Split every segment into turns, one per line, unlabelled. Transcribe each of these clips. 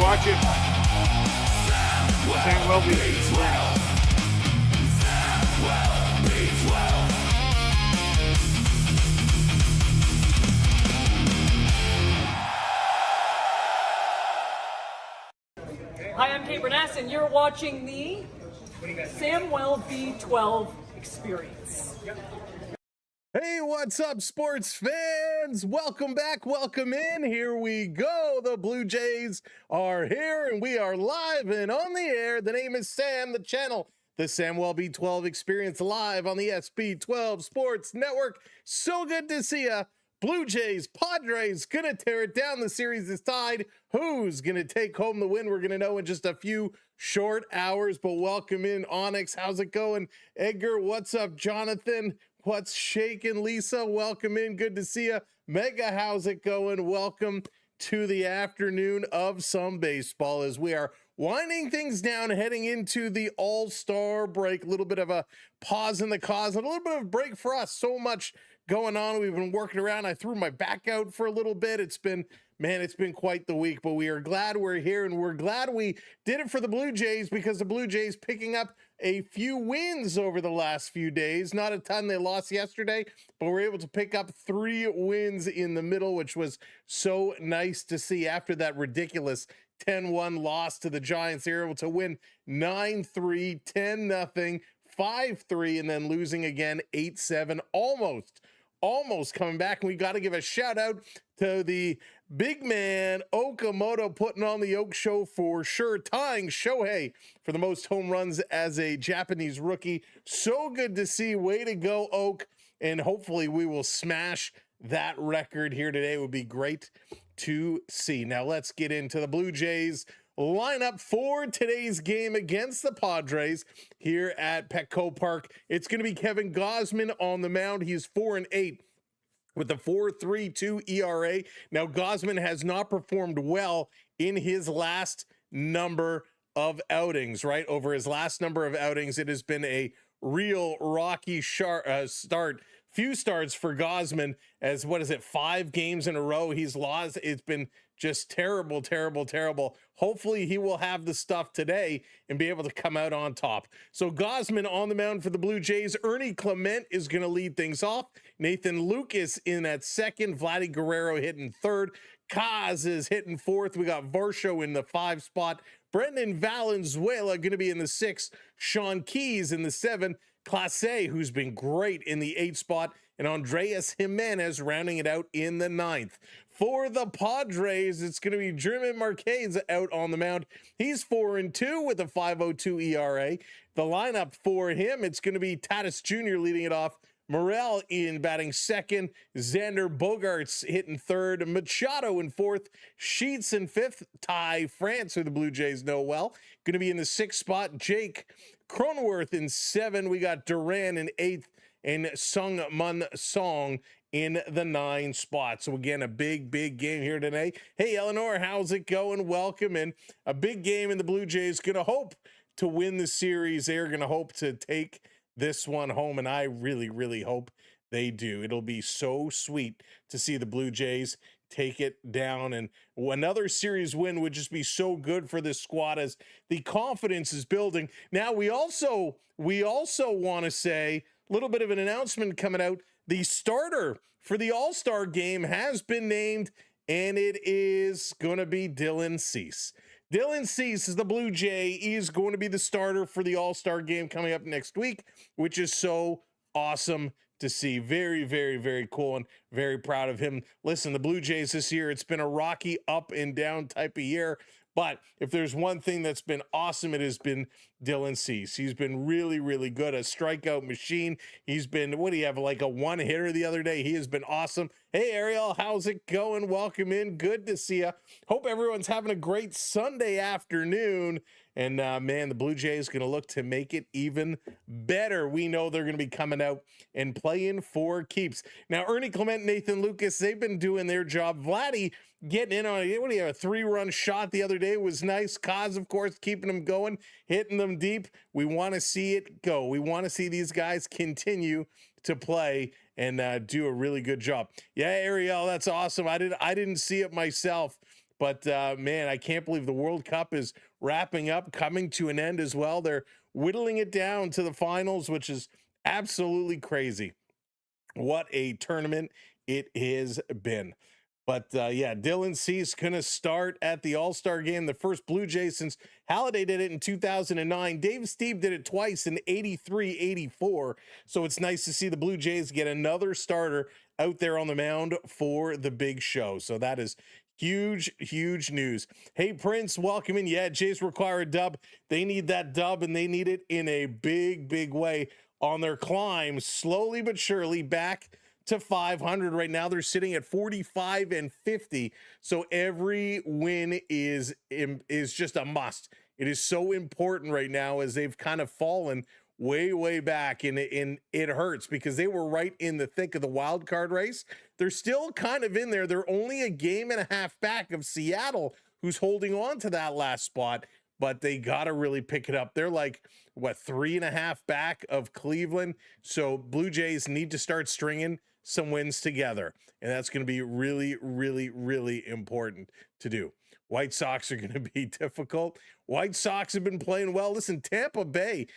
Watch it. Sam will be.
Hi, I'm Kate Bernass, and you're watching the Samwell B12 Experience.
Hey, what's up, sports fans? Welcome back, welcome in. Here we go. The Blue Jays are here, and we are live and on the air. The name is Sam, the channel, the Samwell B12 Experience, live on the SB12 Sports Network. So good to see ya. Blue Jays, Padres, gonna tear it down. The series is tied. Who's gonna take home the win? We're gonna know in just a few short hours, but welcome in, Onyx. How's it going? Edgar, what's up? Jonathan, what's shaking? Lisa, welcome in. Good to see you. Mega, how's it going? Welcome to the afternoon of some baseball as we are winding things down, heading into the All-Star break. A little bit of a pause in the cause, and a little bit of a break for us. So much going on. We've been working around. I threw my back out for a little bit. It's been quite the week, but we are glad we're here, and we're glad we did it for the Blue Jays, because the Blue Jays picking up a few wins over the last few days. Not a ton. They lost yesterday, but we're able to pick up 3 wins in the middle, which was so nice to see after that ridiculous 10-1 loss to the Giants. They're able to win 9-3, 10-0, 5-3, and then losing again 8-7, almost coming back. And we got to give a shout out to the big man Okamoto, putting on the Oak Show for sure, tying Shohei for the most home runs as a Japanese rookie. So good to see. Way to go, Oak. And hopefully we will smash that record here today. It would be great to see. Now let's get into the Blue Jays lineup for today's game against the Padres here at Petco Park. It's going to be Kevin Gausman on the mound. He's 4-8 with a 4.32 ERA. Now, Gausman has not performed well in his last number of outings, right? Over his last number of outings, it has been a real rocky start. Few starts for Gausman, as 5 games in a row he's lost. It's been just terrible. Hopefully he will have the stuff today and be able to come out on top. So Gausman on the mound for the Blue Jays. Ernie Clement is going to lead things off. Nathan Lucas in at second. Vladdy Guerrero hitting third. Kaz is hitting fourth. We got Varsho in the 5 spot. Brendan Valenzuela going to be in the 6. Sean Keys in the 7. Clase, who's been great in the 8 spot, and Andreas Jimenez rounding it out in the 9th. For the Padres, it's going to be Germán Márquez out on the mound. He's 4-2 with a 5.02 ERA. The lineup for him, it's going to be Tatis Jr. leading it off. Morel in batting second. Xander Bogaerts hitting third. Machado in fourth. Sheets in fifth. Ty France, who the Blue Jays know well, going to be in the 6th spot. Jake Cronenworth in 7. We got Duran in 8th, and Sung Mun Song in the 9 spot. So again, a big game here today. Hey, Eleanor, how's it going? Welcome in. A big game, and the Blue Jays going to hope to win the series. They're going to hope to take this one home, and I really hope they do. It'll be so sweet to see the Blue Jays take it down, and another series win would just be so good for this squad as the confidence is building. Now we also want to say a little bit of an announcement coming out. The starter for the All-Star game has been named, and it is going to be Dylan Cease. Dylan Cease is the Blue Jay. He is going to be the starter for the All-Star game coming up next week, which is so awesome to see. Very cool, and very proud of him. Listen, the Blue Jays this year, it's been a rocky up and down type of year, but if there's one thing that's been awesome, it has been Dylan Cease. He's been really good, a strikeout machine. He's been, what do you have, like a 1-hitter the other day? He has been awesome. Hey, Ariel, how's it going? Welcome in. Good to see you. Hope everyone's having a great Sunday afternoon. And man, the Blue Jays going to look to make it even better. We know they're going to be coming out and playing for keeps. Now, Ernie Clement, Nathan Lucas, they've been doing their job. Vladdy getting in on it. What do you have? A 3-run shot the other day was nice. Kaz, of course, keeping them going, hitting them deep. We want to see it go. We want to see these guys continue to play and do a really good job. Yeah, Ariel, that's awesome. I didn't see it myself, but man, I can't believe the World Cup is wrapping up, coming to an end as well. They're whittling it down to the finals, which is absolutely crazy. What a tournament it has been. But yeah, Dylan Cease going to start at the All-Star game, the first Blue Jays since Halladay did it in 2009. Dave Steve did it twice in 83, 84. So it's nice to see the Blue Jays get another starter out there on the mound for the big show. So that is huge, huge news. Hey, Prince, welcome in. Yeah, Jays require a dub. They need that dub, and they need it in a big, big way on their climb, slowly but surely back to 500. Right now they're sitting at 45 and 50. So every win is just a must. It is so important right now as they've kind of fallen way back, and it hurts because they were right in the thick of the wild card race. They're still kind of in there. They're only a game and a half back of Seattle, who's holding on to that last spot, but they got to really pick it up. They're like, what, 3.5 back of Cleveland. So Blue Jays need to start stringing some wins together, and that's going to be really important to do. White Sox are going to be difficult. White Sox have been playing well. Listen, Tampa Bay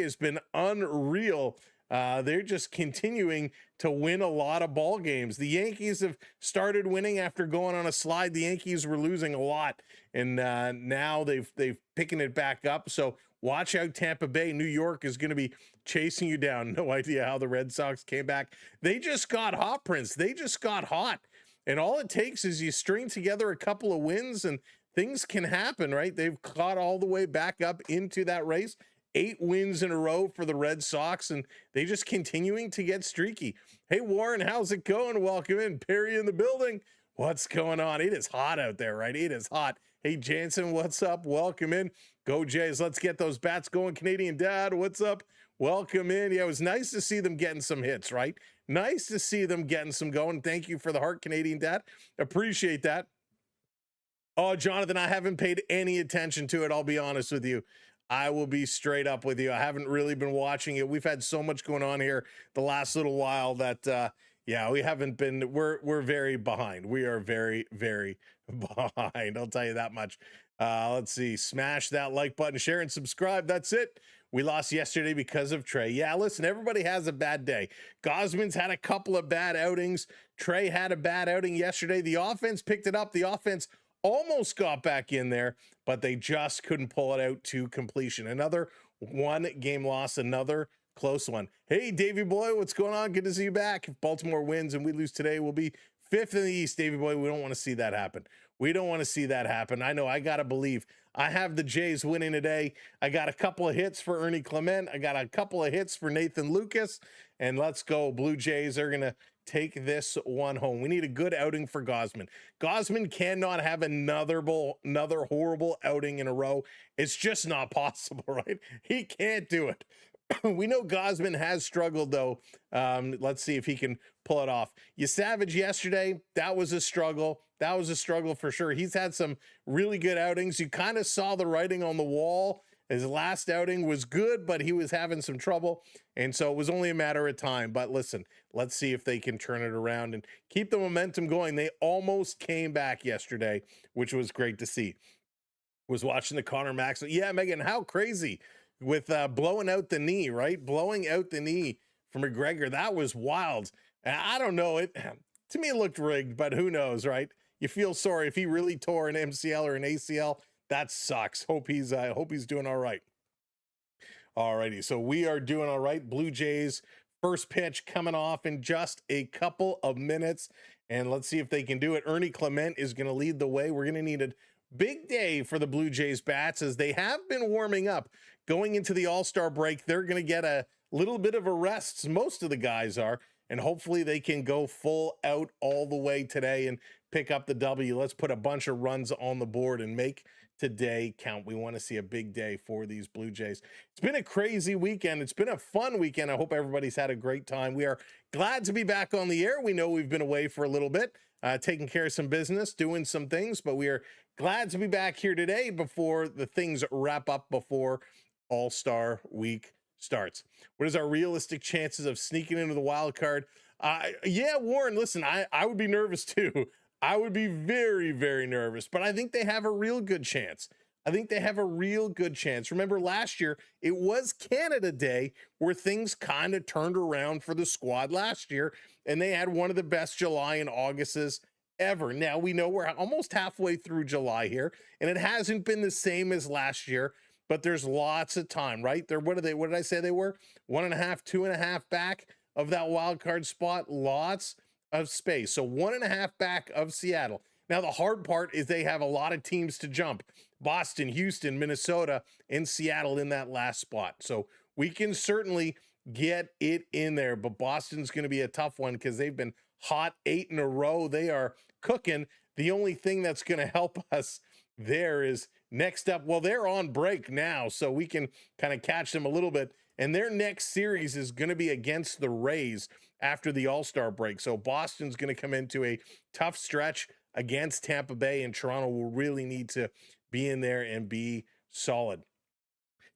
has been unreal. They're just continuing to win a lot of ball games. The Yankees have started winning after going on a slide. The Yankees were losing a lot, and now they've picking it back up. So watch out, Tampa Bay. New York is going to be chasing you down. No idea how the Red Sox came back. They just got hot, Prince. They just got hot. And all it takes is you string together a couple of wins and things can happen, right? They've caught all the way back up into that race. 8 wins in a row for the Red Sox, and they just continuing to get streaky. Hey, Warren, how's it going? Welcome in. Perry in the building. What's going on? It is hot out there, right? It is hot. Hey, Jansen, what's up? Welcome in. Go Jays. Let's get those bats going. Canadian Dad, what's up? Welcome in. Yeah, it was nice to see them getting some hits, right? Nice to see them getting some going. Thank you for the heart, Canadian Dad. Appreciate that. Oh, Jonathan, I haven't paid any attention to it. I'll be honest with you. I will be straight up with you. I haven't really been watching it. We've had so much going on here the last little while that, yeah, we haven't been, we're very behind. We are very behind. I'll tell you that much. Let's see. Smash that like button, share, and subscribe. That's it. We lost yesterday because of Trey. Yeah, listen, everybody has a bad day. Gausman's had a couple of bad outings. Trey had a bad outing yesterday. The offense picked it up. The offense almost got back in there, but they just couldn't pull it out to completion. Another 1-game loss, another close one. Hey, Davey boy, what's going on? Good to see you back. If Baltimore wins and we lose today, we'll be 5th in the East, Davey boy. We don't want to see that happen. We don't want to see that happen. I know, I got to believe. I have the Jays winning today. I got a couple of hits for Ernie Clement. I got a couple of hits for Nathan Lucas. And let's go. Blue Jays are going to take this one home. We need a good outing for Gausman. Gausman cannot have another horrible outing in a row. It's just not possible, right? He can't do it. We know Gausman has struggled, though. Let's see if he can pull it off. You Savage yesterday, that was a struggle. That was a struggle for sure. He's had some really good outings. You kind of saw the writing on the wall. His last outing was good, but he was having some trouble. And so it was only a matter of time. But listen, let's see if they can turn it around and keep the momentum going. They almost came back yesterday, which was great to see. Was watching the Connor Maxwell. Yeah, Megan, how crazy with blowing out the knee, right? Blowing out the knee for McGregor. That was wild. And I don't know. To me, it looked rigged, but who knows, right? You feel sorry if he really tore an MCL or an ACL. That sucks. Hope he's doing all right. All righty. So we are doing all right. Blue Jays first pitch coming off in just a couple of minutes. And let's see if they can do it. Ernie Clement is going to lead the way. We're going to need a big day for the Blue Jays bats as they have been warming up. Going into the All-Star break, they're going to get a little bit of a rest. Most of the guys are. and hopefully they can go full out all the way today and pick up the W. Let's put a bunch of runs on the board and make today count. We want to see a big day for these Blue Jays. It's been a crazy weekend. It's been a fun weekend. I hope everybody's had a great time. We are glad to be back on the air. We know we've been away for a little bit, taking care of some business, doing some things, but we are glad to be back here today before the things wrap up before All-Star Week starts. What is our realistic chances of sneaking into the wild card? Yeah, Warren, listen, I would be nervous too. I would be very, very nervous, but I think they have a real good chance. I think they have a real good chance. Remember last year, it was Canada Day where things kind of turned around for the squad last year, and they had one of the best July and Augusts ever. Now we know we're almost halfway through July here, and it hasn't been the same as last year, but there's lots of time, right? What did I say they were? 1.5, 2.5 back of that wild card spot. Lots of space. So 1.5 back of Seattle. Now, the hard part is they have a lot of teams to jump. Boston, Houston, Minnesota, and Seattle in that last spot. So we can certainly get it in there, but Boston's going to be a tough one because they've been hot 8 in a row. They are cooking. The only thing that's going to help us there is next up. Well, they're on break now, so we can kind of catch them a little bit. And their next series is going to be against the Rays after the All-Star break. So Boston's going to come into a tough stretch against Tampa Bay, and Toronto will really need to be in there and be solid.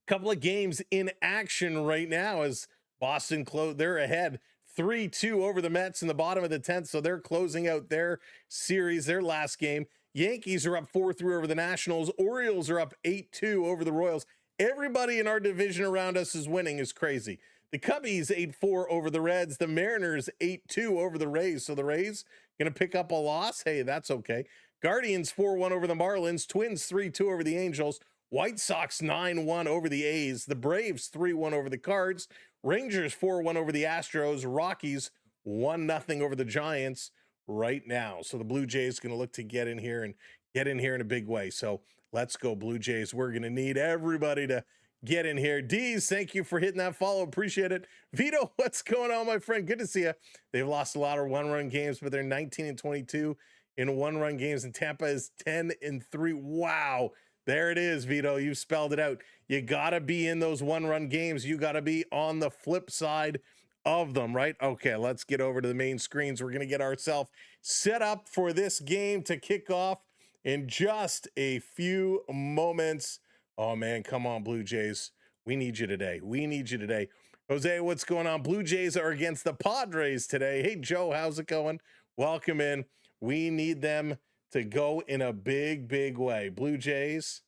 Couple of games in action right now as Boston they're ahead 3-2 over the Mets in the bottom of the 10th. So they're closing out their series, their last game. Yankees are up 4-3 over the Nationals. Orioles are up 8-2 over the Royals. Everybody in our division around us is winning. Is crazy. The Cubbies 8-4 over the Reds. The Mariners 8-2 over the Rays. So the Rays going to pick up a loss. Hey, that's okay. Guardians 4-1 over the Marlins. Twins 3-2 over the Angels. White Sox 9-1 over the A's. The Braves 3-1 over the Cards. Rangers 4-1 over the Astros. Rockies 1-0 over the Giants right now. So the Blue Jays going to look to get in here in a big way. So let's go Blue Jays. We're going to need everybody to get in here. Dees, thank you for hitting that follow. Appreciate it. Vito, what's going on, my friend? Good to see you. They've lost a lot of one-run games, but they're 19-22 in one-run games, and Tampa is 10-3. Wow. There it is, Vito. You spelled it out. You got to be in those one-run games. You got to be on the flip side of them, right? Okay, let's get over to the main screens. We're going to get ourselves set up for this game to kick off in just a few moments. Oh, man, come on, Blue Jays. We need you today. We need you today. Jose, what's going on? Blue Jays are against the Padres today. Hey, Joe, how's it going? Welcome in. We need them to go in a big, big way. Blue Jays,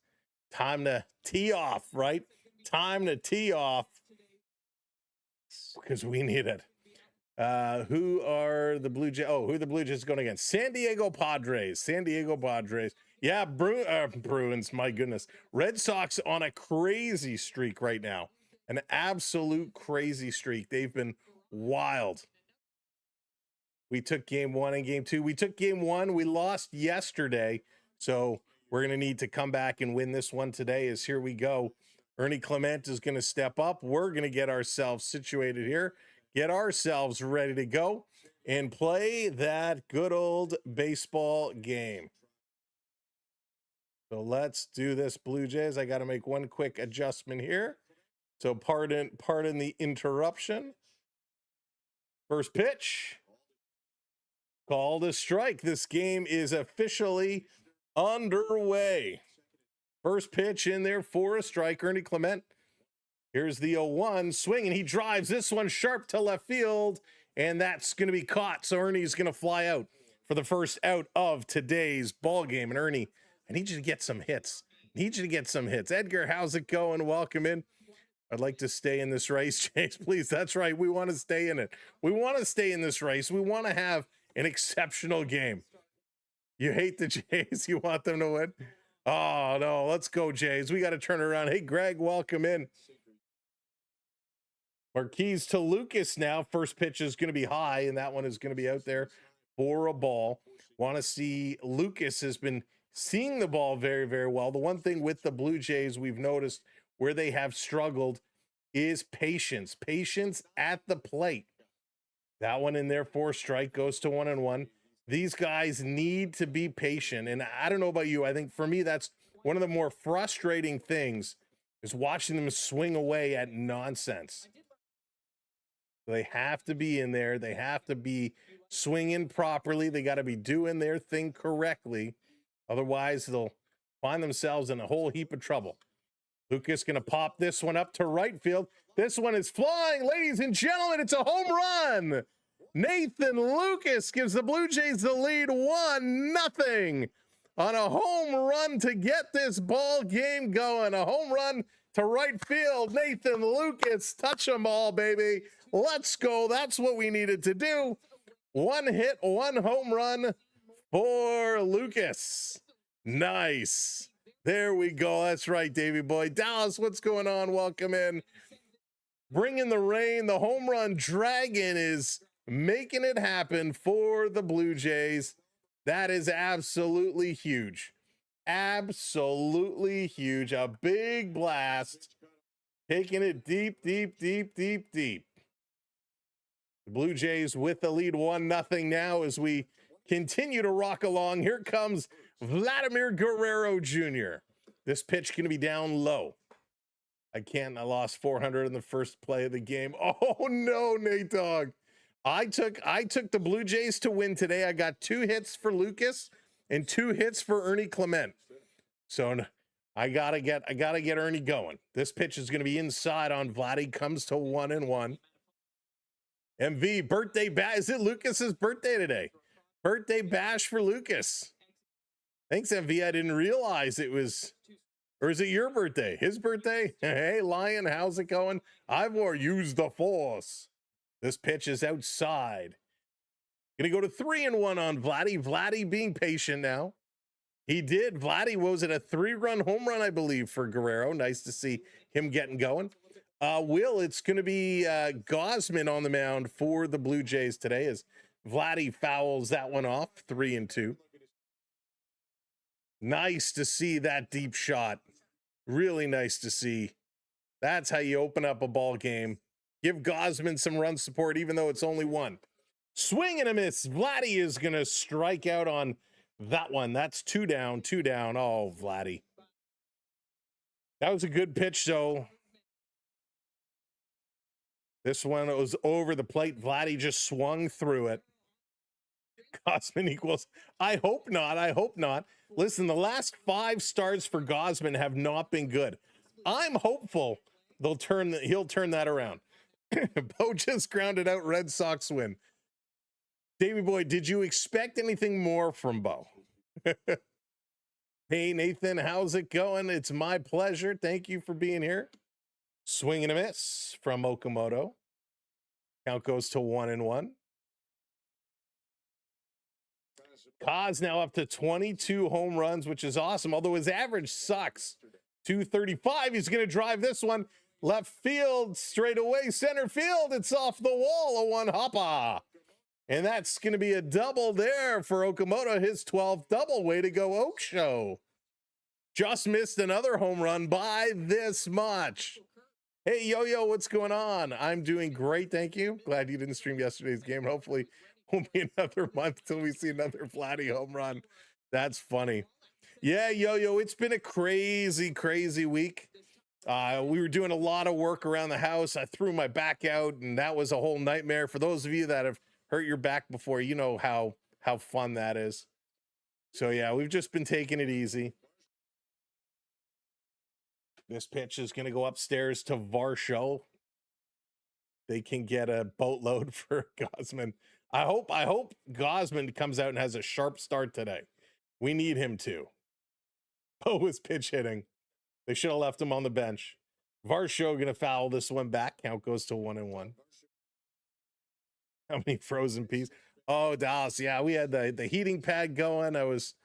time to tee off, right? Time to tee off because we need it. Who are the Blue Jays? Oh, who are the Blue Jays going against? San Diego Padres. San Diego Padres. Yeah, Bruins, my goodness. Red Sox on a crazy streak right now. An absolute crazy streak. They've been wild. We took game 1 and game 2. We took game 1. We lost yesterday. So we're going to need to come back and win this one today as here we go. Ernie Clement is going to step up. We're going to get ourselves situated here, get ourselves ready to go, and play that good old baseball game. So let's do this, Blue Jays. I got to make one quick adjustment here. So pardon the interruption. First pitch. Called a strike. This game is officially underway. First pitch in there for a strike. Ernie Clement. Here's the 0-1 swing, and he drives this one sharp to left field, and that's going to be caught. So Ernie's going to fly out for the first out of today's ball game. And Ernie, I need you to get some hits. Edgar, how's it going? Welcome in. I'd like to stay in this race, Chase, please. That's right. We want to stay in it. We want to stay in this race. We want to have an exceptional game. You hate the Jays. You want them to win. Oh, no. Let's go, Jays. We got to turn around. Hey, Greg, welcome in. Marquez to Lucas now. First pitch is going to be high, and that one is going to be out there for a ball. Want to see Lucas has been seeing the ball very, very well. The one thing with the Blue Jays we've noticed where they have struggled is patience. Patience at the plate. That one in there for strike, goes to 1-1. These guys need to be patient. And I don't know about you. I think for me, that's one of the more frustrating things is watching them swing away at nonsense. They have to be in there. They have to be swinging properly. They got to be doing their thing correctly. Otherwise, they'll find themselves in a whole heap of trouble. Lucas going to pop this one up to right field. This one is flying, ladies and gentlemen. It's a home run. Nathan Lucas gives the Blue Jays the lead 1-0 on a home run to get this ball game going. A home run to right field. Nathan Lucas, touch them all, baby. Let's go. That's what we needed to do. One hit, one home run for Lucas. Nice. There we go. That's right, Davey boy. Dallas, what's going on? Welcome in. Bringing the rain. The home run dragon is making it happen for the Blue Jays. That is absolutely huge. Absolutely huge. A big blast. Taking it deep, deep, deep, deep, deep. The Blue Jays with the lead 1-0 now as we continue to rock along. Here comes Vladimir Guerrero Jr. This pitch going to be down low. I lost 400 in the first play of the game. Oh no, Nate Dogg. I took the Blue Jays to win today. I got 2 hits for Lucas and 2 hits for Ernie Clement. So I gotta get Ernie going. This pitch is gonna be inside on Vladdy. Comes to 1-1. MV birthday bash. Is it Lucas's birthday today? Birthday bash for Lucas. Thanks, MV. I didn't realize it was, or is it your birthday? His birthday? Hey, Lion, how's it going? Ivor, use the force. This pitch is outside. Gonna go to 3-1 on Vladdy. Vladdy being patient now. He did. Vladdy, was it a 3-run home run, I believe, for Guerrero. Nice to see him getting going. Will, it's going to be Gausman on the mound for the Blue Jays today as Vladdy fouls that one off, 3-2. Nice to see that deep shot. Really nice to see. That's how you open up a ball game. Give Gausman some run support, even though it's only 1. Swing and a miss. Vladdy is going to strike out on that one. That's 2 down, 2 down. Oh, Vladdy. That was a good pitch, though. This one was over the plate. Vladdy just swung through it. Gausman equals. I hope not. I hope not. Listen, the last 5 starts for Gausman have not been good. I'm hopeful he'll turn that around. Bo just grounded out. Red Sox win. Davey boy, did you expect anything more from Bo? Hey, Nathan, how's it going? It's my pleasure. Thank you for being here. Swing and a miss from Okamoto. Count goes to 1-1. Kaz now up to 22 home runs, which is awesome, although his average sucks. 235. He's going to drive this one. Left field, straight away, center field. It's off the wall, a 1-hopper. And that's going to be a double there for Okamoto, his 12th double. Way to go, Oak Show. Just missed another home run by this much. Hey, Yo-Yo, what's going on? I'm doing great, thank you. Glad you didn't stream yesterday's game. Hopefully, won't be another month till we see another Vladdy home run. That's funny. Yeah, Yo-Yo, it's been a crazy, crazy week. We were doing a lot of work around the house. I threw my back out, and that was a whole nightmare. For those of you that have hurt your back before, you know how fun that is. So, yeah, we've just been taking it easy. This pitch is going to go upstairs to Varsho. They can get a boatload for Gausman. I hope Gausman comes out and has a sharp start today. We need him to. Bo was pitch hitting. They should have left him on the bench. Varsho going to foul this one back. Count goes to 1-1. How many frozen peas? Oh, Dallas. Yeah, we had the heating pad going. I was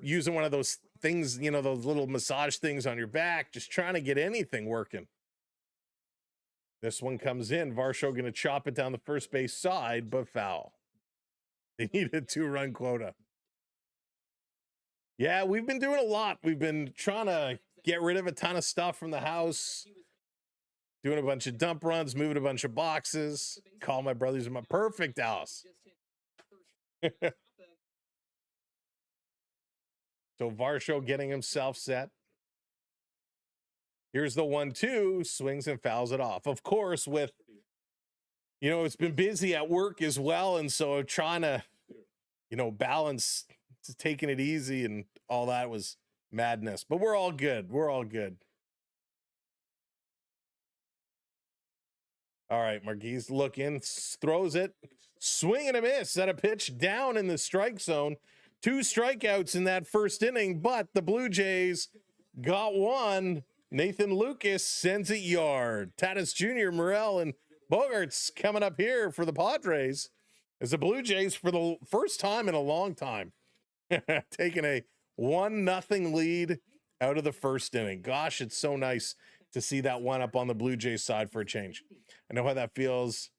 using one of those things, you know, those little massage things on your back, just trying to get anything working. This one comes in. Varsho going to chop it down the first base side, but foul. They need a 2-run quota. Yeah, we've been doing a lot. We've been trying to get rid of a ton of stuff from the house. doing a bunch of dump runs, moving a bunch of boxes. Call my brothers in my perfect house. So Varsho getting himself set. Here's the 1-2, swings and fouls it off. Of course, with, it's been busy at work as well. And so trying to, balance, taking it easy and all that was madness. But we're all good. We're all good. All right, Márquez looking, throws it, swing and a miss at a pitch down in the strike zone. 2 strikeouts in that first inning, but the Blue Jays got one. Nathan Lucas sends it yard. Tatis Jr., Morel, and Bogarts coming up here for the Padres as the Blue Jays, for the first time in a long time, taking a 1-0 lead out of the first inning. Gosh, it's so nice to see that one up on the Blue Jays side for a change. I know how that feels.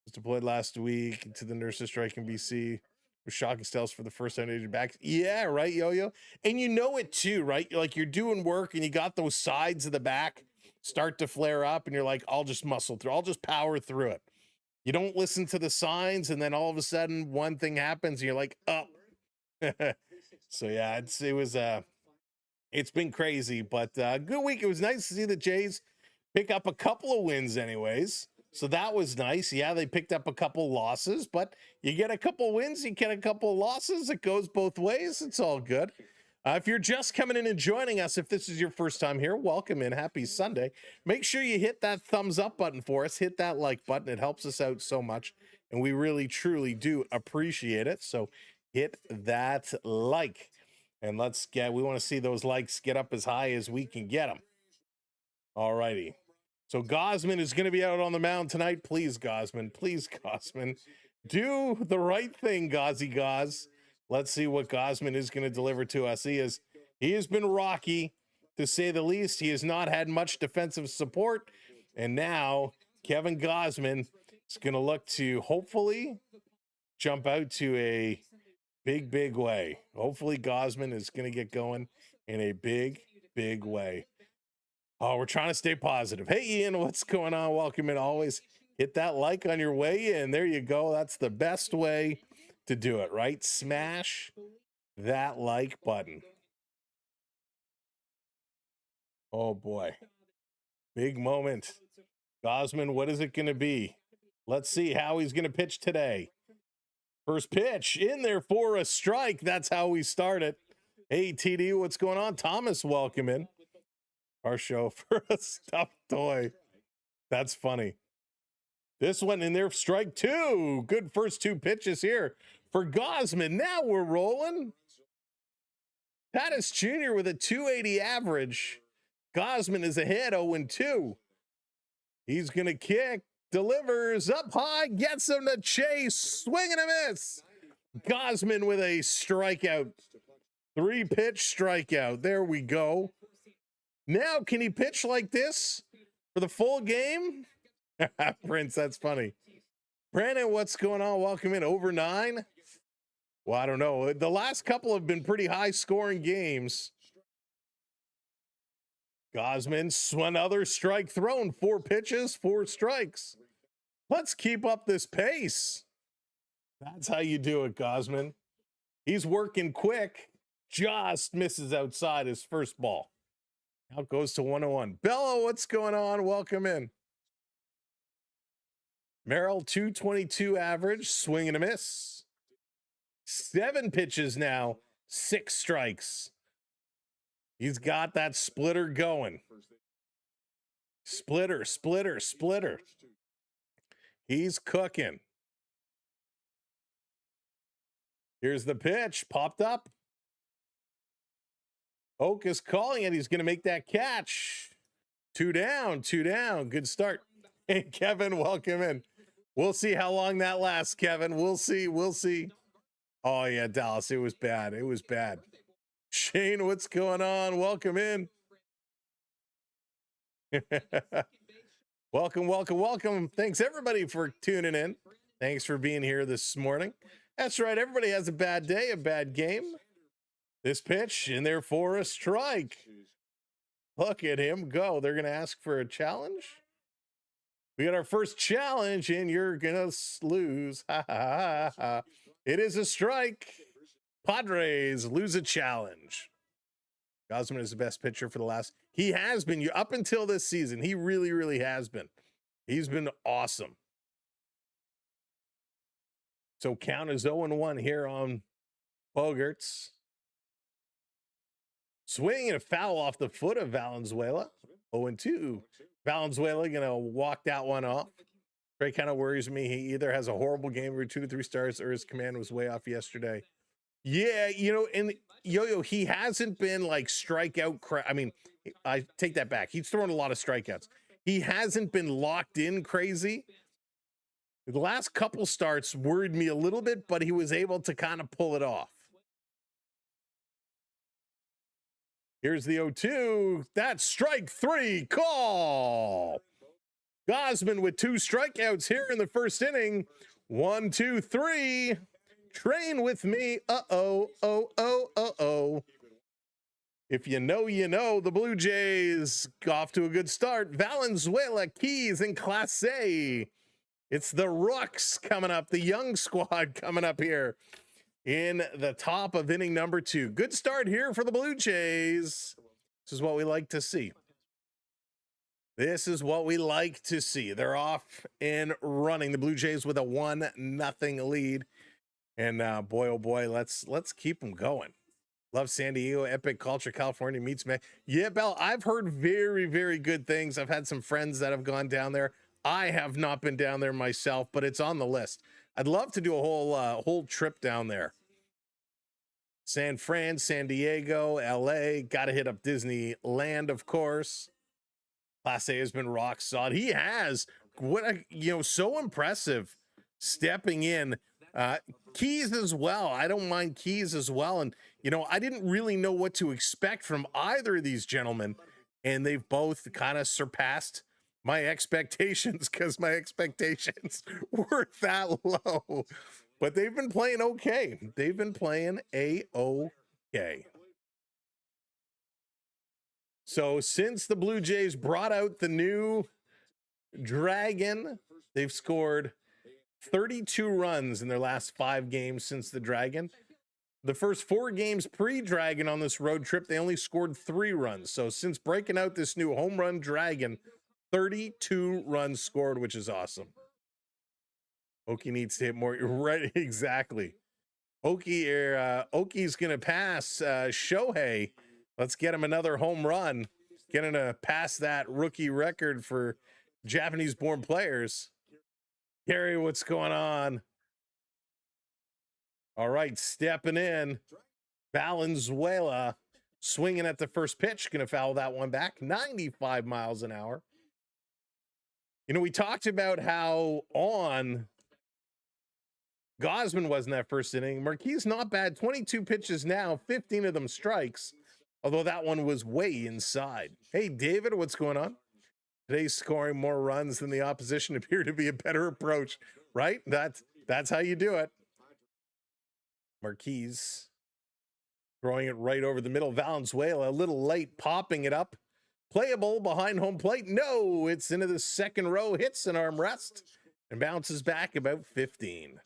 Was deployed last week to the nurses strike in BC. With shocking styles for the first time back. Yeah, right, Yo-Yo. And you know it too, right? Like you're doing work and you got those sides of the back start to flare up and you're like, I'll just muscle through. I'll just power through it. You don't listen to the signs and then all of a sudden one thing happens and you're like, oh. So yeah, it's been crazy, but good week. It was nice to see the Jays pick up a couple of wins anyways. So that was nice. Yeah, they picked up a couple losses, but you get a couple wins, you get a couple losses. It goes both ways. It's all good. If you're just coming in and joining us, if this is your first time here, welcome in. Happy Sunday. Make sure you hit that thumbs up button for us. Hit that like button. It helps us out so much, and we really, truly do appreciate it. So hit that like, and we want to see those likes get up as high as we can get them. All righty. So Gausman is going to be out on the mound tonight. Please, Gausman. Please, Gausman. Do the right thing, Gauzy Gauze. Let's see what Gausman is going to deliver to us. He has been rocky, to say the least. He has not had much defensive support. And now Kevin Gausman is going to look to hopefully jump out to a big way. Hopefully Gausman is going to get going in a big way. Oh, we're trying to stay positive. Hey, Ian, what's going on? Welcome in. Always hit that like on your way in. There you go. That's the best way to do it, right? Smash that like button. Oh, boy. Big moment. Gausman, what is it going to be? Let's see how he's going to pitch today. First pitch in there for a strike. That's how we start it. Hey, TD, what's going on? Thomas, welcome in. Our show for a stuffed toy. That's funny. This one in there, strike 2. Good first 2 pitches here for Gausman. Now we're rolling. Tatis Jr. with a 280 average. Gausman is ahead 0-2. He's going to kick, delivers up high, gets him to chase, swing and a miss. Gausman with a strikeout. 3-pitch strikeout. There we go. Now, can he pitch like this for the full game? Prince, that's funny. Brandon, what's going on? Welcome in. Over 9? Well, I don't know. The last couple have been pretty high-scoring games. Gausman, another strike thrown. 4 pitches, 4 strikes. Let's keep up this pace. That's how you do it, Gausman. He's working quick. Just misses outside his first ball. Out goes to 101. Bella, what's going on? Welcome in. Merrill, 222 average, swing and a miss. 7 pitches now, 6 strikes. He's got that splitter going. Splitter. He's cooking. Here's the pitch, popped up. Oak is calling it. He's going to make that catch. 2 down. Good start. Hey, Kevin, welcome in. We'll see how long that lasts, Kevin. We'll see. Oh, yeah, Dallas, it was bad. Shane, what's going on? Welcome in. Welcome. Thanks, everybody, for tuning in. Thanks for being here this morning. That's right. Everybody has a bad day, a bad game. This pitch in there for a strike. Look at him go. They're going to ask for a challenge. We got our first challenge, and you're gonna lose. Ha ha ha ha. It is a strike. Padres lose a challenge. Gausman is the best pitcher for the last. He has been up until this season. He really, really has been. He's been awesome. So count as 0-1 here on Bogarts. Swing and a foul off the foot of Valenzuela. 0-2. Valenzuela gonna walk that one off. Trey kind of worries me. He either has a horrible game or 2 to 3 stars, or his command was way off yesterday. Yeah, you know, and Yo-Yo, he hasn't been like strikeout. I mean, I take that back. He's thrown a lot of strikeouts. He hasn't been locked in crazy. The last couple starts worried me a little bit, but he was able to kind of pull it off. Here's the 0-2. That's strike 3. Call. Gausman with 2 strikeouts here in the first inning. 1, 2, 3. Train with me. Uh-oh. If you know, you know. The Blue Jays off to a good start. Valenzuela, Keys in Class A. It's the Rooks coming up, the young squad coming up here in the top of inning number 2. Good start here for the Blue Jays. This is what we like to see. This is what we like to see. They're off and running. The Blue Jays with a 1-0 lead. And boy, oh boy, let's keep them going. Love San Diego, epic culture, California meets me. Yeah, Bell, I've heard very, very good things. I've had some friends that have gone down there. I have not been down there myself, but it's on the list. I'd love to do a whole trip down there. San Fran, San Diego, LA, got to hit up Disneyland, of course. Class A has been rock solid. He has, so impressive stepping in. Keys as well. I don't mind Keys as well. And, I didn't really know what to expect from either of these gentlemen. And they've both kind of surpassed my expectations because my expectations were that low. But they've been playing okay. They've been playing A-OK. So since the Blue Jays brought out the new Dragon, they've scored 32 runs in their last 5 games since the Dragon. The first 4 games pre-Dragon on this road trip, they only scored 3 runs. So since breaking out this new home run Dragon, 32 runs scored, which is awesome. Oki needs to hit more. Right, exactly. Oki's going to pass Shohei. Let's get him another home run. Getting to pass that rookie record for Japanese-born players. Gary, what's going on? All right, stepping in. Valenzuela swinging at the first pitch. Going to foul that one back. 95 miles an hour. We talked about how on Gausman was in that first inning. Márquez not bad. 22 pitches now, 15 of them strikes. Although that one was way inside. Hey, David, what's going on? Today's scoring more runs than the opposition appear to be a better approach, right? That's how you do it. Márquez throwing it right over the middle. Valenzuela a little late, popping it up. Playable behind home plate. No, it's into the second row, hits an arm rest, and bounces back about 15.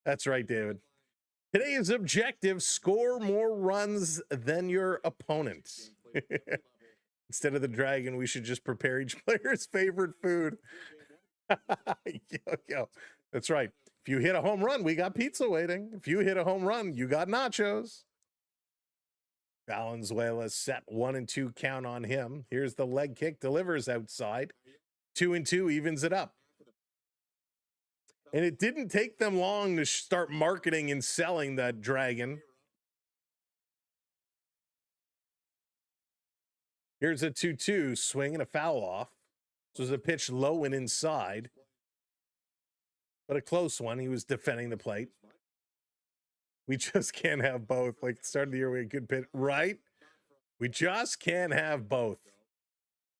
That's right, David. Today's objective, score more runs than your opponents. Instead of the Dragon, we should just prepare each player's favorite food. Yo. That's right. If you hit a home run, we got pizza waiting. If you hit a home run, you got nachos. Valenzuela set 1-2 count on him. Here's the leg kick, delivers outside. 2-2 evens it up. And it didn't take them long to start marketing and selling that Dragon. Here's a 2-2 swing and a foul off. This was a pitch low and inside, but a close one. He was defending the plate. We just can't have both. Like the start of the year, we had good pitch, right? We just can't have both.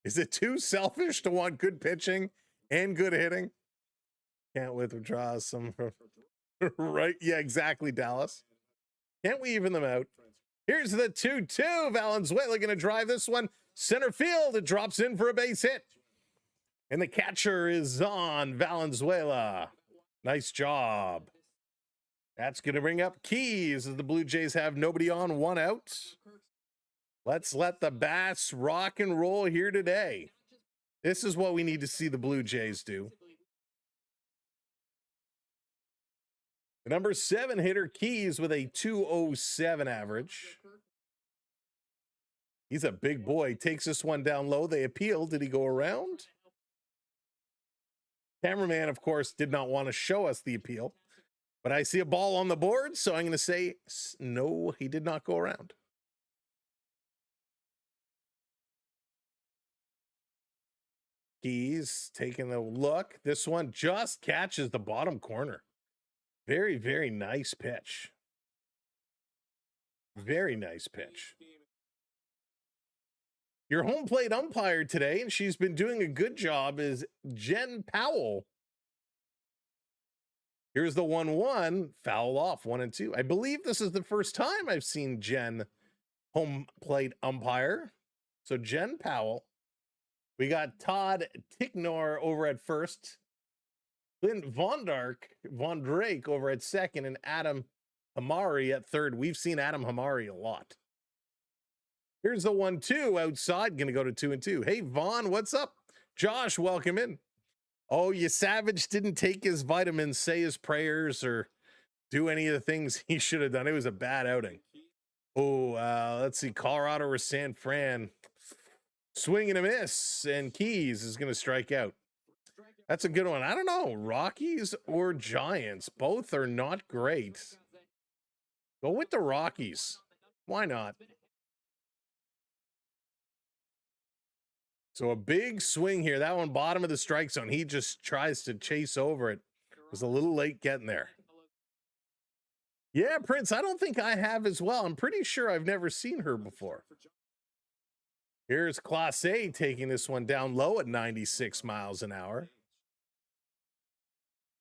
Is it too selfish to want good pitching and good hitting? Can't withdraw some, right? Yeah, exactly, Dallas. Can't we even them out? Here's the 2-2. Valenzuela going to drive this one center field. It drops in for a base hit. And the catcher is on Valenzuela. Nice job. That's going to bring up Keys as the Blue Jays have nobody on, 1 out. Let's let the bats rock and roll here today. This is what we need to see the Blue Jays do. The number 7 hitter, Keys, with a 207 average. He's a big boy. Takes this one down low. They appeal. Did he go around? Cameraman, of course, did not want to show us the appeal. But I see a ball on the board, so I'm going to say no, he did not go around. Keys taking a look. This one just catches the bottom corner. Very, very nice pitch. Very nice pitch. Your home plate umpire today, and she's been doing a good job, is Jen Powell. Here's the 1-1, foul off, 1 and 2. I believe this is the first time I've seen Jen home plate umpire. So Jen Powell. We got Todd Ticknor over at first. Clint Von Drake over at second, and Adam Hamari at third. We've seen Adam Hamari a lot. Here's the 1-2 outside, going to go to 2 and 2. Hey, Vaughn, what's up? Josh, welcome in. Oh, you savage didn't take his vitamins, say his prayers, or do any of the things he should have done. It was a bad outing. Oh, let's see. Colorado or San Fran. Swing and a miss, and Keys is going to strike out. That's a good one. I don't know. Rockies or Giants. Both are not great. Go with the Rockies. Why not? So a big swing here. That one bottom of the strike zone. He just tries to chase over it. Was a little late getting there. Yeah, Prince, I don't think I have as well. I'm pretty sure I've never seen her before. Here's Class A taking this one down low at 96 miles an hour.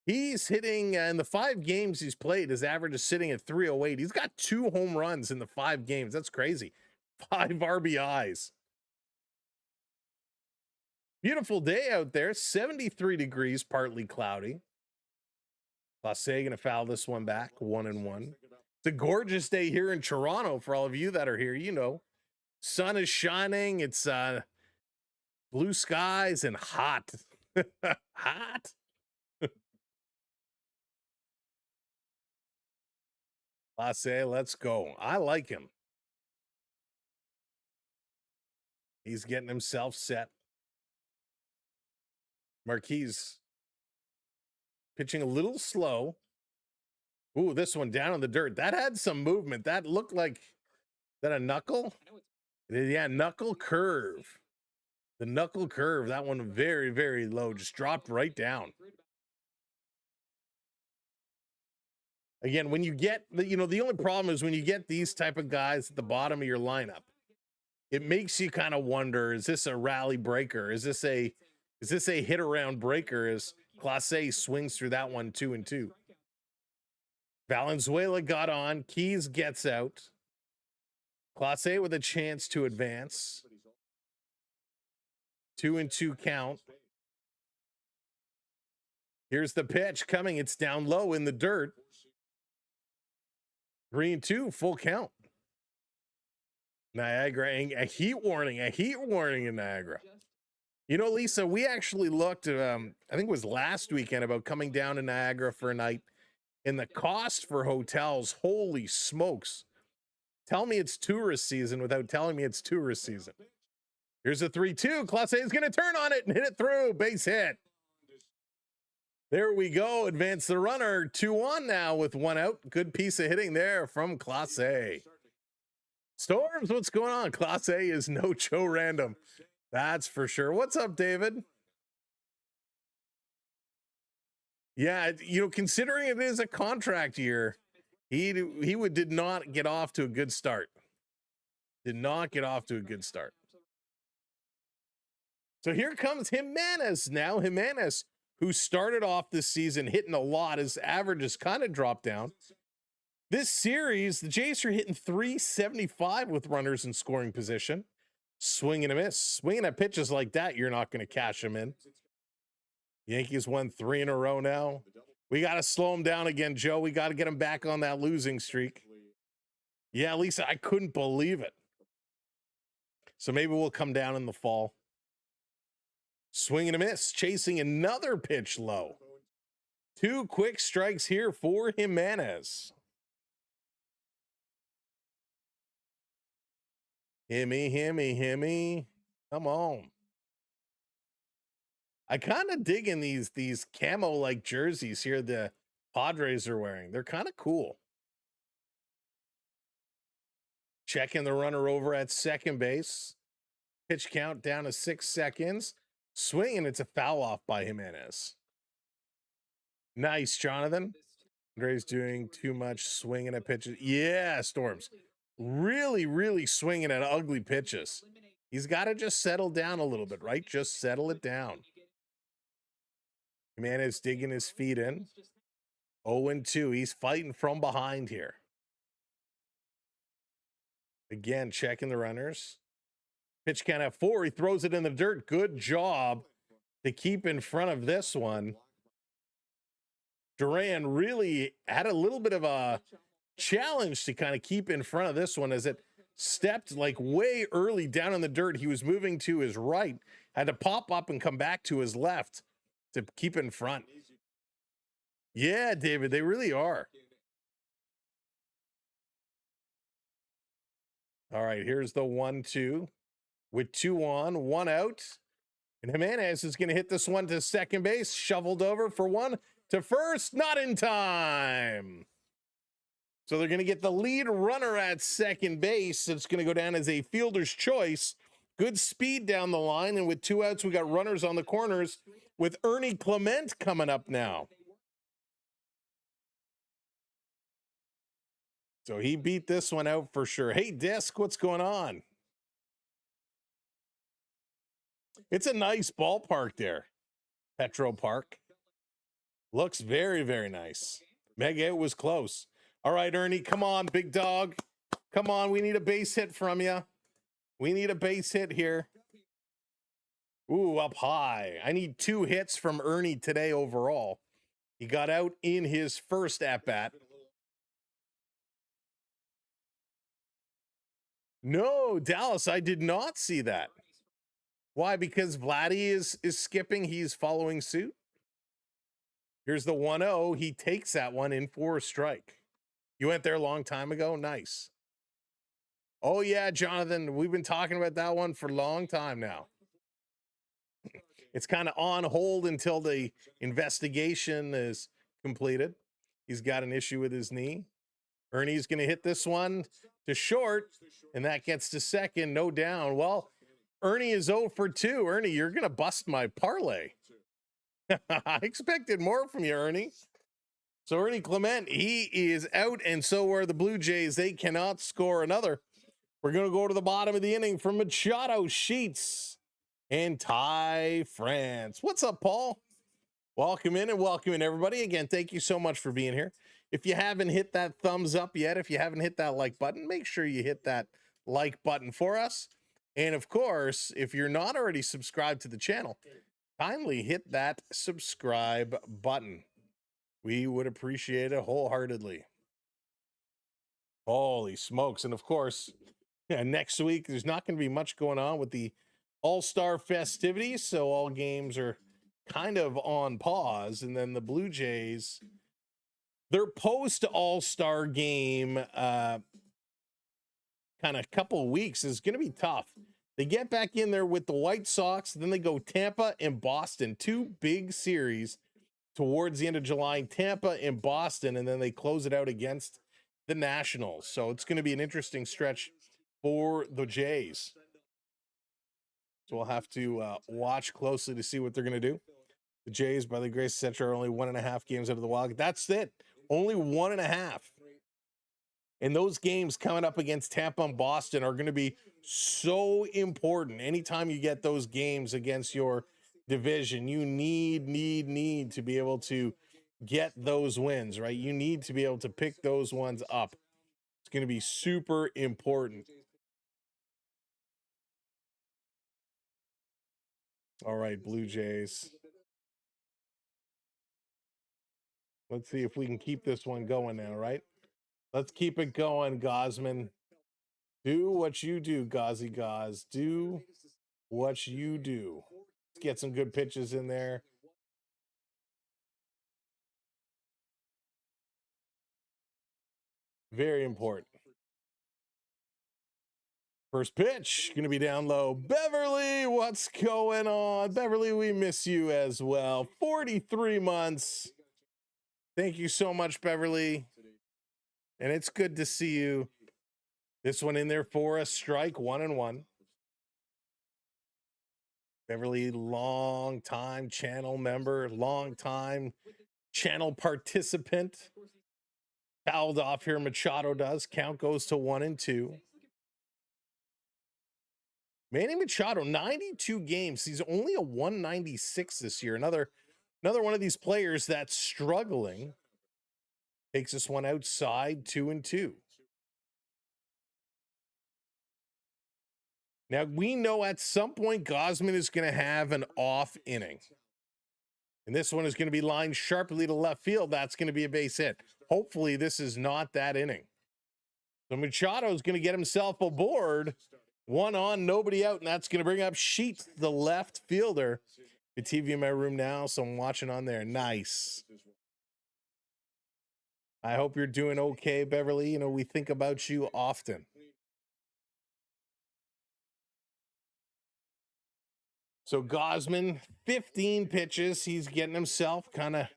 He's hitting, in the 5 games he's played, his average is sitting at 308. He's got 2 home runs in the 5 games. That's crazy. 5 RBIs. Beautiful day out there. 73 degrees, partly cloudy. Class A going to foul this one back, 1 and 1. It's a gorgeous day here in Toronto for all of you that are here. You know, sun is shining. It's blue skies and hot. Hot. Class A, let's go. I like him. He's getting himself set. Márquez pitching a little slow. Ooh, this one down in the dirt. That had some movement. That looked like, is that a knuckle? Yeah, knuckle curve. The knuckle curve, that one very, very low. Just dropped right down. Again, when you get, the only problem is when you get these type of guys at the bottom of your lineup, it makes you kind of wonder, is this a rally breaker? Is this a hit around breaker as Class A swings through that one 2 and 2? Valenzuela got on. Keys gets out. Class A with a chance to advance. 2 and 2 count. Here's the pitch coming. It's down low in the dirt. 3 and 2, full count. Niagara, a heat warning in Niagara. You know, Lisa, we actually looked at, I think it was last weekend, about coming down to Niagara for a night. And the cost for hotels, holy smokes. Tell me it's tourist season without telling me it's tourist season. Here's a 3-2. Class A is going to turn on it and hit it through. Base hit. There we go. Advance the runner. 2-1 now with 1 out. Good piece of hitting there from Class A. Storms, what's going on? Class A is no Joe Random. That's for sure. What's up, David? Yeah, considering it is a contract year, he did not get off to a good start. Did not get off to a good start. So here comes Jimenez now. Jimenez, who started off this season hitting a lot. His average has kind of dropped down. This series, the Jays are hitting 375 with runners in scoring position. Swing and a miss. Swinging at pitches like that, you're not going to cash them in. Yankees won 3 in a row now. We got to slow them down again, Joe. We got to get them back on that losing streak. Yeah, Lisa, I couldn't believe it. So maybe we'll come down in the fall. Swing and a miss, chasing another pitch low. 2 quick strikes here for Jimenez. Himmy. Come on. I kind of dig in these camo-like jerseys here the Padres are wearing. They're kind of cool. Checking the runner over at second base. Pitch count down to 6 seconds. Swing, and it's a foul off by Jimenez. Nice, Jonathan. Andre's doing too much swinging at pitches. Yeah, Storms. Really swinging at ugly pitches. He's got to just settle down a little bit, right? Just settle it down. Jimenez digging his feet in. 0-2. He's fighting from behind here. Again, checking the runners. Pitch count at 4. He throws it in the dirt. Good job to keep in front of this one. Duran really had a little bit of a challenge to kind of keep in front of this one as it stepped like way early down in the dirt. He was moving to his right, had to pop up and come back to his left to keep in front. Yeah, David, they really are. All right, here's the 1-2 with 2 on, 1 out. And Jimenez is going to hit this one to second base, shoveled over for 1 to first, not in time. So they're going to get the lead runner at second base. It's going to go down as a fielder's choice. Good speed down the line. And with 2 outs, we got runners on the corners with Ernie Clement coming up now. So he beat this one out for sure. Hey, Disc, what's going on? It's a nice ballpark there. Petco Park. Looks very nice. Mega, it was close. All right, Ernie, come on, big dog. Come on, we need a base hit from you. We need a base hit here. Ooh, up high. I need 2 hits from Ernie today overall. He got out in his first at-bat. No, Dallas, I did not see that. Why? Because Vladdy is skipping. He's following suit. Here's the 1-0. He takes that one in for a strike. You went there a long time ago? Nice. Oh, yeah, Jonathan. We've been talking about that one for a long time now. It's kind of on hold until the investigation is completed. He's got an issue with his knee. Ernie's going to hit this one to short, and that gets to second. No down. Well, Ernie is 0 for 2. Ernie, you're going to bust my parlay. I expected more from you, Ernie. So Ernie Clement, he is out, and so are the Blue Jays. They cannot score another. We're going to go to the bottom of the inning from Machado, Sheets, and Ty France. What's up, Paul? Welcome in and welcome in, everybody. Again, thank you so much for being here. If you haven't hit that thumbs up yet, if you haven't hit that like button, make sure you hit that like button for us. And of course, if you're not already subscribed to the channel, kindly hit that subscribe button. We would appreciate it wholeheartedly. Holy smokes. And of course, next week, there's not going to be much going on with the All-Star festivities. So all games are kind of on pause. And then the Blue Jays, their post All-Star game kind of couple weeks is going to be tough. They get back in there with the White Sox. Then they go Tampa and Boston. 2 big series towards the end of July, Tampa and Boston, and then they close it out against the Nationals. So it's going to be an interesting stretch for the Jays. So we'll have to watch closely to see what they're going to do. The Jays, by the grace of Cetera, are only 1.5 games out of the wild. That's it. Only 1.5. And those games coming up against Tampa and Boston are going to be so important. Anytime you get those games against your division, you need to be able to get those wins, right? You need to be able to pick those ones up. It's going to be super important. All right, Blue Jays. Let's see if we can keep this one going now, right? Let's keep it going, Gausman. Do what you do, Gauzy Gauze. Do what you do. Let's get some good pitches in there. Very important. First pitch, going to be down low. Beverly, what's going on? Beverly, we miss you as well. 43 months. Thank you so much, Beverly. And it's good to see you. This one in there for a strike, 1-1. Beverly, long time channel member, long time channel participant. Fouled off here, Machado does. Count goes to 1-2. Manny Machado, 92 games. He's only a 196 this year. Another one of these players that's struggling. Takes this one outside, 2-2. Now, we know at some point Gausman is going to have an off inning. And this one is going to be lined sharply to left field. That's going to be a base hit. Hopefully, this is not that inning. So Machado is going to get himself aboard. One on, nobody out, and that's going to bring up Sheets, the left fielder. The TV in my room now, so I'm watching on there. Nice. I hope you're doing okay, Beverly. You know, we think about you often. So Gausman, 15 pitches. He's getting himself kind of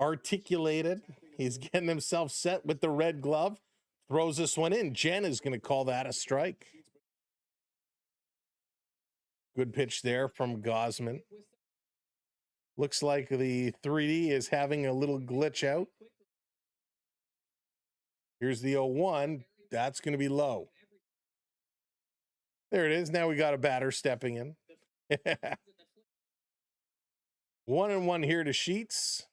articulated. He's getting himself set with the red glove. Throws this one in. Jen is going to call that a strike. Good pitch there from Gausman. Looks like the 3D is having a little glitch out. Here's the 0-1. That's going to be low. There it is. Now we got a batter stepping in. 1-1 here to Sheets.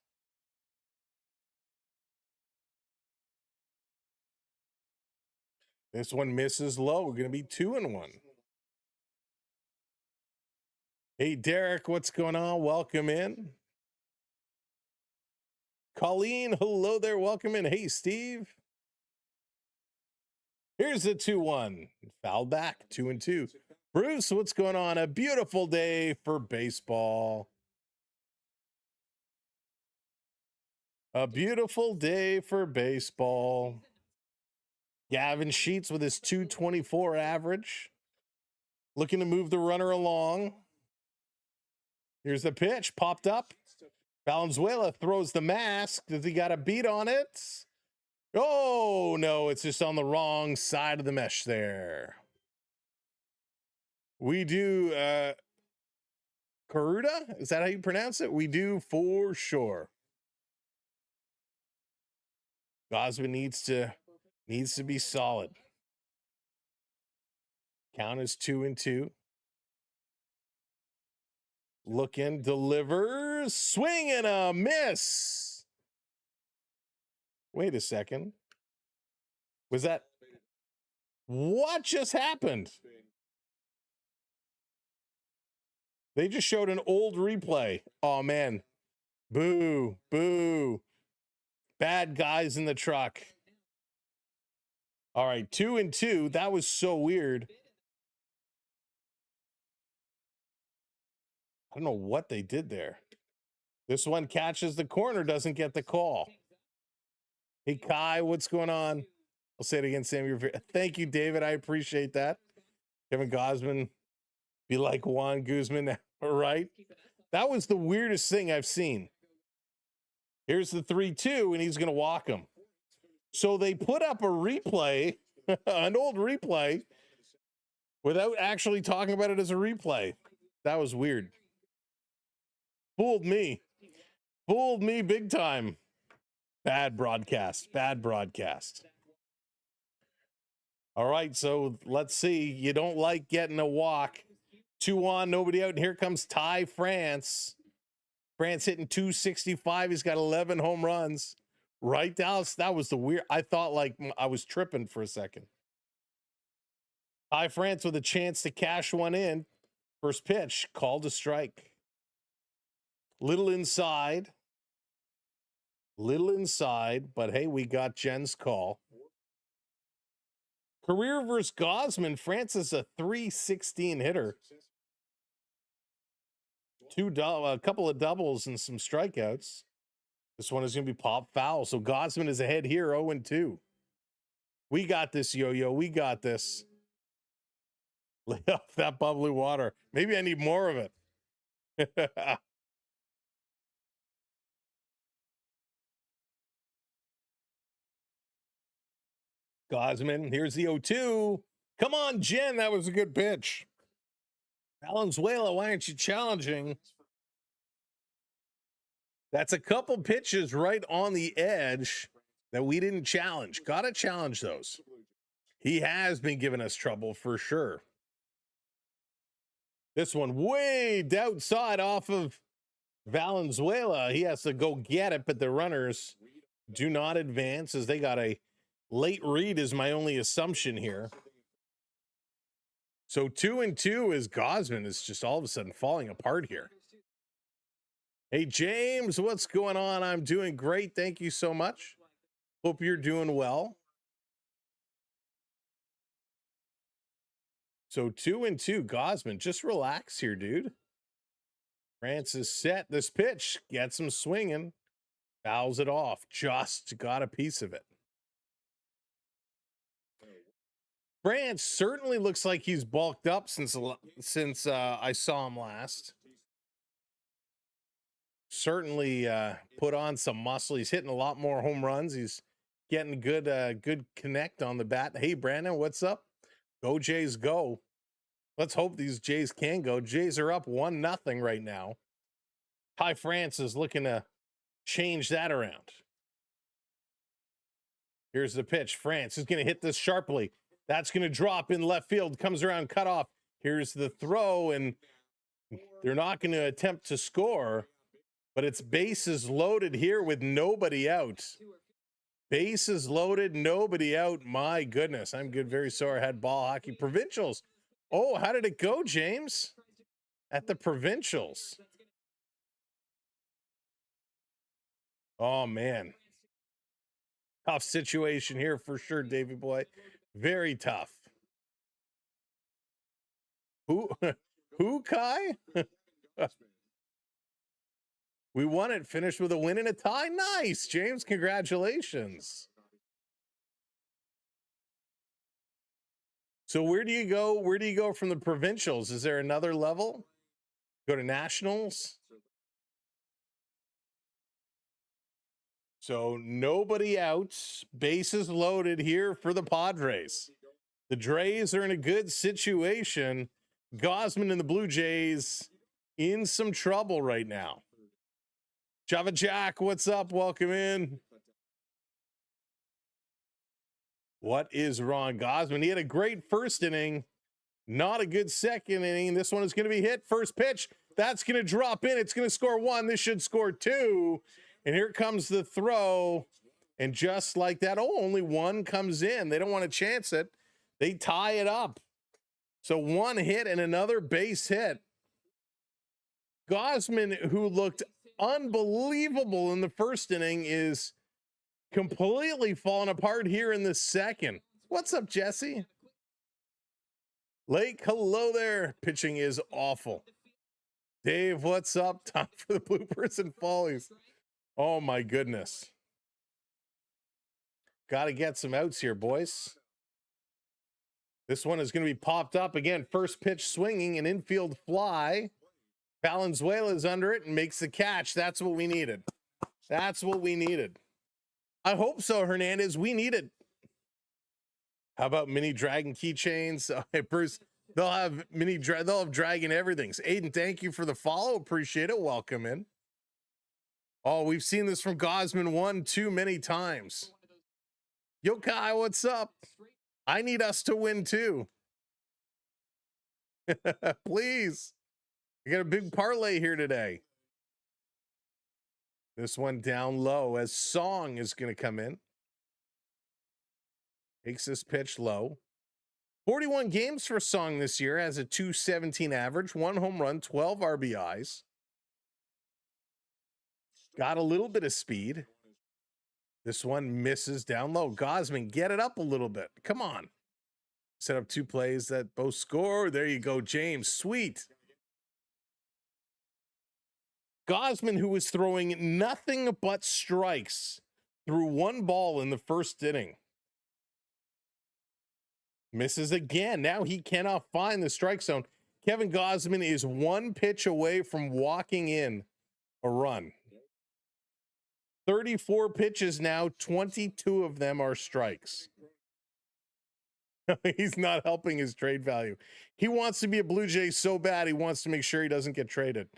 This one misses low. We're going to be 2-1. Hey, Derek, what's going on? Welcome in. Colleen, hello there. Welcome in. Hey, Steve. Here's the 2-1. Foul back, 2-2. Bruce, what's going on? A beautiful day for baseball. A beautiful day for baseball. Gavin Sheets with his 224 average. Looking to move the runner along. Here's the pitch. Popped up. Valenzuela throws the mask. Does he got a beat on it? Oh, no. It's just on the wrong side of the mesh there. We do, Karuda? Is that how you pronounce it? We do for sure. Gausman needs to be solid. Count is 2-2. Looking, delivers, swing and a miss. Wait a second. Was that, what just happened? They just showed an old replay. Oh, man. Boo, boo. Bad guys in the truck. All right, 2-2. That was so weird. I don't know what they did there. This one catches the corner, doesn't get the call. Hey, Kai, what's going on? I'll say it again, Sam. Thank you, David. I appreciate that. Kevin Gausman. Be like Juan Guzman, right? That was the weirdest thing I've seen. Here's the 3-2, and he's going to walk him. So they put up a replay, an old replay, without actually talking about it as a replay. That was weird. Fooled me. Fooled me big time. Bad broadcast. Bad broadcast. All right, so let's see. You don't like getting a walk. 2 on, nobody out, and here comes Ty France. France hitting 265. He's got 11 home runs. Right, Dallas? That was the weird. I thought like I was tripping for a second. Ty France with a chance to cash one in. First pitch, called a strike. Little inside. Little inside, but hey, we got Jen's call. Career versus Gausman. Francis a 316 hitter. A couple of doubles and some strikeouts. This one is going to be pop foul. So Gausman is ahead here, 0-2. We got this, Yo-Yo. We got this. Lay off that bubbly water. Maybe I need more of it. Gausman, here's the 0-2. Come on, Jen. That was a good pitch. Valenzuela, why aren't you challenging? That's a couple pitches right on the edge that we didn't challenge. Got to challenge those. He has been giving us trouble for sure. This one way outside off of Valenzuela. He has to go get it, but the runners do not advance as they got a late read is my only assumption here. So 2-2 is Gausman is just all of a sudden falling apart here. Hey, James, what's going on? I'm doing great. Thank you so much. Hope you're doing well. So 2-2, Gausman. Just relax here, dude. Francis set this pitch, gets him swinging, fouls it off. Just got a piece of it. France certainly looks like he's bulked up since I saw him last. Certainly put on some muscle. He's hitting a lot more home runs. He's getting good connect on the bat. Hey, Brandon, what's up? Go Jays, go. Let's hope these Jays can go. Jays are up 1-0 right now. Ty France is looking to change that around. Here's the pitch. France is going to hit this sharply. That's going to drop in left field. Comes around, cut off. Here's the throw, and they're not going to attempt to score, but it's bases loaded here with nobody out. Bases loaded, nobody out. My goodness, I'm good. Very sorry. I had ball hockey. Provincials. Oh, how did it go, James? At the Provincials. Oh, man. Tough situation here for sure, Davey boy. Very tough. Who, Kai? We won it. Finished with a win and a tie. Nice, James. Congratulations. So where do you go? Where do you go from the Provincials? Is there another level? Go to Nationals? So nobody out. Bases loaded here for the Padres. The Drays are in a good situation. Gausman and the Blue Jays in some trouble right now. Java Jack, what's up? Welcome in. What is wrong? Gausman, he had a great first inning. Not a good second inning. This one is going to be hit. First pitch. That's going to drop in. It's going to score 1. This should score 2. And here comes the throw. And just like that, oh, only 1 comes in. They don't want to chance it. They tie it up. So 1 hit and another base hit. Gausman, who looked unbelievable in the first inning, is completely falling apart here in the second. What's up, Jesse? Lake, hello there. Pitching is awful. Dave, what's up? Time for the bloopers and follies. Oh, my goodness. Got to get some outs here, boys. This one is going to be popped up again. First pitch swinging, an infield fly. Valenzuela is under it and makes the catch. That's what we needed. That's what we needed. I hope so, Hernandez. We need it. How about mini dragon keychains? Bruce, they'll have dragon everything. Aiden, thank you for the follow. Appreciate it. Welcome in. Oh, we've seen this from Gausman 1 too many times. Yo, Kai, what's up? I need us to win too. Please. I got a big parlay here today. This one down low as Song is going to come in. Takes this pitch low. 41 games for Song this year. Has a .217 average, 1 home run, 12 RBIs. Got a little bit of speed. This one misses down low. Gausman, get it up a little bit. Come on. Set up 2 plays that both score. There you go, James. Sweet. Gausman, who was throwing nothing but strikes, threw 1 ball in the first inning. Misses again. Now he cannot find the strike zone. Kevin Gausman is 1 pitch away from walking in a run. 34 pitches now, 22 of them are strikes. He's not helping his trade value. He wants to be a Blue Jay so bad, he wants to make sure he doesn't get traded.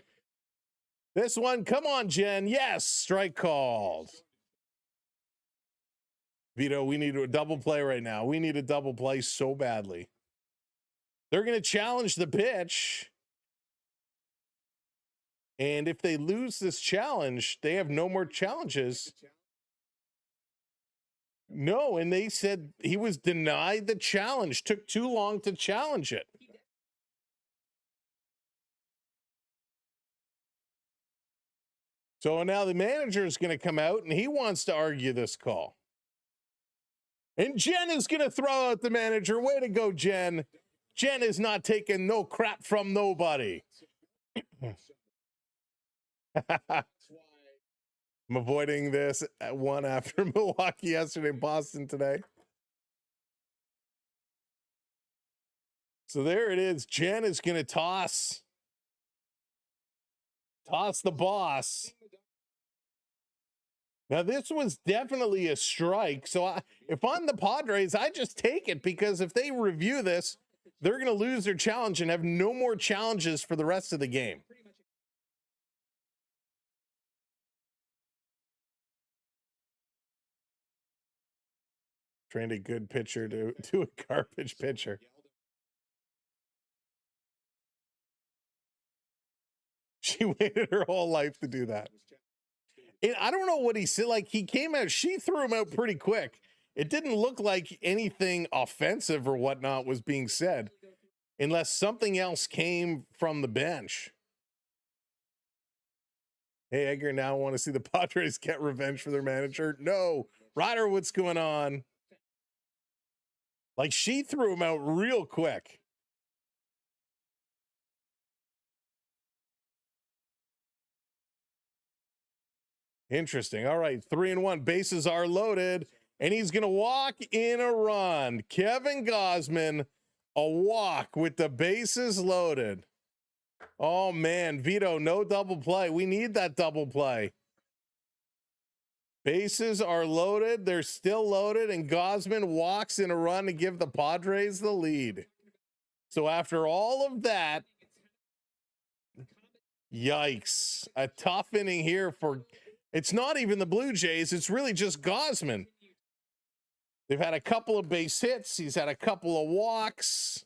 This one, come on, Jen. Yes, strike called. Vito, we need a double play right now. We need a double play so badly. They're going to challenge the pitch. And if they lose this challenge, they have no more challenges. No, and they said he was denied the challenge. Took too long to challenge it. So now the manager is going to come out and he wants to argue this call. And Jen is going to throw out the manager. Way to go, Jen. Jen is not taking no crap from nobody. I'm avoiding this at 1 after Milwaukee yesterday, Boston today. So there it is. Jen is going to toss the boss. Now, this was definitely a strike. So if I'm the Padres, I just take it, because if they review this, they're going to lose their challenge and have no more challenges for the rest of the game. Trained a good pitcher to a garbage pitcher. She waited her whole life to do that. And I don't know what he said. Like, he came out, she threw him out pretty quick. It didn't look like anything offensive or whatnot was being said, unless something else came from the bench. Hey, Edgar, now I want to see the Padres get revenge for their manager. No. Ryder, what's going on? Like, she threw him out real quick. Interesting. All right, 3-1. Bases are loaded, and he's going to walk in a run. Kevin Gausman, a walk with the bases loaded. Oh, man. Vito, no double play. We need that double play. Bases are loaded. They're still loaded, and Gausman walks in a run to give the Padres the lead. So after all of that, yikes. A tough inning here for... It's not even the Blue Jays. It's really just Gausman. They've had a couple of base hits. He's had a couple of walks.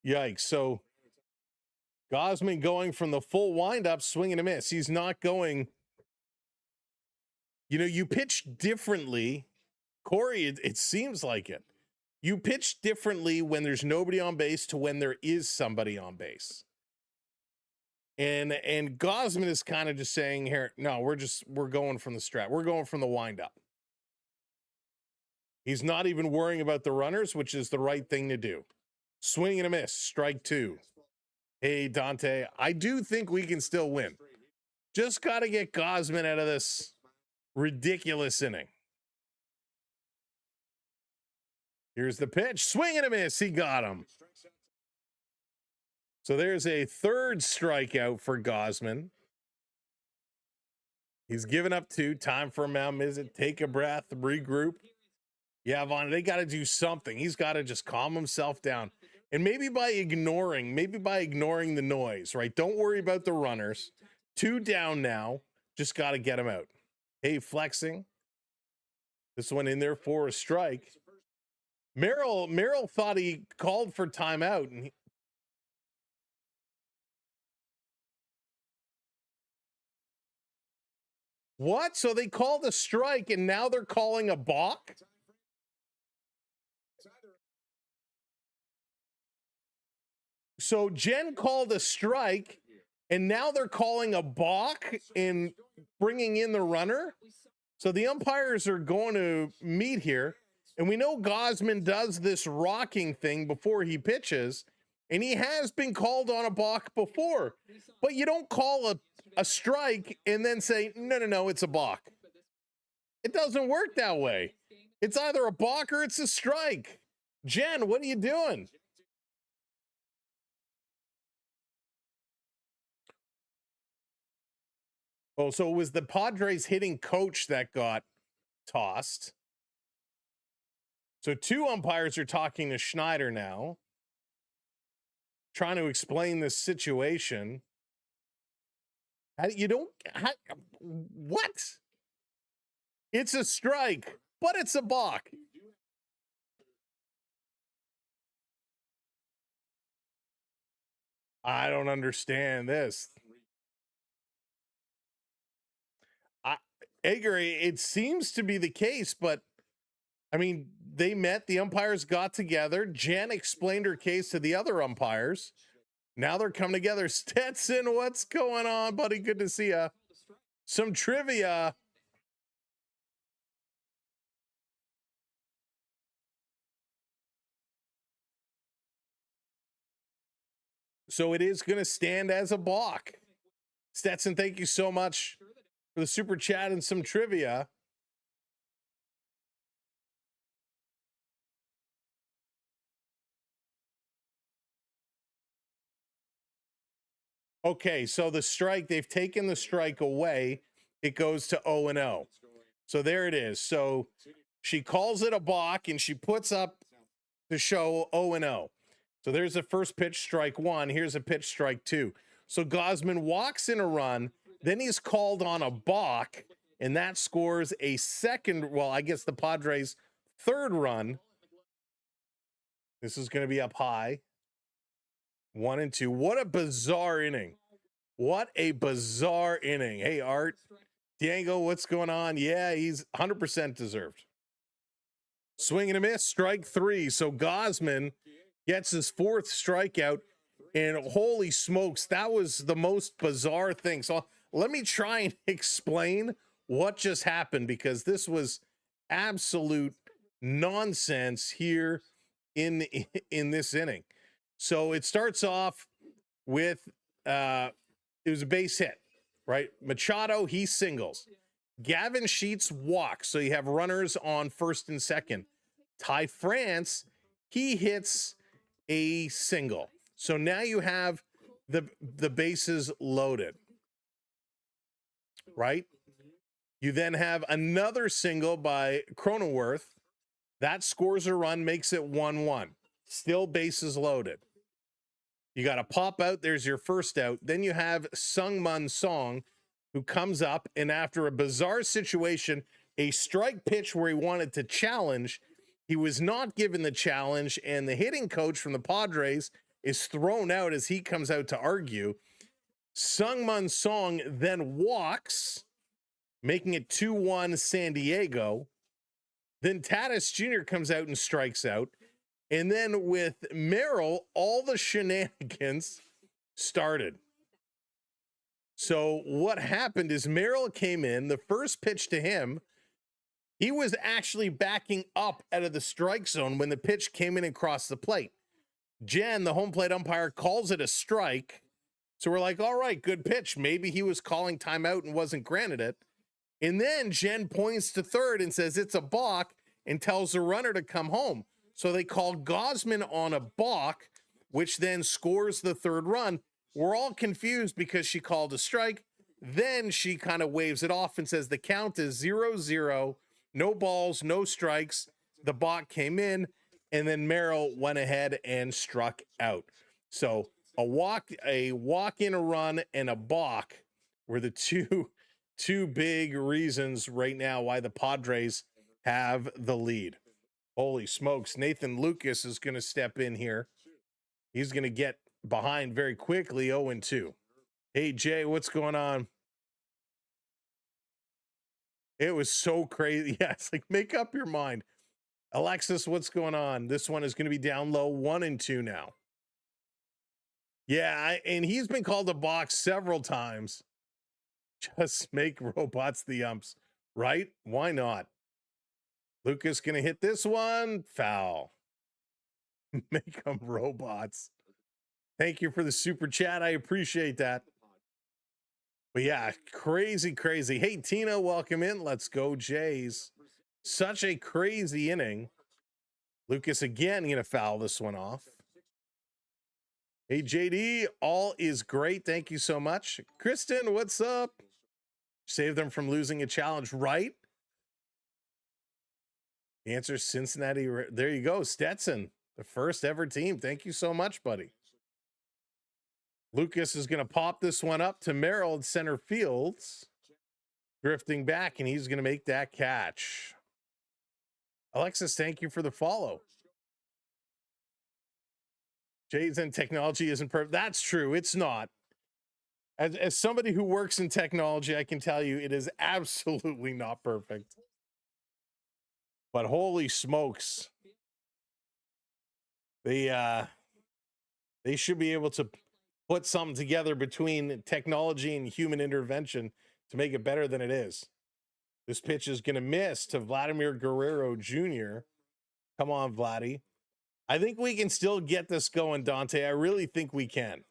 Yikes. So Gausman going from the full windup, swing and a miss. He's not going... You know, you pitch differently. Corey, it seems like it. You pitch differently when there's nobody on base to when there is somebody on base. And Gausman is kind of just saying here, no, we're going from the strap. We're going from the windup. He's not even worrying about the runners, which is the right thing to do. Swing and a miss, strike 2. Hey, Dante, I do think we can still win. Just got to get Gausman out of this ridiculous inning. Here's the pitch. Swing and a miss. He got him. So there's a third strikeout for Gausman. He's given up 2. Time for a mound visit. Take a breath. Regroup. Yeah, Vaughn, they got to do something. He's got to just calm himself down. And maybe by ignoring the noise, right? Don't worry about the runners. 2 down now. Just got to get him out. Hey, flexing. This one in there for a strike. Merrill thought he called for timeout. And what? So they called a strike and now they're calling a balk? So Jen called a strike And now they're calling a balk and bringing in the runner. So the umpires are going to meet here. And we know Gausman does this rocking thing before he pitches. And he has been called on a balk before. But you don't call a strike and then say, no, it's a balk. It doesn't work that way. It's either a balk or it's a strike. Jen, what are you doing? Oh, so it was the Padres hitting coach that got tossed. So two umpires are talking to Schneider now, trying to explain this situation. What? It's a strike, but it's a balk. I don't understand this. Edgar, it seems to be the case, but I mean, they met, the umpires got together. Jen explained her case to the other umpires. Now they're coming together. Stetson, what's going on, buddy? Good to see you. Some trivia. So it is going to stand as a balk. Stetson, thank you so much for the super chat and some trivia. Okay, so the strike, they've taken the strike away. It goes to 0-0. So there it is. So she calls it a balk and she puts up to show 0-0. So there's the first pitch, strike one. Here's a pitch, strike two. So Gausman walks in a run. Then he's called on a balk, and that scores a second, well, I guess the Padres' third run. This is going to be up high. 1-2. What a bizarre inning. What a bizarre inning. Hey, Art, Diego, what's going on? Yeah, he's 100% deserved. Swing and a miss, strike three. So Gausman gets his fourth strikeout, and holy smokes, that was the most bizarre thing. So let me try and explain what just happened, because this was absolute nonsense here in this inning. So it starts off with it was a base hit, right? Machado, he singles. Gavin Sheets walks, so you have runners on first and second. Ty France, he hits a single. So now you have the bases loaded, right? You then have another single by Cronenworth. That scores a run, makes it 1-1. Still bases loaded. You got to pop out. There's your first out. Then you have Sungmun Song, who comes up, and after a bizarre situation, a strike pitch where he wanted to challenge, he was not given the challenge, and the hitting coach from the Padres is thrown out as he comes out to argue. Sungmun Song then walks, making it 2-1 San Diego. Then Tatis Jr. comes out and strikes out. And then with Merrill, all the shenanigans started. So what happened is Merrill came in, the first pitch to him, he was actually backing up out of the strike zone when the pitch came in and crossed the plate. Jen, the home plate umpire, calls it a strike. So we're like, all right, good pitch. Maybe he was calling timeout and wasn't granted it. And then Jen points to third and says it's a balk and tells the runner to come home. So they call Gausman on a balk, which then scores the third run. We're all confused because she called a strike. Then she kind of waves it off and says the count is 0-0, no balls, no strikes. The balk came in, and then Merrill went ahead and struck out. So a walk in a run, and a balk were the two big reasons right now why the Padres have the lead. Holy smokes. Nathan Lucas is going to step in here. He's going to get behind very quickly, 0-2. Hey, Jay, what's going on? It was so crazy. Yeah, it's like, make up your mind. Alexis, what's going on? This one is going to be down low, 1-2 now. Yeah, and he's been called a box several times. Just make robots the umps, right? Why not? Lucas gonna hit this one. Foul. Make them robots. Thank you for the super chat. I appreciate that. But yeah, crazy. Hey, Tina, welcome in. Let's go, Jays. Such a crazy inning. Lucas again gonna foul this one off. Hey, JD, all is great. Thank you so much. Kristen, what's up? Save them from losing a challenge, right? The answer is Cincinnati. There you go, Stetson, the first ever team. Thank you so much, buddy. Lucas is going to pop this one up to Merrill at center fields, drifting back, and he's going to make that catch. Alexis, thank you for the follow. Jays and technology isn't perfect. That's true. It's not. As somebody who works in technology, I can tell you it is absolutely not perfect. But holy smokes. They should be able to put something together between technology and human intervention to make it better than it is. This pitch is going to miss to Vladimir Guerrero Jr. Come on, Vladdy. I think we can still get this going, Dante. I really think we can.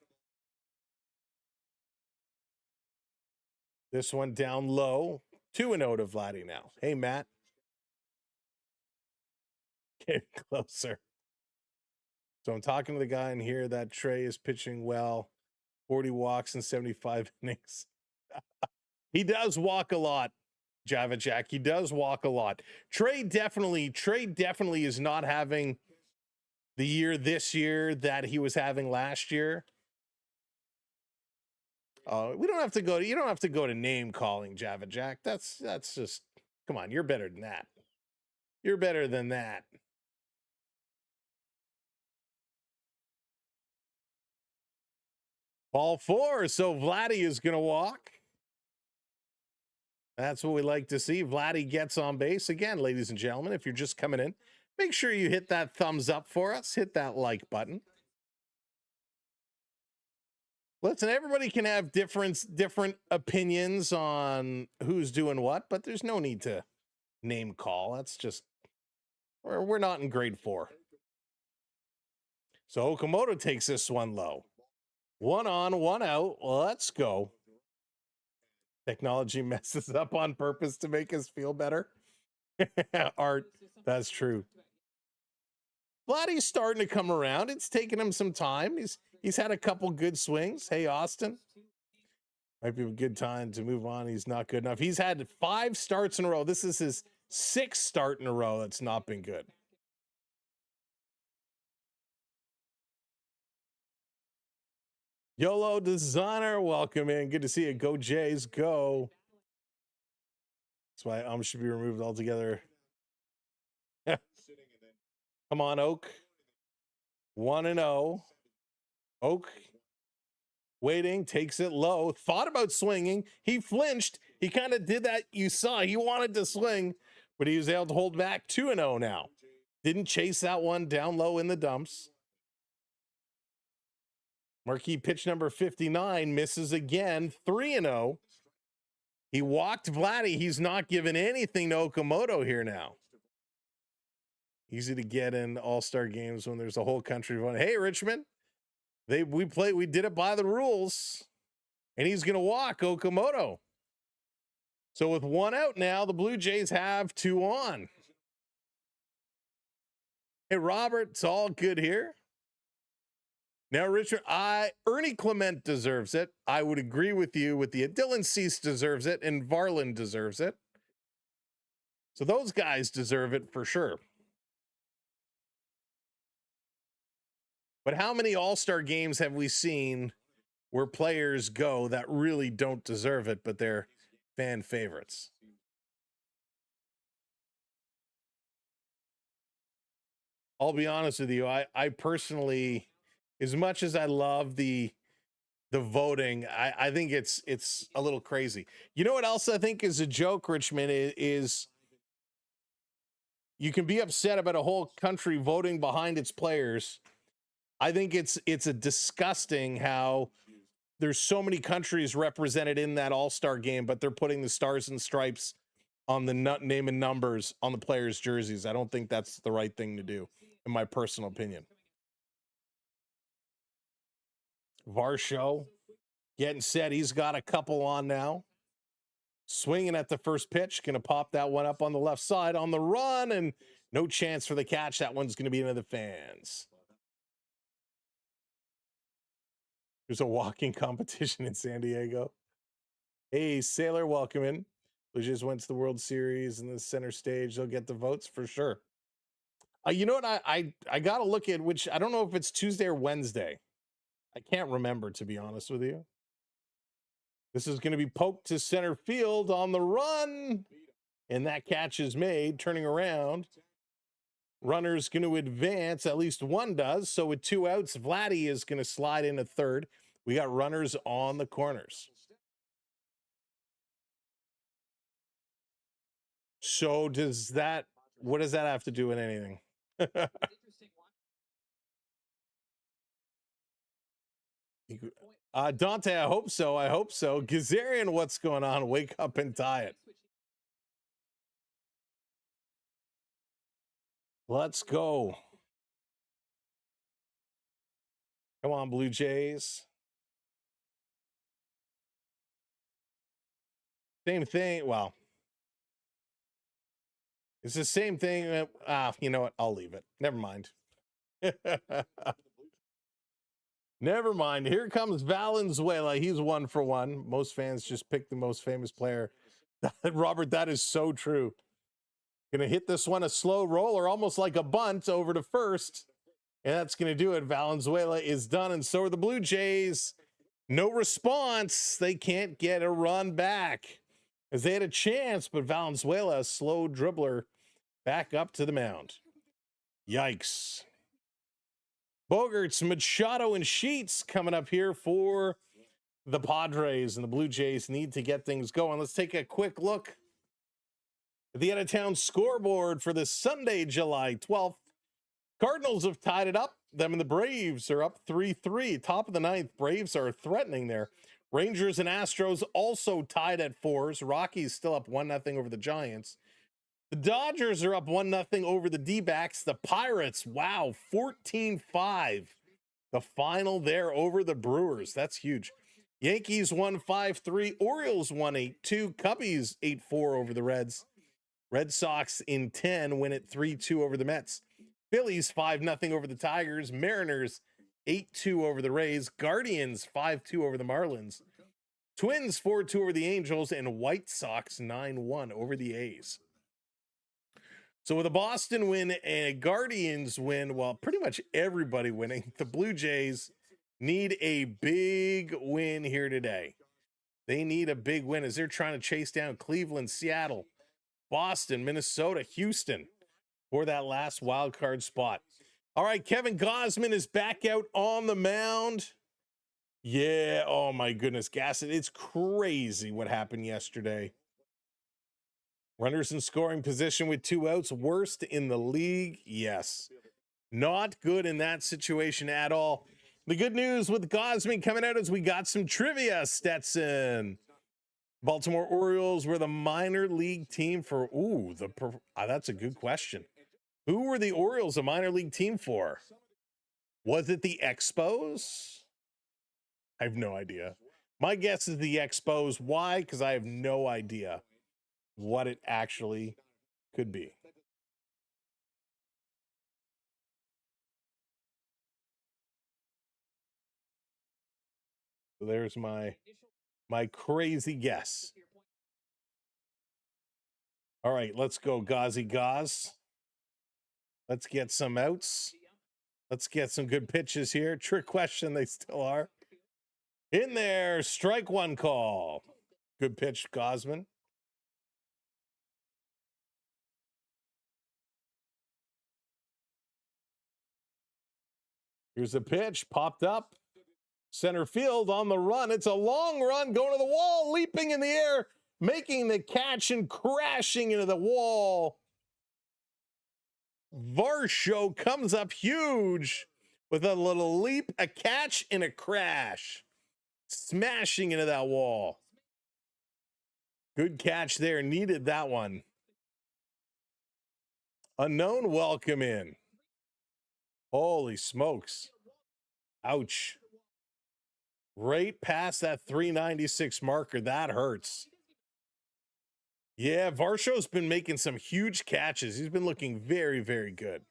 This one down low. 2-0 to Vladdy now. Hey, Matt. Get closer. So I'm talking to the guy in here. That Trey is pitching well. 40 walks in 75 innings. He does walk a lot, Java Jack. He does walk a lot. Trey definitely is not having the year this year that he was having last year. We don't have to go to, you don't have to go to name calling, Java Jack. That's just, come on, you're better than that. You're better than that. Ball 4, so Vladdy is going to walk. That's what we like to see. Vladdy gets on base. Again, ladies and gentlemen, if you're just coming in, make sure you hit that thumbs up for us. Hit that like button. Listen, everybody can have different opinions on who's doing what, but there's no need to name call. That's just, we're not in grade 4. So Okamoto takes this one low. 1 on, 1 out. Let's go. Technology messes up on purpose to make us feel better. Art, that's true. Vladdy's starting to come around. It's taken him some time. He's had a couple good swings. Hey, Austin. Might be a good time to move on. He's not good enough. He's had 5 starts in a row. This is his 6th start in a row that's not been good. YOLO Designer, welcome in. Good to see you. Go Jays, go. That's why should be removed altogether. Come on, Oak. 1-0. Oak waiting, takes it low, thought about swinging. He flinched. He kind of did that. You saw he wanted to swing, but he was able to hold back. 2-0 now. Didn't chase that one down low in the dumps. Marquee pitch number 59 misses again. 3-0. He walked Vladdy. He's not giving anything to Okamoto here now. Easy to get in all-star games when there's a whole country run. Hey, Richmond. We did it by the rules. And he's going to walk Okamoto. So with 1 out now, the Blue Jays have 2 on. Hey, Robert, it's all good here. Now, Richard, Ernie Clement deserves it. I would agree with you with the Dylan Cease deserves it, and Varland deserves it. So those guys deserve it for sure. But how many all-star games have we seen where players go that really don't deserve it, but they're fan favorites? I'll be honest with you. I personally, as much as I love the voting, I think it's a little crazy. You know what else I think is a joke, Richmond, is you can be upset about a whole country voting behind its players. I think it's a disgusting how there's so many countries represented in that all-star game, but they're putting the stars and stripes on the name and numbers on the players' jerseys. I don't think that's the right thing to do, in my personal opinion. Varsho getting set. He's got a couple on now. Swinging at the first pitch. Going to pop that one up on the left side on the run, and no chance for the catch. That one's going to be into the fans. There's a walking competition in San Diego. Hey, Sailor, welcome in. Blue Jays went to the World Series in the center stage. They'll get the votes for sure. You know what? I got to look at which, I don't know if it's Tuesday or Wednesday. I can't remember, to be honest with you. This is going to be poked to center field on the run. And that catch is made, turning around. Runner's going to advance. At least one does. So with 2 outs, Vladdy is going to slide into third. We got runners on the corners. So what does that have to do with anything? Dante, I hope so. Gazarian, what's going on? Wake up and tie it. Let's go. Come on, Blue Jays. Same thing. Well, it's the same thing. You know what? I'll leave it. Never mind. Never mind. Here comes Valenzuela. He's 1 for 1. Most fans just pick the most famous player. Robert, that is so true. Gonna hit this one a slow roller, almost like a bunt over to first. And that's gonna do it. Valenzuela is done, and so are the Blue Jays. No response. They can't get a run back. As they had a chance, but Valenzuela, a slow dribbler, back up to the mound. Yikes. Bogarts, Machado, and Sheets coming up here for the Padres, and the Blue Jays need to get things going. Let's take a quick look at the out-of-town scoreboard for this Sunday, July 12th. Cardinals have tied it up. Them and the Braves are up 3-3. Top of the 9th, Braves are threatening there. Rangers and Astros also tied at 4s. Rockies still up 1-0 over the Giants. The Dodgers are up 1-0 over the D-backs. The Pirates, wow, 14-5. The final there over the Brewers. That's huge. Yankees won 5-3. Orioles won 8-2. Cubbies 8-4 over the Reds. Red Sox in 10 win it 3-2 over the Mets. Phillies 5-0 over the Tigers. Mariners 8-2 over the Rays. Guardians 5-2 over the Marlins. Twins 4-2 over the Angels. And White Sox 9-1 over the A's. So with a Boston win and a Guardians win, well, pretty much everybody winning, the Blue Jays need a big win here today. They need a big win as they're trying to chase down Cleveland, Seattle, Boston, Minnesota, Houston for that last wild card spot. All right, Kevin Gausman is back out on the mound. Yeah, oh my goodness, Gassett, it's crazy what happened yesterday. Runners in scoring position with 2 outs, worst in the league. Yes, not good in that situation at all. The good news with Gausman coming out is we got some trivia, Stetson. Baltimore Orioles were the minor league team for, that's a good question. Who were the Orioles a minor league team for? Was it the Expos? I have no idea. My guess is the Expos. Why? Because I have no idea what it actually could be. So there's my crazy guess. All right, let's go, Gauzy Gauze. Let's get some outs. Let's get some good pitches here. Trick question, they still are. In there, strike one call. Good pitch, Gausman. Here's a pitch, popped up. Center field on the run. It's a long run going to the wall, leaping in the air, making the catch and crashing into the wall. Varsho comes up huge with a little leap, a catch, and a crash. Smashing into that wall. Good catch there. Needed that one. Unknown, welcome in. Holy smokes. Ouch. Right past that 396 marker. That hurts. Yeah, Varsho's been making some huge catches. He's been looking very, very good.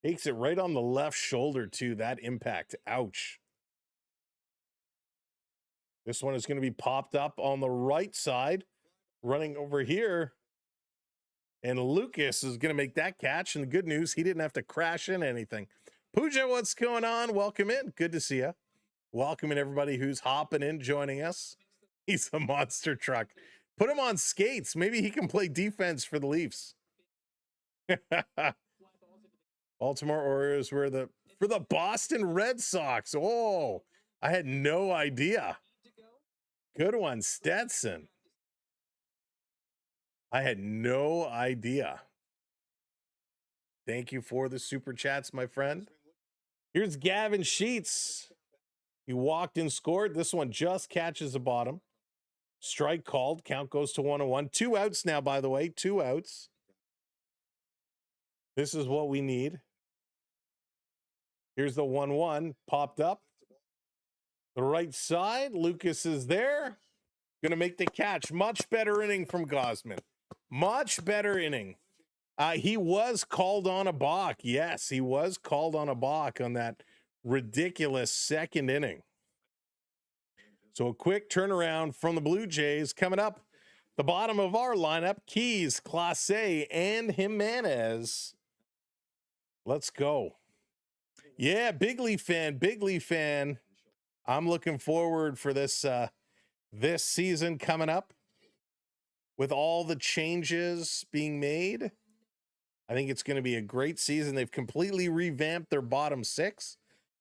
Takes it right on the left shoulder, too. That impact. Ouch. This one is going to be popped up on the right side. Running over here. And Lucas is going to make that catch. And the good news, he didn't have to crash in anything. Pooja, what's going on? Welcome in. Good to see you. Welcome in everybody who's hopping in, joining us. He's a monster truck. Put him on skates. Maybe he can play defense for the Leafs. Baltimore Orioles were for the Boston Red Sox. Oh, I had no idea. Good one, Stetson. I had no idea. Thank you for the super chats, my friend. Here's Gavin Sheets. He walked and scored. This one just catches the bottom. Strike called. Count goes to 1-1. 2 outs now, by the way. 2 outs. This is what we need. Here's the 1-1. Popped up. The right side. Lucas is there. Going to make the catch. Much better inning from Gausman. Much better inning. He was called on a balk. Yes, he was called on a balk on that ridiculous second inning. So a quick turnaround from the Blue Jays. Coming up, the bottom of our lineup, Keys, Clase, and Jimenez. Let's go. Yeah, big Leaf fan, big Leaf fan. I'm looking forward for this this season coming up with all the changes being made. I think it's going to be a great season. They've completely revamped their bottom 6.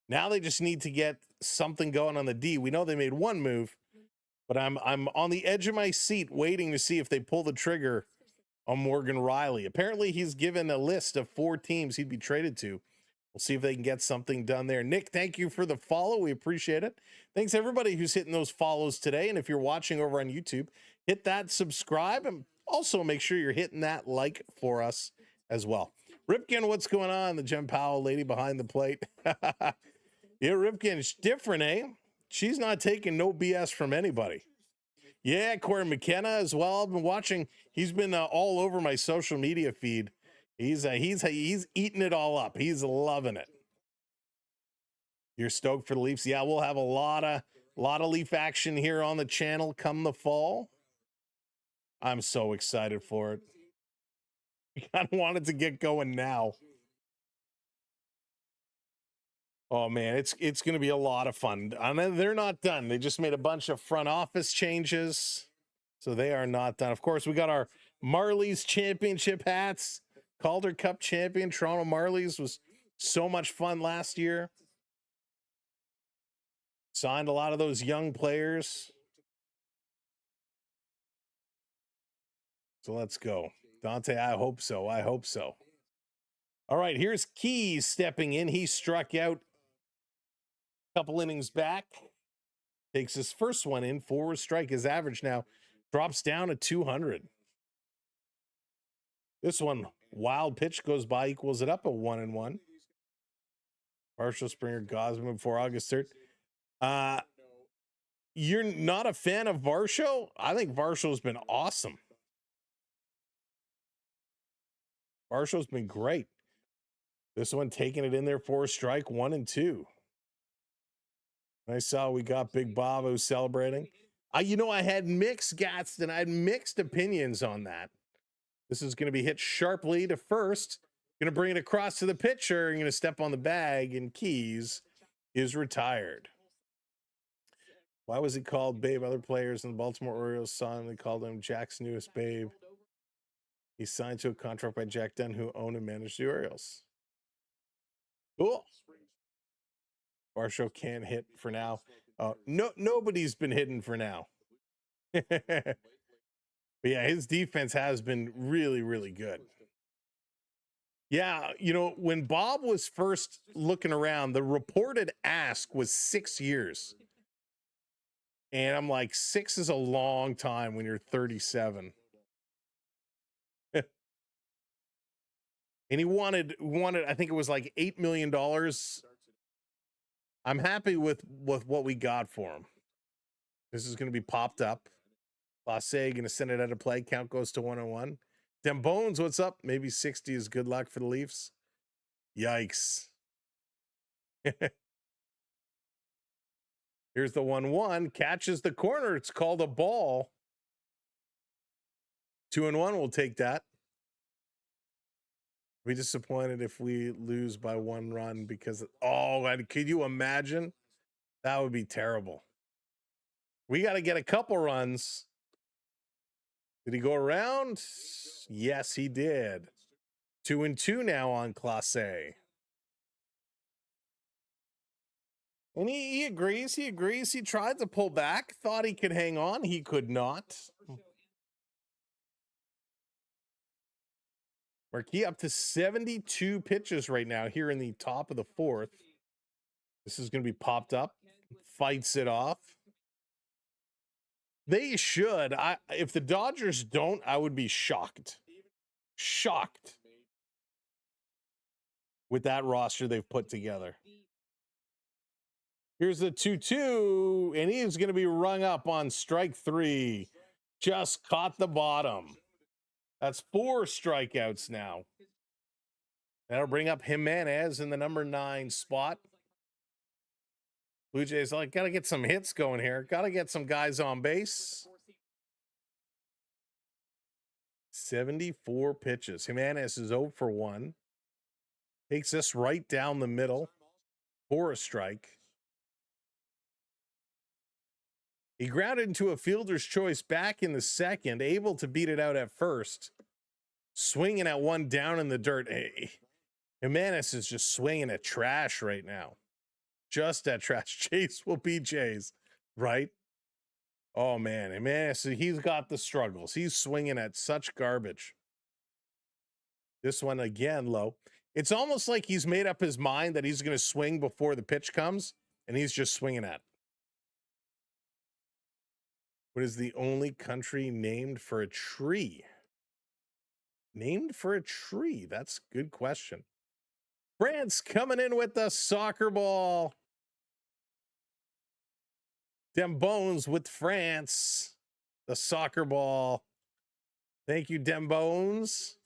Now they just need to get something going on the D. We know they made one move, but I'm on the edge of my seat waiting to see if they pull the trigger on Morgan Riley. Apparently he's given a list of 4 teams he'd be traded to. We'll see if they can get something done there. Nick, thank you for the follow. We appreciate it. Thanks everybody who's hitting those follows today. And if you're watching over on YouTube, hit that subscribe and also make sure you're hitting that like for us as well. Ripken, what's going on? The Jem Powell lady behind the plate. Yeah, Ripken's different, eh? She's not taking no BS from anybody. Yeah, Corey McKenna as well. I've been watching. He's been all over my social media feed. He's eating it all up. He's loving it. You're stoked for the Leafs? Yeah, we'll have a lot of Leaf action here on the channel come the fall. I'm so excited for it. I want it to get going now. Oh man, it's going to be a lot of fun. I mean, they're not done. They just made a bunch of front office changes, so they are not done. Of course, we got our Marlies championship hats. Calder Cup champion Toronto Marlies was so much fun last year. Signed a lot of those young players. So let's go. Dante, I hope so. I hope so. All right, here's Keys stepping in. He struck out a couple innings back. Takes his first one in. 4 strike. His average now drops down to 200. This one, wild pitch goes by, equals it up at 1-1. Marshall, Springer, Gausman before August 3rd. You're not a fan of Varsho? I think Varsho's been awesome. Varsho's been great. This one taking it in there for a strike, 1-2. I saw we got Big Bob who's celebrating. You know, I had mixed Gadsden. I had mixed opinions on that. This is going to be hit sharply to first. Going to bring it across to the pitcher. Going to step on the bag, and Keys is retired. Why was he called Babe? Other players in the Baltimore Orioles saw him. They called him Jack's newest Babe. He signed to a contract by Jack Dunn, who owned and managed the Orioles. Cool. Varsho can't hit for now. Nobody's been hitting for now. But yeah, his defense has been really, really good. Yeah, you know, when Bob was first looking around, the reported ask was 6 years. And I'm like, 6 is a long time when you're 37. And he wanted, I think it was like $8 million. I'm happy with what we got for him. This is going to be popped up. Clase going to send it out of play. Count goes to 101. Dem Bones, what's up? Maybe 60 is good luck for the Leafs. Yikes. Here's the 1-1. Catches the corner. It's called a ball. 2-1. We'll take that. Be disappointed if we lose by 1 run because, oh, and could you imagine? That would be terrible. We got to get a couple runs. Did he go around? Yes, he did. 2-2 now on Clase. And he agrees. He agrees. He tried to pull back. Thought he could hang on. He could not. Márquez up to 72 pitches right now here in the top of the 4th. This is going to be popped up. Fights it off. They should. If the Dodgers don't, I would be shocked. Shocked with that roster they've put together. Here's the 2-2, and he's going to be rung up on strike 3. Just caught the bottom. That's 4 strikeouts now. That'll bring up Jimenez in the number 9 spot. Blue Jays like, got to get some hits going here. Got to get some guys on base. 74 pitches. Jimenez is 0 for 1. Takes this right down the middle for a strike. He grounded into a fielder's choice back in the 2nd, able to beat it out at first. Swinging at one down in the dirt. Hey, Jimenez is just swinging at trash right now. Just at trash. Jays will be Jays, right? Oh, man. Jimenez, he's got the struggles. He's swinging at such garbage. This one again, low. It's almost like he's made up his mind that he's going to swing before the pitch comes, and he's just swinging at it. What is the only country named for a tree? Named for a tree? That's a good question. France coming in with the soccer ball. Dem Bones with France. The soccer ball. Thank you, Dem Bones.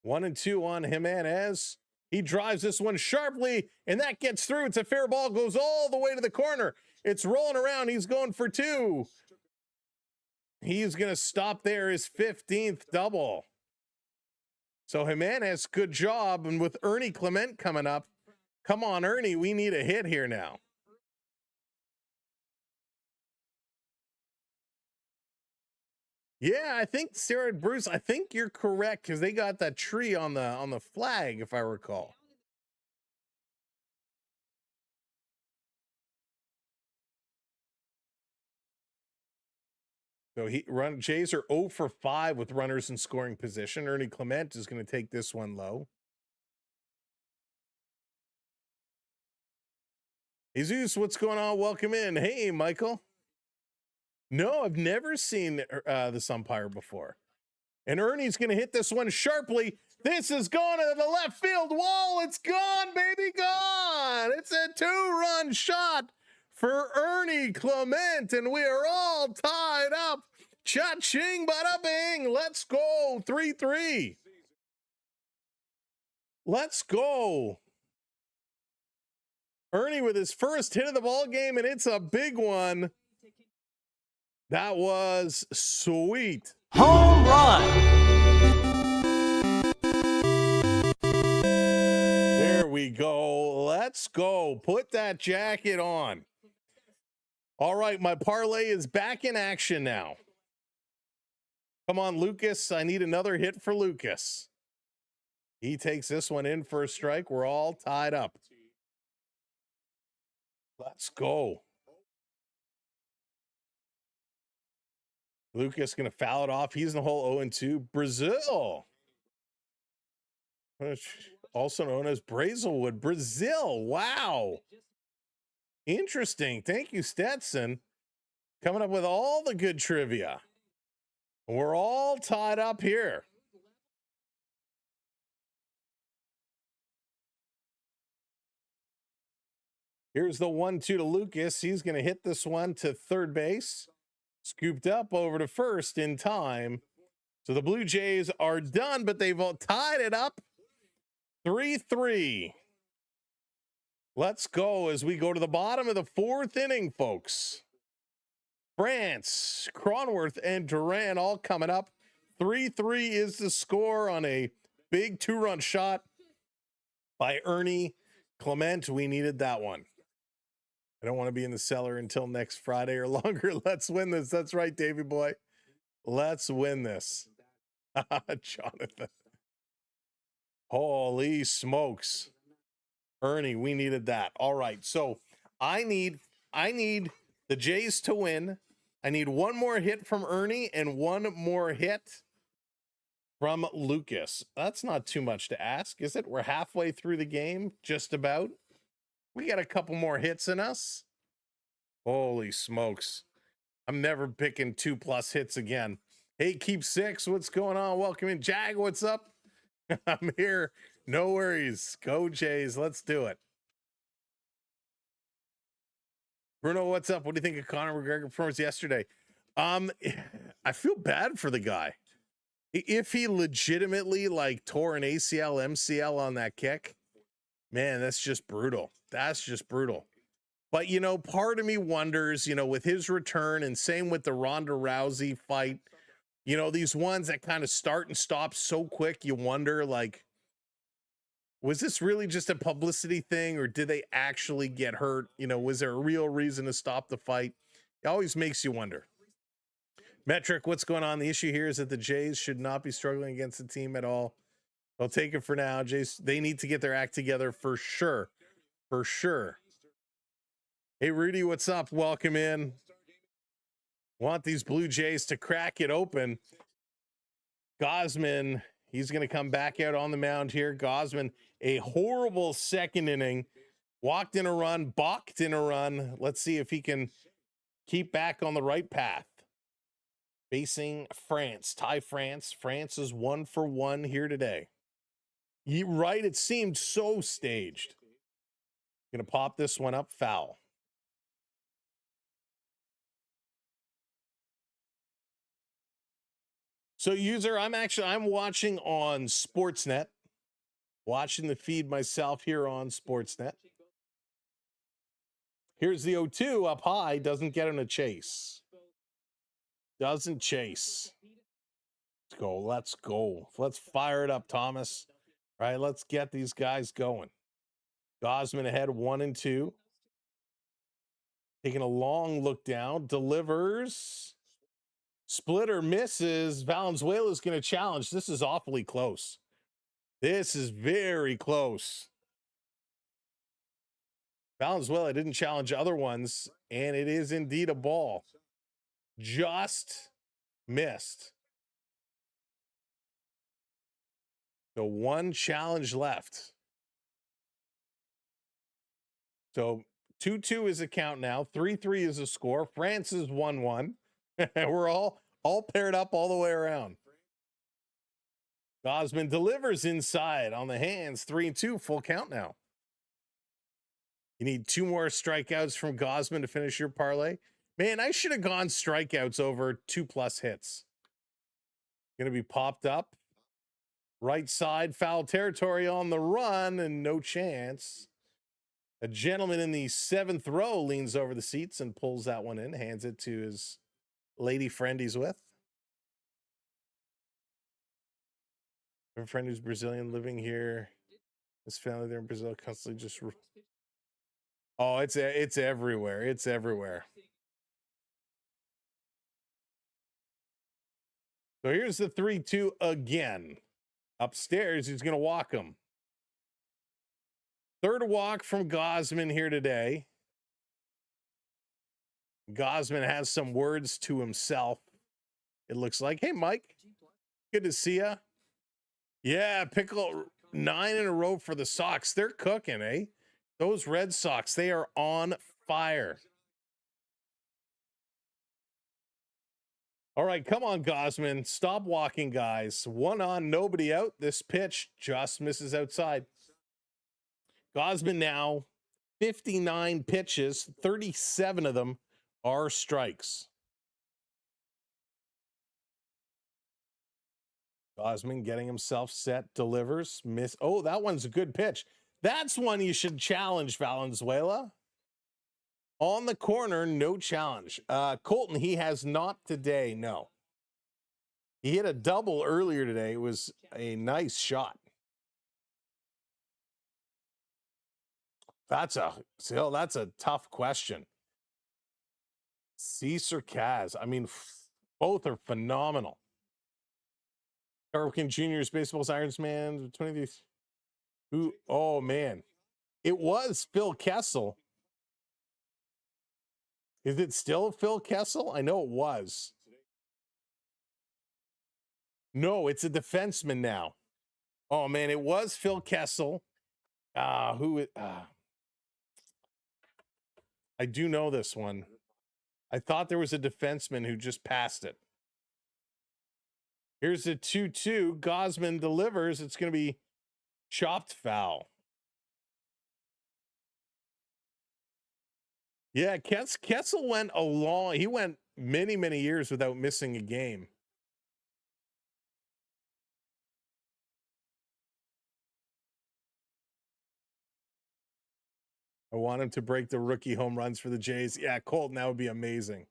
1-2 on Jimenez. He drives this one sharply, and that gets through. It's a fair ball, goes all the way to the corner. It's rolling around. He's going for 2. He's going to stop there, his 15th double. So Jimenez, good job. And with Ernie Clement coming up, come on, Ernie, we need a hit here now. Yeah, I think Sarah Bruce, I think you're correct because they got that tree on the flag, if I recall. So Jays are 0 for 5 with runners in scoring position. Ernie Clement is going to take this one low. Jesus, what's going on? Welcome in. Hey, Michael. No, I've never seen this umpire before. And Ernie's going to hit this one sharply. This is going to the left field wall. It's gone, baby, gone. It's a 2-run shot for Ernie Clement, and we are all tied up. Cha-ching, bada-bing. Let's go. 3-3. Let's go. Ernie with his first hit of the ball game, and it's a big one. That was sweet.
Home run.
There we go. Let's go. Put that jacket on. All right, my parlay is back in action now. Come on, Lucas. I need another hit for Lucas. He takes this one in for a strike. We're all tied up. Let's go. Lucas going to foul it off. He's in the hole 0-2. Brazil. also known as Brazelwood, Brazil. Wow. Interesting. Thank you, Stetson. Coming up with all the good trivia. We're all tied up here. Here's the 1-2 to Lucas. He's going to hit this one to third base. Scooped up over to first in time. So the Blue Jays are done, but they've all tied it up 3-3. Let's go as we go to the bottom of the fourth inning, folks. France, Cronworth, and Duran all coming up. 3-3 is the score on a big two-run shot by Ernie Clement. We needed that one. I don't want to be in the cellar until next Friday or longer. Let's win this. That's right, Davey boy. Let's win this. Jonathan. Holy smokes. Ernie, we needed that. All right. So I need the Jays to win. I need one more hit from Ernie and one more hit from Lucas. That's not too much to ask, is it? We're halfway through the game, just about. We got a couple more hits in us. Holy smokes. I'm never picking 2+ hits again. Hey, Keep Six, what's going on? Welcome in. Jag, what's up? I'm here. No worries. Go Jays. Let's do it. Bruno, what's up? What do you think of Conor McGregor performance yesterday? I feel bad for the guy. If he legitimately like tore an ACL, MCL on that kick, man, that's just brutal. That's just brutal. But, you know, part of me wonders, you know, with his return, and same with the Ronda Rousey fight, you know, these ones that kind of start and stop so quick, you wonder, like, was this really just a publicity thing, or did they actually get hurt? You know, was there a real reason to stop the fight? It always makes you wonder. Metric, what's going on? The issue here is that the Jays should not be struggling against the team at all. I'll take it for now. Jays, they need to get their act together for sure. For sure. Hey, Rudy, what's up? Welcome in. Want these Blue Jays to crack it open. Gausman, he's going to come back out on the mound here. Gausman, a horrible second inning. Walked in a run, balked in a run. Let's see if he can keep back on the right path. Facing France, tie France. France is 1-for-1 here today. You're right, it seemed so staged. Gonna pop this one up, foul. So user, I'm watching on Sportsnet. Watching the feed myself here on Sportsnet. Here's the 0-2 up high, doesn't get in a chase. Doesn't chase. Let's go. Let's go. Let's fire it up, Thomas. All right, let's get these guys going. Gausman ahead 1-2. Taking a long look down. Delivers. Splitter misses. Valenzuela's going to challenge. This is awfully close. This is very close. Valenzuela didn't challenge other ones, and it is indeed a ball. Just missed. So one challenge left. So 2-2 is a count now. 3-3 is a score. France is 1-1. We're all paired up all the way around. Gausman delivers inside on the hands. 3-2, full count now. You need 2 more strikeouts from Gausman to finish your parlay. Man, I should have gone strikeouts over 2+ hits. Going to be popped up. Right side, foul territory on the run, and no chance. A gentleman in the 7th row leans over the seats and pulls that one in, hands it to his lady friend he's with. I have a friend who's Brazilian living here. His family there in Brazil constantly just... Oh, it's everywhere. It's everywhere. So here's the 3-2 again. Upstairs, he's going to walk him. Third walk from Gausman here today. Gausman has some words to himself. It looks like, hey, Mike, good to see ya. Yeah, Pickle 9 in a row for the Sox. They're cooking, eh? Those Red Sox, they are on fire. All right, come on, Gausman. Stop walking, guys. 1 on, nobody out. This pitch just misses outside. Gausman now, 59 pitches, 37 of them are strikes. Gausman getting himself set, delivers, miss. Oh, that one's a good pitch. That's one you should challenge, Valenzuela. On the corner, no challenge. Colton, he has not today, no. He hit a double earlier today. It was a nice shot. That's a tough question. Cease or Kaz? I mean, both are phenomenal. Carlkin Jr.'s Baseball's Ironsman, 23. Who? Oh, man. It was Phil Kessel. Is it still Phil Kessel? I know it was. No, it's a defenseman now. Oh, man, it was Phil Kessel. I do know this one. I thought there was a defenseman who just passed it. Here's a 2-2. Gausman delivers. It's going to be chopped foul. Yeah, Kessel went he went many, many years without missing a game. I want him to break the rookie home runs for the Jays. Yeah, Colton, that would be amazing.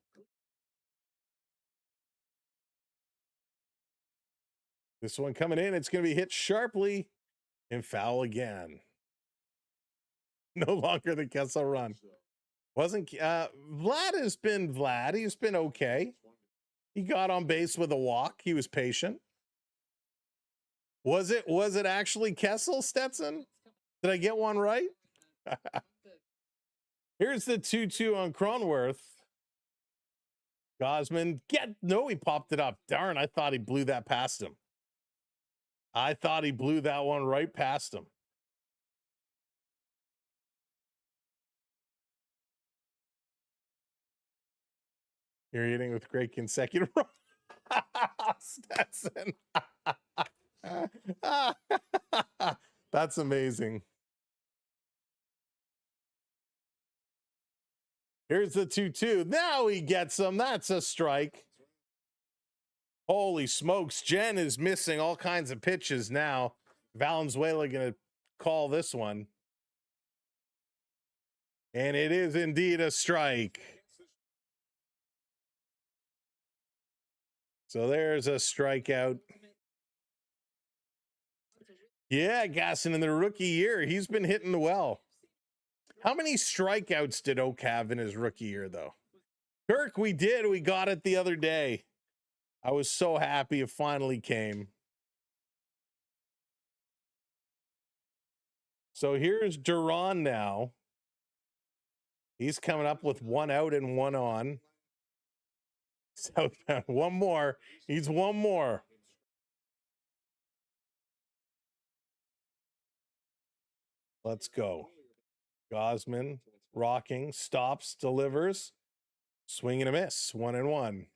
This one coming in, it's going to be hit sharply and foul again. No longer the Kessel run. Wasn't Vlad has been Vlad. He's been okay. He got on base with a walk. He was patient. Was it actually Kessel, Stetson? Did I get one right? Here's the 2-2 on Cronworth. Gausman, he popped it up. Darn, I thought he blew that past him. I thought he blew that one right past him. You're hitting with great consecutive Stetson. That's amazing. Here's the 2-2. Now he gets him. That's a strike. Holy smokes. Jen is missing all kinds of pitches now. Valenzuela going to call this one. And it is indeed a strike. So there's a strikeout. Yeah, Gasson in the rookie year, he's been hitting well. How many strikeouts did Oak have in his rookie year, though? Kirk, we did. We got it the other day. I was so happy it finally came. So here's Duran now. He's coming up with 1 out and 1 on. So one more. He's one more. Let's go. Gausman rocking, stops, delivers, swing and a miss, 1 and 1.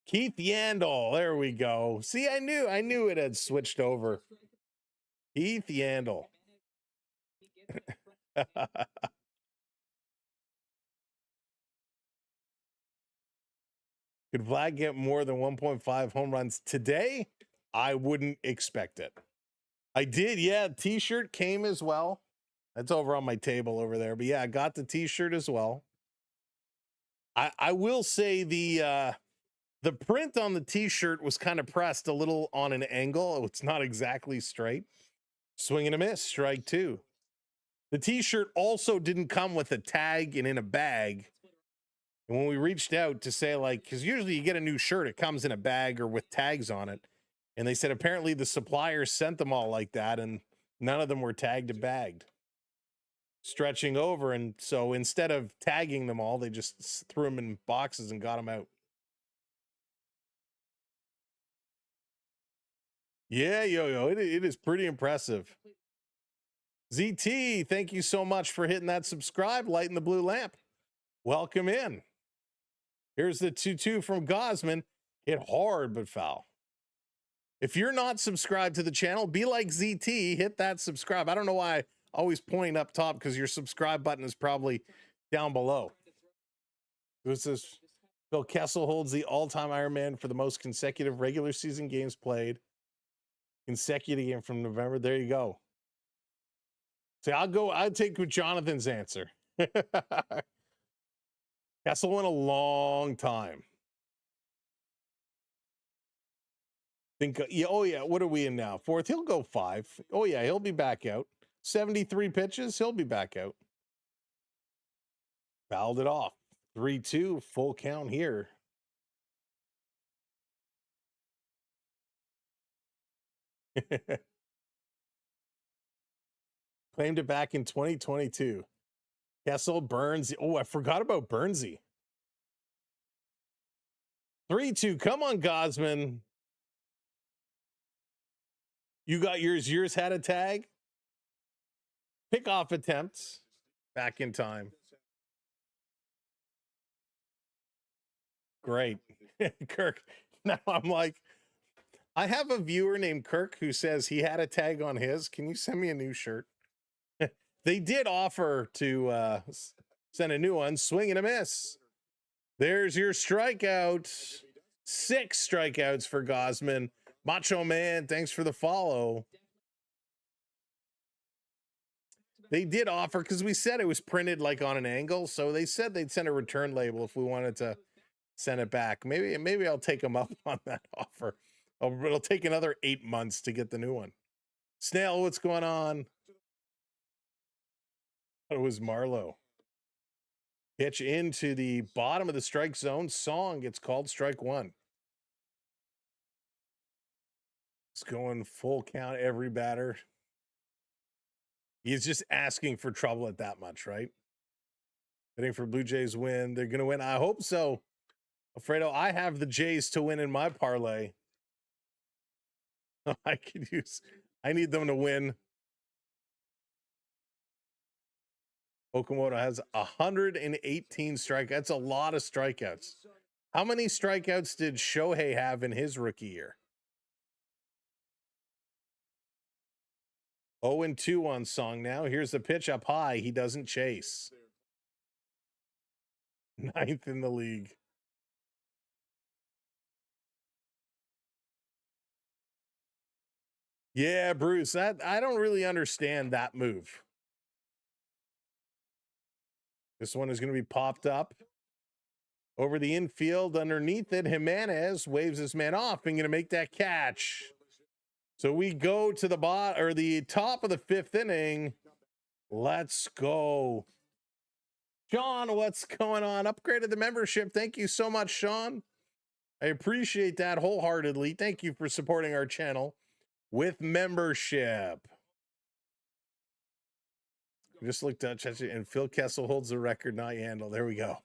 Keith Yandel, there we go. See, I knew it had switched over. Keith Yandel. Could Vlad get more than 1.5 home runs today? I wouldn't expect it. I did, yeah. T-shirt came as well. That's over on my table over there. But yeah, I got the T-shirt as well. I will say the print on the T-shirt was kind of pressed a little on an angle. It's not exactly straight. Swing and a miss, strike 2. The T-shirt also didn't come with a tag and in a bag. And when we reached out to say, like, because usually you get a new shirt, it comes in a bag or with tags on it. And they said apparently the supplier sent them all like that, and none of them were tagged and bagged. Stretching over, and so instead of tagging them all, they just threw them in boxes and got them out. Yeah, yo, it is pretty impressive. ZT, thank you so much for hitting that subscribe, lighting the blue lamp. Welcome in. Here's the 2-2 from Gausman. Hit hard but foul. If you're not subscribed to the channel, be like ZT, hit that subscribe. I don't know why I always point up top, because your subscribe button is probably down below. Who's this? Phil Kessel holds the all-time Ironman for the most consecutive regular season games played. Consecutive game from November. There you go. See, I'll take with Jonathan's answer. Kessel went a long time. Yeah, oh yeah, what are we in now? Fourth, he'll go 5. Oh yeah, he'll be back out. 73 pitches, he'll be back out. Fouled it off. 3-2, full count here. Claimed it back in 2022. Kessel, Burns. Oh, I forgot about Burnsy. 3-2, come on, Gausman. You got yours. Yours had a tag. Pickoff attempts. Back in time. Great. Kirk. Now I'm like, I have a viewer named Kirk who says he had a tag on his. Can you send me a new shirt? They did offer to send a new one. Swing and a miss. There's your strikeout. 6 strikeouts for Gausman. Macho Man, thanks for the follow. They did offer, because we said it was printed like on an angle, so they said they'd send a return label if we wanted to send it back. Maybe I'll take them up on that offer. Oh, it'll take another 8 months to get the new one. Snail, what's going on? It was Marlowe. Pitch into the bottom of the strike zone. Song gets called strike 1. It's going full count every batter. He's just asking for trouble at that much, right? Betting for Blue Jays win. They're going to win. I hope so. Alfredo, I have the Jays to win in my parlay. I need them to win. Okamoto has 118 strikeouts. That's a lot of strikeouts. How many strikeouts did Shohei have in his rookie year? 0-2 on Song now. Here's the pitch up high. He doesn't chase. 9th in the league. Yeah, Bruce, I don't really understand that move. This one is going to be popped up over the infield. Underneath it, Jimenez waves his man off and going to make that catch. So we go to the top of the 5th inning. Let's go. Sean, what's going on? Upgraded the membership. Thank you so much, Sean. I appreciate that wholeheartedly. Thank you for supporting our channel with membership. Just looked at it, and Phil Kessel holds the record, not Yandel. There we go.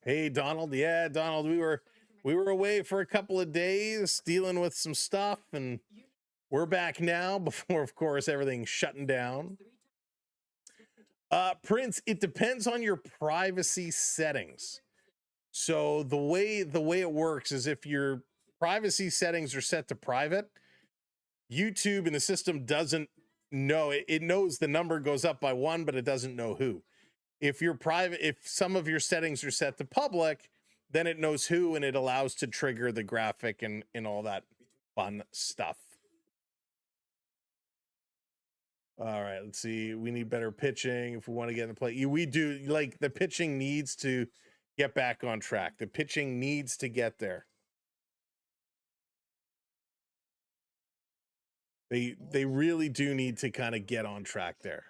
Hey, Donald. Yeah, Donald, we were away for a couple of days dealing with some stuff, and we're back now before, of course, everything's shutting down. Prince, it depends on your privacy settings. So the way it works is if your privacy settings are set to private, YouTube and the system doesn't know it. It knows the number goes up by 1, but it doesn't know who. If some of your settings are set to public, then it knows who, and it allows to trigger the graphic and all that fun stuff. All right, let's see. We need better pitching if we want to get in the play. We do. Like, the pitching needs to get back on track. The pitching needs to get there. They really do need to kind of get on track there.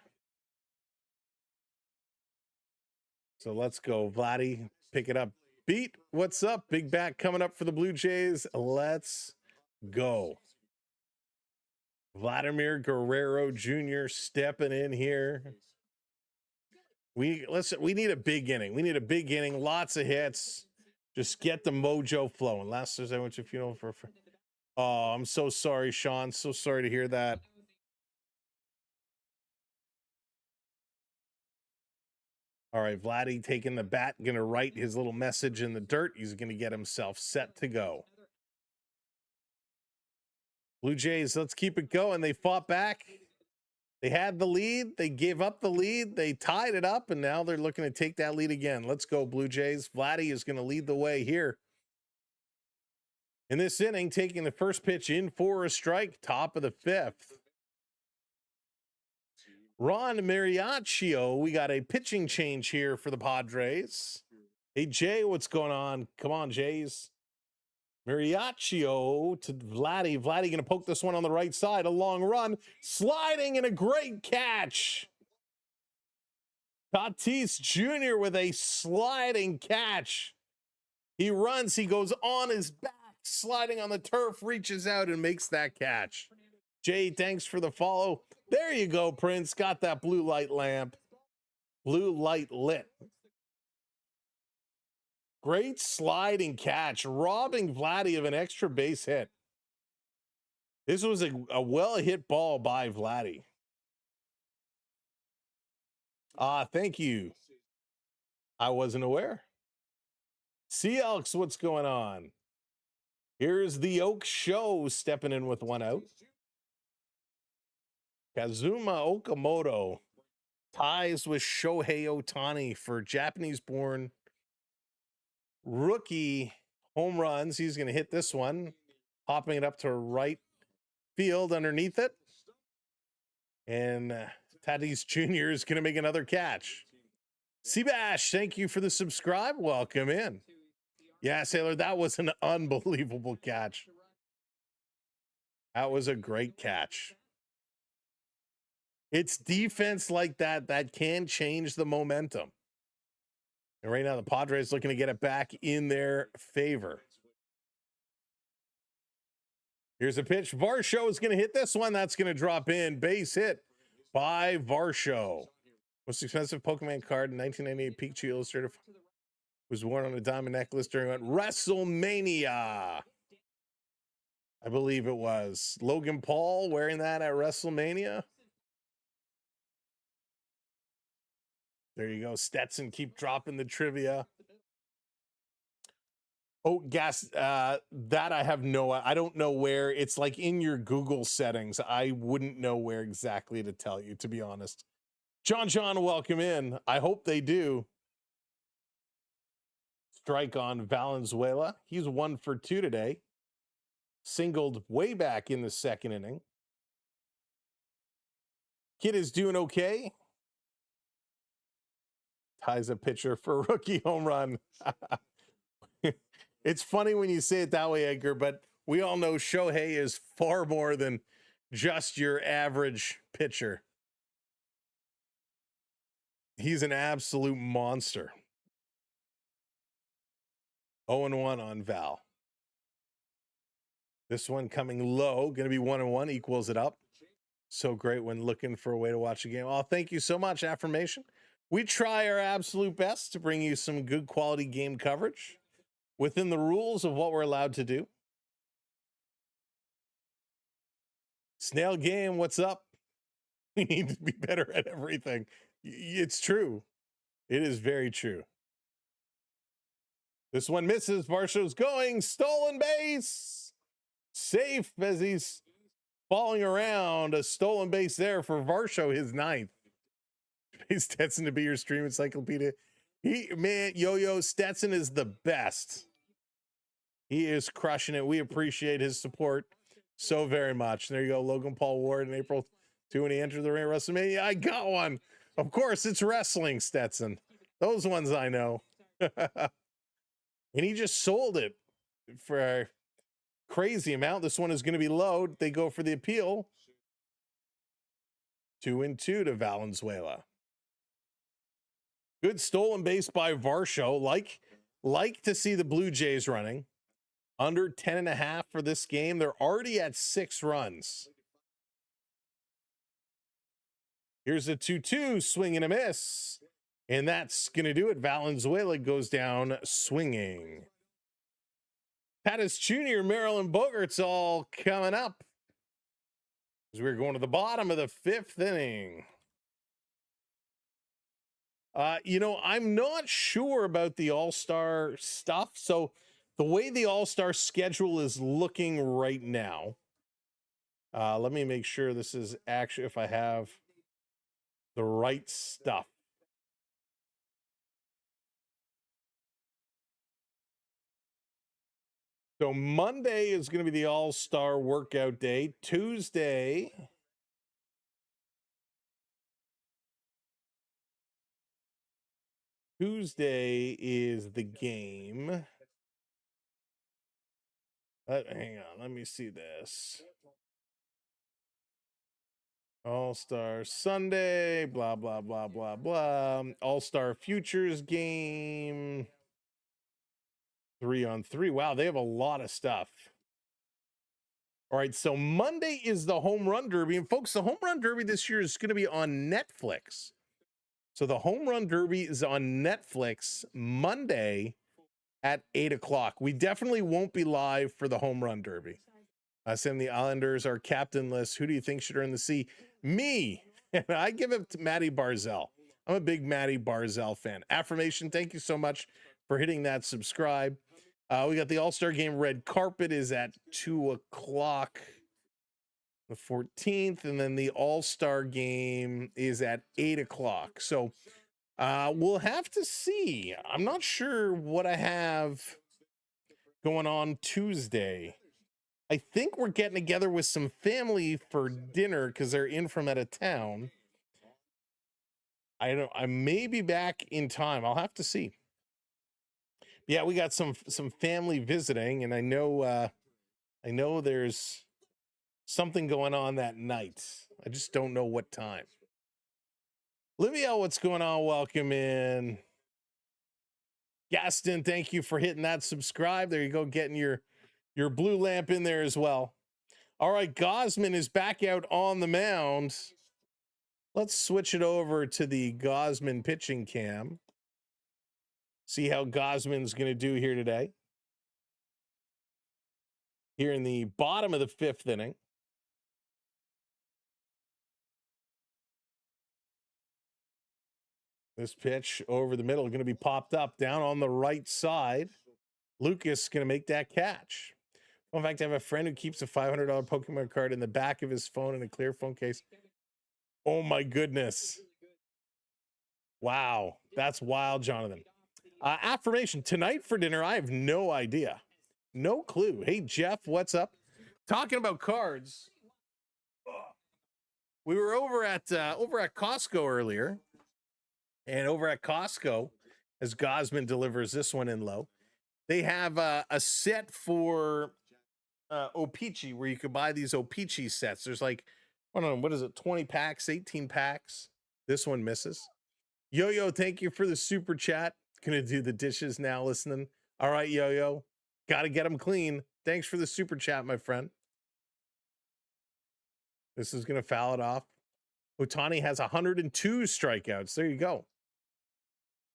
So let's go, Vladdy. Pick it up. Beat, what's up? Big bat coming up for the Blue Jays. Let's go. Vladimir Guerrero Jr. stepping in here. We need a big inning. We need a big inning. Lots of hits. Just get the mojo flowing. Last Thursday I went to a funeral for. Oh, I'm so sorry, Sean. So sorry to hear that. All right, Vladdy taking the bat, going to write his little message in the dirt. He's going to get himself set to go. Blue Jays, let's keep it going. They fought back. They had the lead. They gave up the lead. They tied it up, and now they're looking to take that lead again. Let's go, Blue Jays. Vladdy is going to lead the way here. In this inning, taking the first pitch in for a strike, top of the 5th. Ron Mariaccio, we got a pitching change here for the Padres. Hey, Jay, what's going on? Come on, Jays. Mariaccio to Vladdy. Vladdy going to poke this one on the right side. A long run. Sliding and a great catch. Tatis Jr. with a sliding catch. He runs. He goes on his back. Sliding on the turf. Reaches out and makes that catch. Jay, thanks for the follow. There you go, Prince. Got that blue light lamp. Blue light lit. Great sliding catch, robbing Vladdy of an extra base hit. This was a well-hit ball by Vladdy. Thank you. I wasn't aware. Sea Elks, what's going on? Here's the Oak Show stepping in with one out. Kazuma Okamoto ties with Shohei Ohtani for Japanese-born rookie home runs. He's going to hit this one, popping it up to right field underneath it. And Tatis Jr. is going to make another catch. Seabash, thank you for the subscribe. Welcome in. Yeah, Sailor, that was an unbelievable catch. That was a great catch. It's defense like that that can change the momentum. And right now, the Padres looking to get it back in their favor. Here's a pitch. Varsho is going to hit this one. That's going to drop in. Base hit by Varsho. Most expensive Pokemon card in 1998 Pikachu Illustrated was worn on a diamond necklace during WrestleMania. I believe it was. Logan Paul wearing that at WrestleMania. There you go. Stetson, keep dropping the trivia. Oh, gas. That I have I don't know where. It's like in your Google settings. I wouldn't know where exactly to tell you, to be honest. John, welcome in. I hope they do. Strike on Valenzuela. He's 1 for 2 today. Singled way back in the second inning. Kid is doing okay. Ties a pitcher for a rookie home run. It's funny when you say it that way, Edgar, but we all know Shohei is far more than just your average pitcher. He's an absolute monster. 0-1 on Val. This one coming low, going to be 1-1, equals it up. So great when looking for a way to watch a game. Oh, thank you so much, Affirmation. We try our absolute best to bring you some good quality game coverage within the rules of what we're allowed to do. Snail Game, what's up? We need to be better at everything. It's true. It is very true. This one misses. Varsho's going. Stolen base. Safe as he's falling around. A stolen base there for Varsho, his 9th. Stetson to be your stream encyclopedia. Yo-Yo, Stetson is the best. He is crushing it. We appreciate his support so very much. There you go, Logan Paul Ward in April 2 when he entered the ring at WrestleMania. I got one. Of course, it's wrestling, Stetson. Those ones I know. And he just sold it for a crazy amount. This one is going to be low. They go for the appeal. 2-2 to Valenzuela. Good stolen base by Varsho. Like to see the Blue Jays running. Under 10.5 for this game. They're already at 6 runs. Here's a 2-2, swing and a miss. And that's going to do it. Valenzuela goes down swinging. Tatis Jr., Maryland Bogarts all coming up. As we're going to the bottom of the 5th inning. You know, I'm not sure about the All-Star stuff. So the way the All-Star schedule is looking right now, let me make sure this is actually, if I have the right stuff. So Monday is going to be the All-Star workout day. Tuesday is the game. Hang on, let me see this. All-Star Sunday, blah, blah, blah, blah, blah. All-Star Futures game. 3-on-3. Wow, they have a lot of stuff. All right, so Monday is the Home Run Derby. And folks, the Home Run Derby this year is going to be on Netflix. So the Home Run Derby is on Netflix Monday at 8 o'clock. We definitely won't be live for the Home Run Derby. Sam, the Islanders are captainless. Who do you think should earn the C? Me. And I give it to Matty Barzell. I'm a big Matty Barzell fan. Affirmation, thank you so much for hitting that subscribe. We got the All-Star Game red carpet is at 2 o'clock, the 14th, and then the All-Star Game is at 8 o'clock. So we'll have to see. I'm not sure what I have going on Tuesday. I think we're getting together with some family for dinner because they're in from out of town. I may be back in time. I'll have to see. Yeah, we got some family visiting, and I know there's something going on that night. I just don't know what time. Livia, what's going on? Welcome in. Gaston, thank you for hitting that subscribe. There you go, getting your blue lamp in there as well. All right, Gausman is back out on the mound. Let's switch it over to the Gausman pitching cam. See how Gausman's going to do here today. Here in the bottom of the 5th inning. This pitch over the middle going to be popped up down on the right side. Lucas going to make that catch. In fact, I have a friend who keeps a $500 Pokemon card in the back of his phone in a clear phone case. Oh my goodness. Wow. That's wild, Jonathan. Affirmation, tonight for dinner, I have no idea. No clue. Hey, Jeff, what's up? Talking about cards. We were over at Costco earlier. And over at Costco, as Gausman delivers this one in low, they have a set for O-Pee-Chee where you could buy these O-Pee-Chee sets. There's like, I don't know, what is it, 20 packs, 18 packs? This one misses. Yo-Yo, thank you for the super chat. Gonna do the dishes now listening. All right, Yo-Yo. Gotta get them clean. Thanks for the super chat, my friend. This is gonna foul it off. Ohtani has 102 strikeouts. There you go.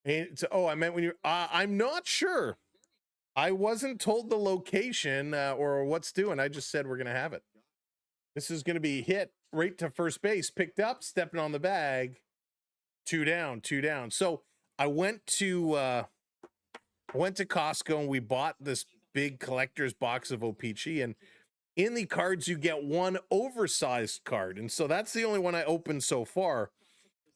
And oh, I meant when you're, I'm not sure. I wasn't told the location or what's doing. I just said we're going to have it. This is going to be hit right to first base, picked up, stepping on the bag, 2 down. So I went to Costco and we bought this big collector's box of O-Pee-Chee, and in the cards you get one oversized card. And so that's the only one I opened so far.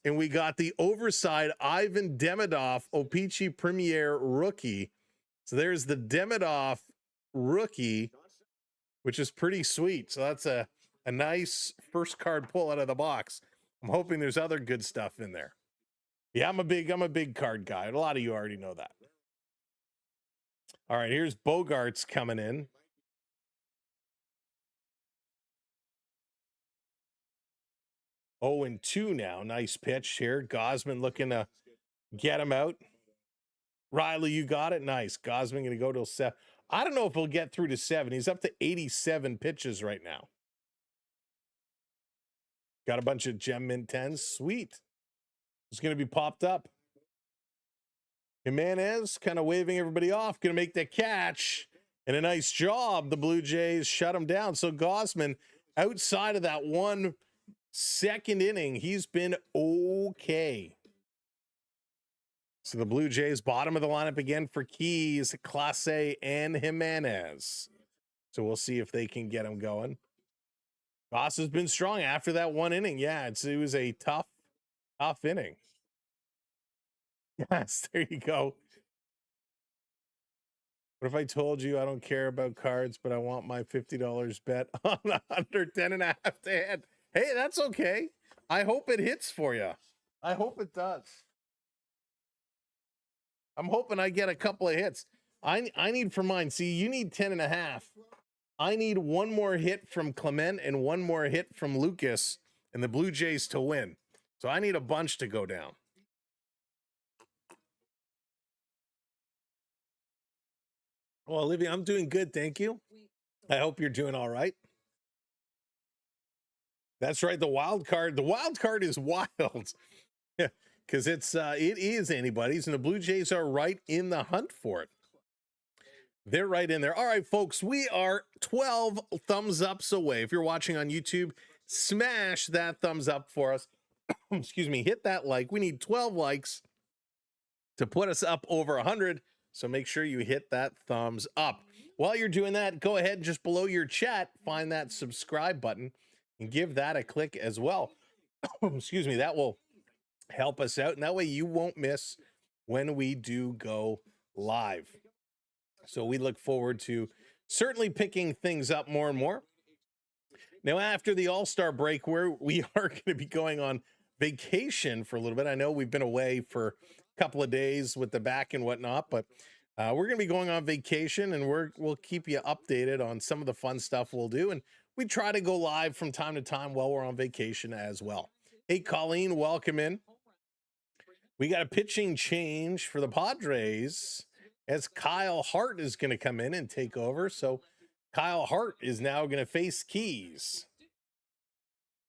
And we got the oversized Ivan Demidov O-Pee-Chee Premier Rookie. So there's the Demidov Rookie, which is pretty sweet. So that's a nice first card pull out of the box. I'm hoping there's other good stuff in there. Yeah, I'm a big card guy. A lot of you already know that. All right, here's Bogarts coming in. Oh, and 2 now. Nice pitch here. Gausman looking to get him out. Riley, you got it. Nice. Gausman going to go till 7. I don't know if he'll get through to 7. He's up to 87 pitches right now. Got a bunch of Gem Mint 10s. Sweet. It's going to be popped up. Jimenez kind of waving everybody off. Going to make the catch. And a nice job. The Blue Jays shut him down. So Gausman, outside of that 1 second inning, he's been okay. So the Blue Jays, bottom of the lineup again for Keys, Clase, and Jimenez. So we'll see if they can get him going. Goss has been strong after that one inning. Yeah, it was a tough inning. Yes, there you go. What if I told you I don't care about cards, but I want my $50 bet on the under 10.5 to hit? Hey, that's okay. I hope it hits for you. I hope it does. I'm hoping I get a couple of hits. I need for mine. See, you need 10.5. I need one more hit from Clement and one more hit from Lucas and the Blue Jays to win. So I need a bunch to go down. Well, Olivia, I'm doing good. Thank you. I hope you're doing all right. That's right. The wild card is wild. Yeah, because it is anybody's, and the Blue Jays are right in the hunt for it. They're right in there. All right, folks, we are 12 thumbs ups away. If you're watching on YouTube, smash that thumbs up for us. Excuse me, hit that like. We need 12 likes to put us up over 100. So make sure you hit that thumbs up. While you're doing that, go ahead and just below your chat, find that subscribe button and give that a click as well. Excuse me, that will help us out. And that way you won't miss when we do go live. So we look forward to certainly picking things up more and more. Now, after the All-Star break, we are going to be going on vacation for a little bit. I know we've been away for a couple of days with the back and whatnot, but we're going to be going on vacation, and we'll keep you updated on some of the fun stuff we'll do. And we try to go live from time to time while we're on vacation as well. Hey, Colleen, welcome in. We got a pitching change for the Padres as Kyle Hart is going to come in and take over. So Kyle Hart is now going to face Keys.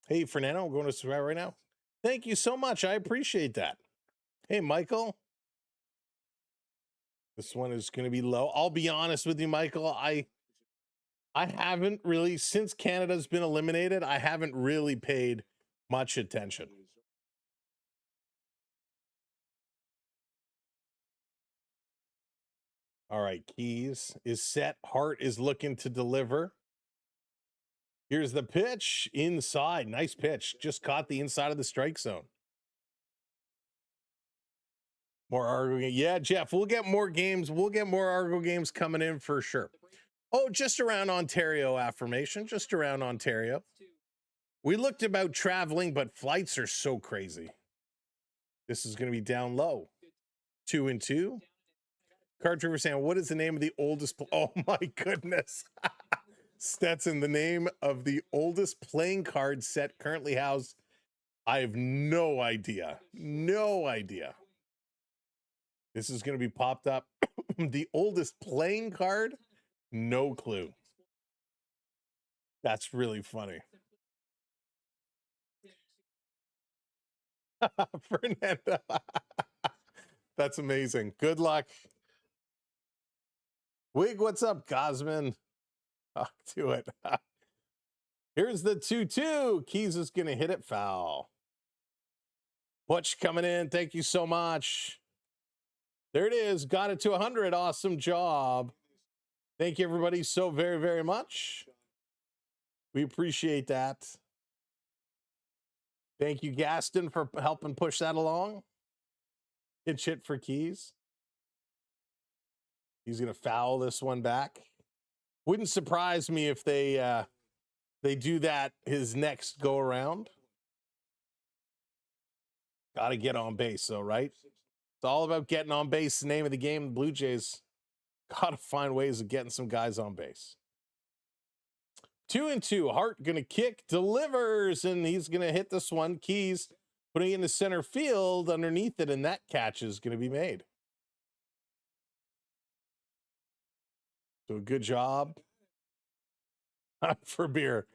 Hey, Fernando, I'm going to subscribe right now. Thank you so much. I appreciate that. Hey, Michael. This one is going to be low. I'll be honest with you, Michael. I haven't really, since Canada's been eliminated, I haven't really paid much attention. All right, Keys is set. Hart is looking to deliver. Here's the pitch inside. Nice pitch. Just caught the inside of the strike zone. More Argo. Yeah, Jeff, we'll get more games. We'll get more Argo games coming in for sure. Oh, just around Ontario affirmation. Just around Ontario. We looked about traveling, but flights are so crazy. This is going to be down low. 2-2. Card Trooper saying, what is the name of the oldest? Oh my goodness. Stetson, the name of the oldest playing card set currently housed. I have no idea. No idea. This is going to be popped up. The oldest playing card? No clue. That's really funny. Fernando. That's amazing. Good luck. Wig, what's up, Gausman? I'll do it. Here's the 2-2. Keys is going to hit it foul. Butch coming in. Thank you so much. There it is. Got it to 100. Awesome job. Thank you, everybody, so very, very much. We appreciate that. Thank you, Gaston, for helping push that along. Pitch hit for Keys. He's going to foul this one back. Wouldn't surprise me if they do that his next go around. Got to get on base, though, right? It's all about getting on base. The name of the game. The Blue Jays got to find ways of getting some guys on base. 2-2. Hart going to kick, delivers, and he's going to hit this one. Keys putting it into center field underneath it, and that catch is going to be made. So good job. For beer.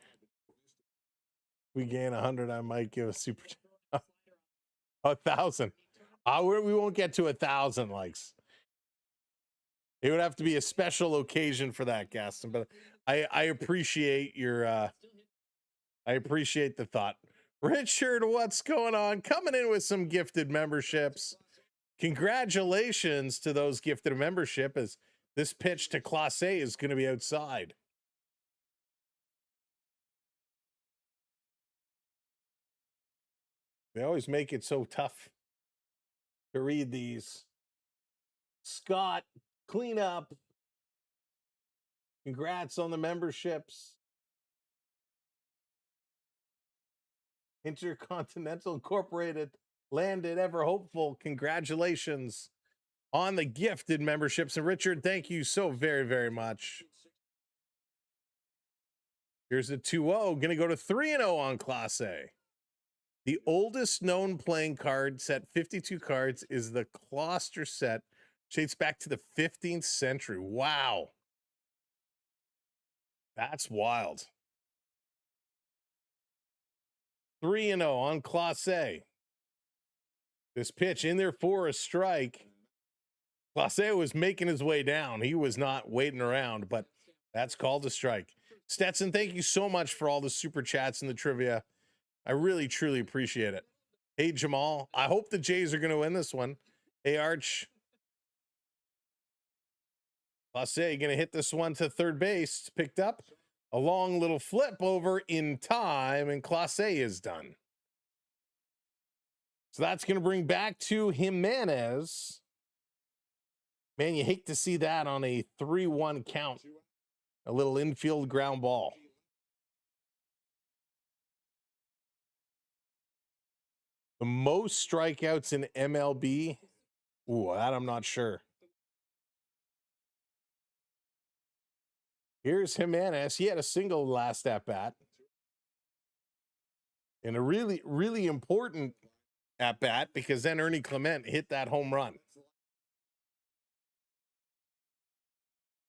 We gain 100. I might give a super 1,000. We won't get to 1,000 likes. It would have to be a special occasion for that, Gaston. But I appreciate your I appreciate the thought. Richard, what's going on? Coming in with some gifted memberships. Congratulations to those gifted a membership, as this pitch to Class A is going to be outside. They always make it so tough to read these. Scott, clean up. Congrats on the memberships. Intercontinental Incorporated, Landed, Ever Hopeful. Congratulations on the gifted memberships. And Richard, thank you so very, very much. Here's a 2-0. Going to go to 3-0 on Class A. The oldest known playing card set, 52 cards, is the Closter set. Dates back to the 15th century. Wow. That's wild. 3-0 on Class A. This pitch in there for a strike. Class A was making his way down. He was not waiting around, but that's called a strike. Stetson, thank you so much for all the super chats and the trivia. I really, truly appreciate it. Hey, Jamal, I hope the Jays are going to win this one. Hey, Arch. Class A going to hit this one to third base. Picked up. A long little flip over in time, and Class A is done. So that's going to bring back to Jimenez. Man, you hate to see that on a 3-1 count. A little infield ground ball. The most strikeouts in MLB? Ooh, that I'm not sure. Here's Jimenez. He had a single last at-bat. And a really, really important at-bat, because then Ernie Clement hit that home run.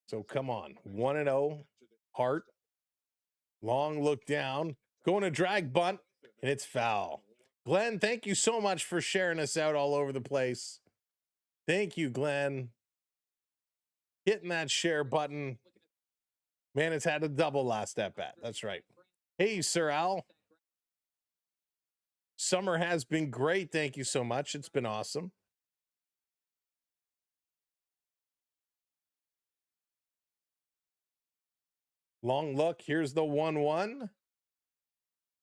So come on. 1-0. Hart. Long look down. Going to drag bunt, and it's foul. Glenn, thank you so much for sharing us out all over the place. Thank you, Glenn. Hitting that share button. Man, it's had a double last at-bat. That's right. Hey, Sir Al. Summer has been great. Thank you so much. It's been awesome. Long look. Here's the 1-1.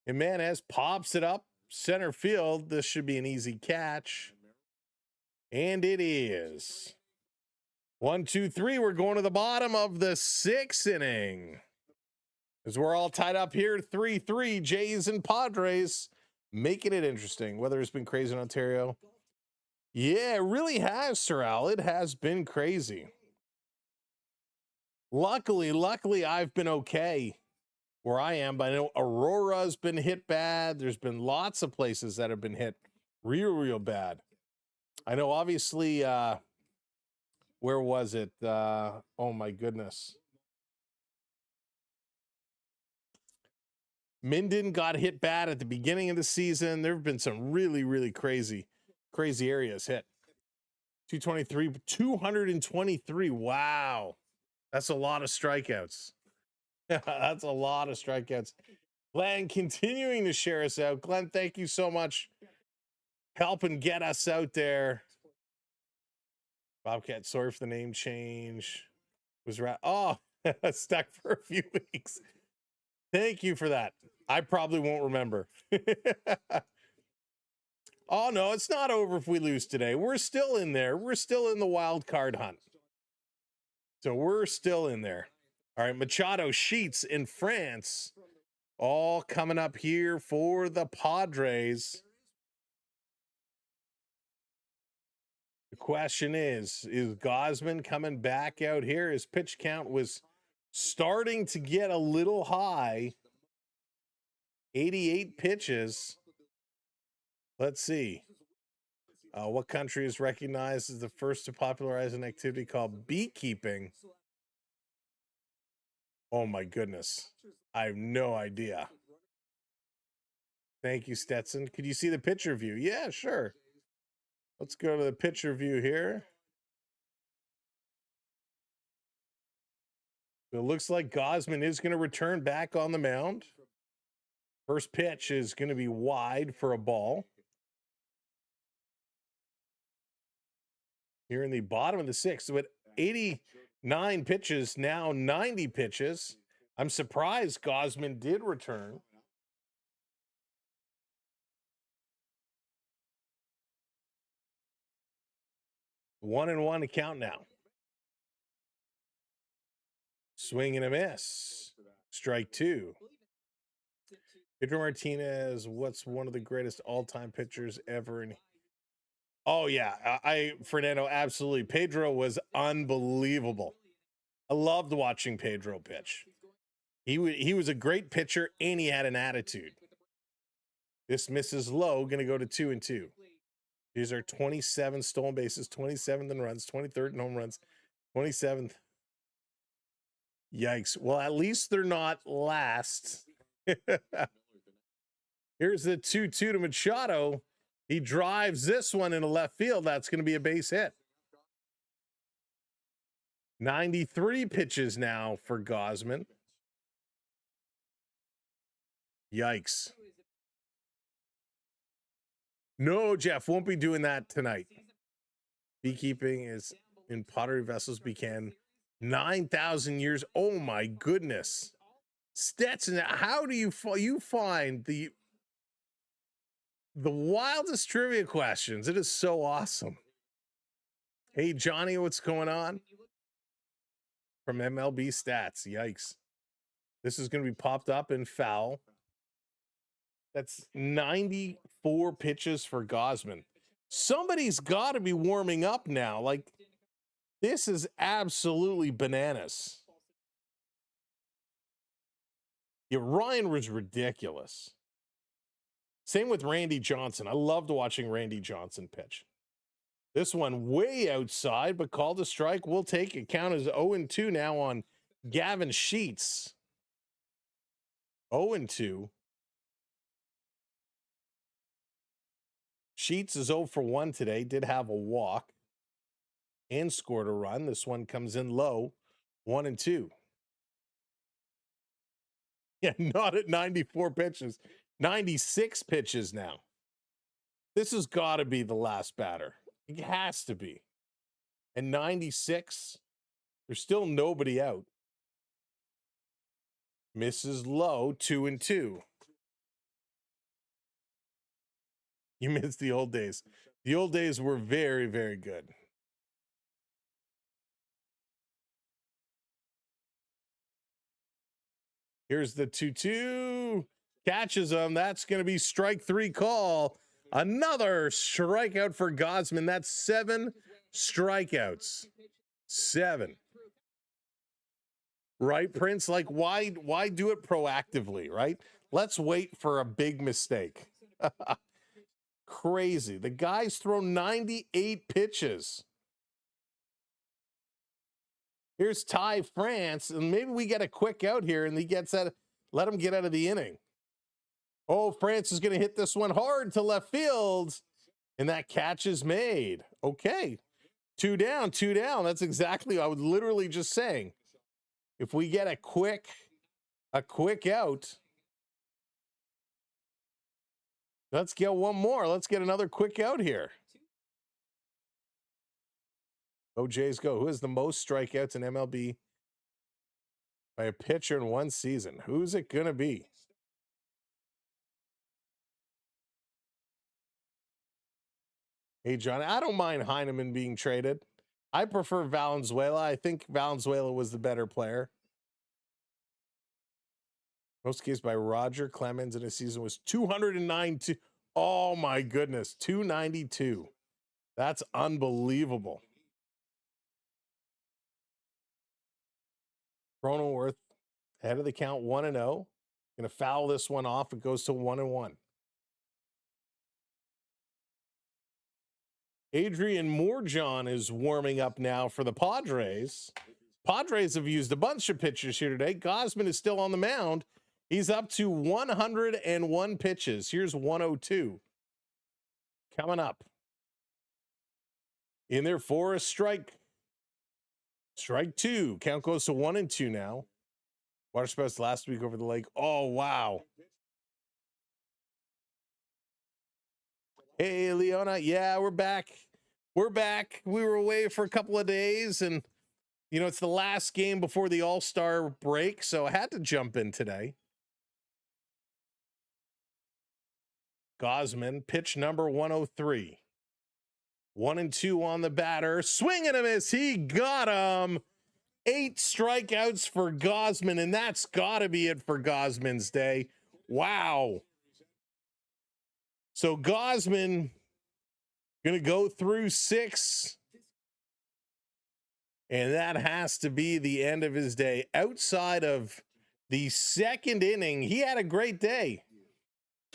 Jimenez pops it up. Center field. This should be an easy catch. And it is. 1, 2, 3. We're going to the bottom of the 6th inning. As we're all tied up here, 3-3, Jays and Padres, making it interesting. Weather has been crazy in Ontario. Yeah, it really has, Sir Al. It has been crazy. Luckily, I've been okay where I am, but I know Aurora's been hit bad. There's been lots of places that have been hit real bad. I know, obviously, where was it? Oh my goodness. Minden got hit bad at the beginning of the season. There have been some really crazy areas hit. 223. Wow. That's a lot of strikeouts. That's a lot of strikeouts. Glenn continuing to share us out. Glenn, thank you so much. Helping get us out there. Bobcat, sorry for the name change. Was stuck for a few weeks. Thank you for that. I probably won't remember. Oh, no, it's not over if we lose today. We're still in there. We're still in the wild card hunt. So we're still in there. All right, Machado, Sheets in France. All coming up here for the Padres. The question is Gausman coming back out here? His pitch count was starting to get a little high. 88 pitches. Let's see. What country is recognized as the first to popularize an activity called beekeeping? Oh my goodness. I have no idea. Thank you, Stetson. Could you see the picture view? Yeah, sure. Let's go to the picture view here. It looks like Gausman is going to return back on the mound. First pitch is going to be wide for a ball. here in the bottom of the sixth with 89 pitches, now 90 pitches. I'm surprised Gausman did return. One and one to count now. Swing and a miss. Strike two. Pedro Martinez, what's one of the greatest all-time pitchers ever? Oh, yeah. Fernando, absolutely. Pedro was unbelievable. I loved watching Pedro pitch. He was a great pitcher, and he had an attitude. This misses low, going to go to 2-2. These are 27 stolen bases, 27th in runs, 23rd in home runs, 27th. Yikes. Well, at least they're not last. Here's the 2-2 to Machado. He drives this one into left field. That's going to be a base hit. 93 pitches now for Gausman. Yikes. No, Jeff, won't be doing that tonight. Beekeeping is in pottery vessels began 9,000 years. Oh, my goodness. Stetson, how do you find the wildest trivia questions? It is so awesome. Hey, Johnny, what's going on? From MLB Stats. Yikes. This is going to be popped up in foul. That's 94 pitches for Gausman. Somebody's got to be warming up now. Like, this is absolutely bananas. Yeah, Ryan was ridiculous. Same with Randy Johnson. I loved watching Randy Johnson pitch. This one way outside, but called a strike. We'll take it. Count as 0-2 now on Gavin Sheets. 0-2. Sheets is 0 for 1 today. Did have a walk and scored a run. This one comes in low. 1-2. Yeah, not at 94 pitches. 96 pitches now. This has got to be the last batter. It has to be. And 96, there's still nobody out. Misses low, 2-2. You missed the old days. The old days were very, very good. Here's the 2-2. Catches him. That's going to be strike three call. Another strikeout for Gausman. That's 7 strikeouts. 7. Right, Prince? Like, why do it proactively, right? Let's wait for a big mistake. Crazy. The guy's thrown 98 pitches. Here's Ty France, and maybe we get a quick out here, and he gets out. Let him get out of the inning. Oh, France is going to hit this one hard to left field, and that catch is made. Okay, 2 down, 2 down. That's exactly what I was literally just saying. If we get a quick out, let's get one more. Let's get another quick out here. Oh, Jays go. Who has the most strikeouts in MLB by a pitcher in one season? Who's it going to be? Hey, John, I don't mind Heineman being traded. I prefer Valenzuela. I think Valenzuela was the better player. Most case by Roger Clemens in a season was 209. Oh, my goodness. 292. That's unbelievable. Cronenworth ahead of the count, 1-0. Going to foul this one off. It goes to 1-1. Adrian Morejon is warming up now for the Padres. Padres have used a bunch of pitchers here today. Gausman is still on the mound. He's up to 101 pitches. Here's 102. Coming up. In there for a strike. Strike 2. Count goes to 1-2 now. Water spouts last week over the lake. Oh, wow. Hey, Leona. Yeah, we're back. We're back. We were away for a couple of days, and you know, it's the last game before the All-Star break, so I had to jump in today. Gausman, pitch number 103. 1-2 on the batter. Swing and a miss. He got him. 8 strikeouts for Gausman, and that's got to be it for Gausman's day. Wow. So Gausman going to go through 6. And that has to be the end of his day. Outside of the second inning, he had a great day.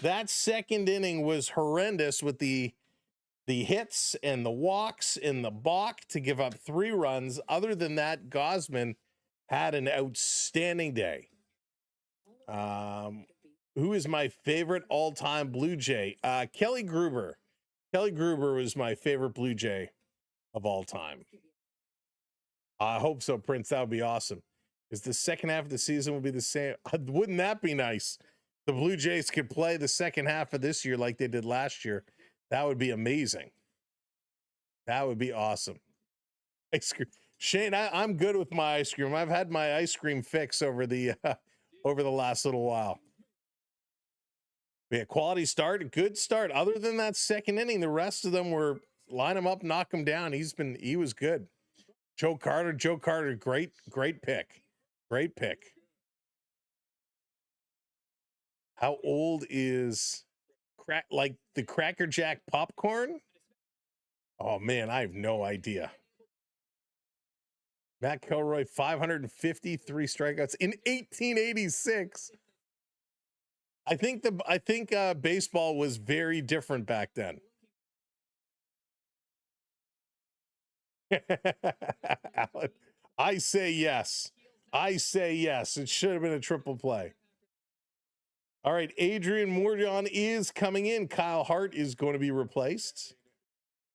That second inning was horrendous with the hits and the walks and the balk to give up 3 runs. Other than that, Gausman had an outstanding day. Who is my favorite all-time Blue Jay? Kelly Gruber. Kelly Gruber was my favorite Blue Jay of all time. I hope so, Prince. That would be awesome. Because the second half of the season will be the same. Wouldn't that be nice? The Blue Jays could play the second half of this year like they did last year. That would be amazing. That would be awesome. Ice cream. Shane, I'm good with my ice cream. I've had my ice cream fix over the last little while. Yeah, quality start, good start. Other than that second inning, the rest of them were line him up, knock him down. He was good. Joe Carter, great pick. Great pick. How old is the Cracker Jack popcorn? Oh man, I have no idea. Matt Kilroy, 553 strikeouts in 1886. I think baseball was very different back then. Alan, I say yes. I say yes. It should have been a triple play. All right, Adrian Mordion is coming in. Kyle Hart is going to be replaced.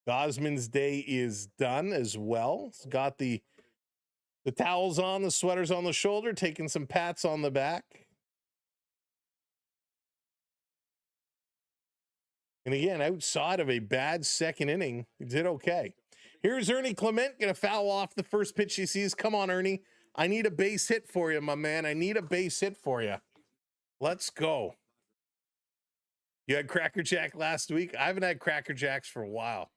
Gausman's day is done as well. He's got the towels on, the sweaters on the shoulder, taking some pats on the back. And again, outside of a bad second inning, he did okay. Here's Ernie Clement, going to foul off the first pitch he sees. Come on, Ernie. I need a base hit for you, my man. I need a base hit for you. Let's go. You had Cracker Jack last week. I haven't had Cracker Jacks for a while.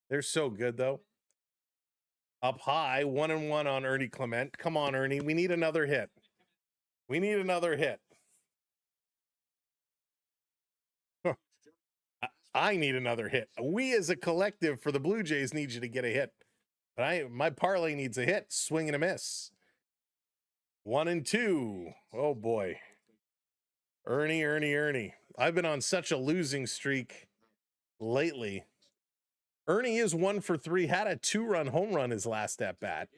They're so good, though. Up high, 1-1 on Ernie Clement. Come on, Ernie. We need another hit. We need another hit. I need another hit. We as a collective for the Blue Jays need you to get a hit. But my parlay needs a hit. Swing and a miss. 1-2. Oh, boy. Ernie. I've been on such a losing streak lately. Ernie is 1 for 3. Had a 2-run home run his last at bat.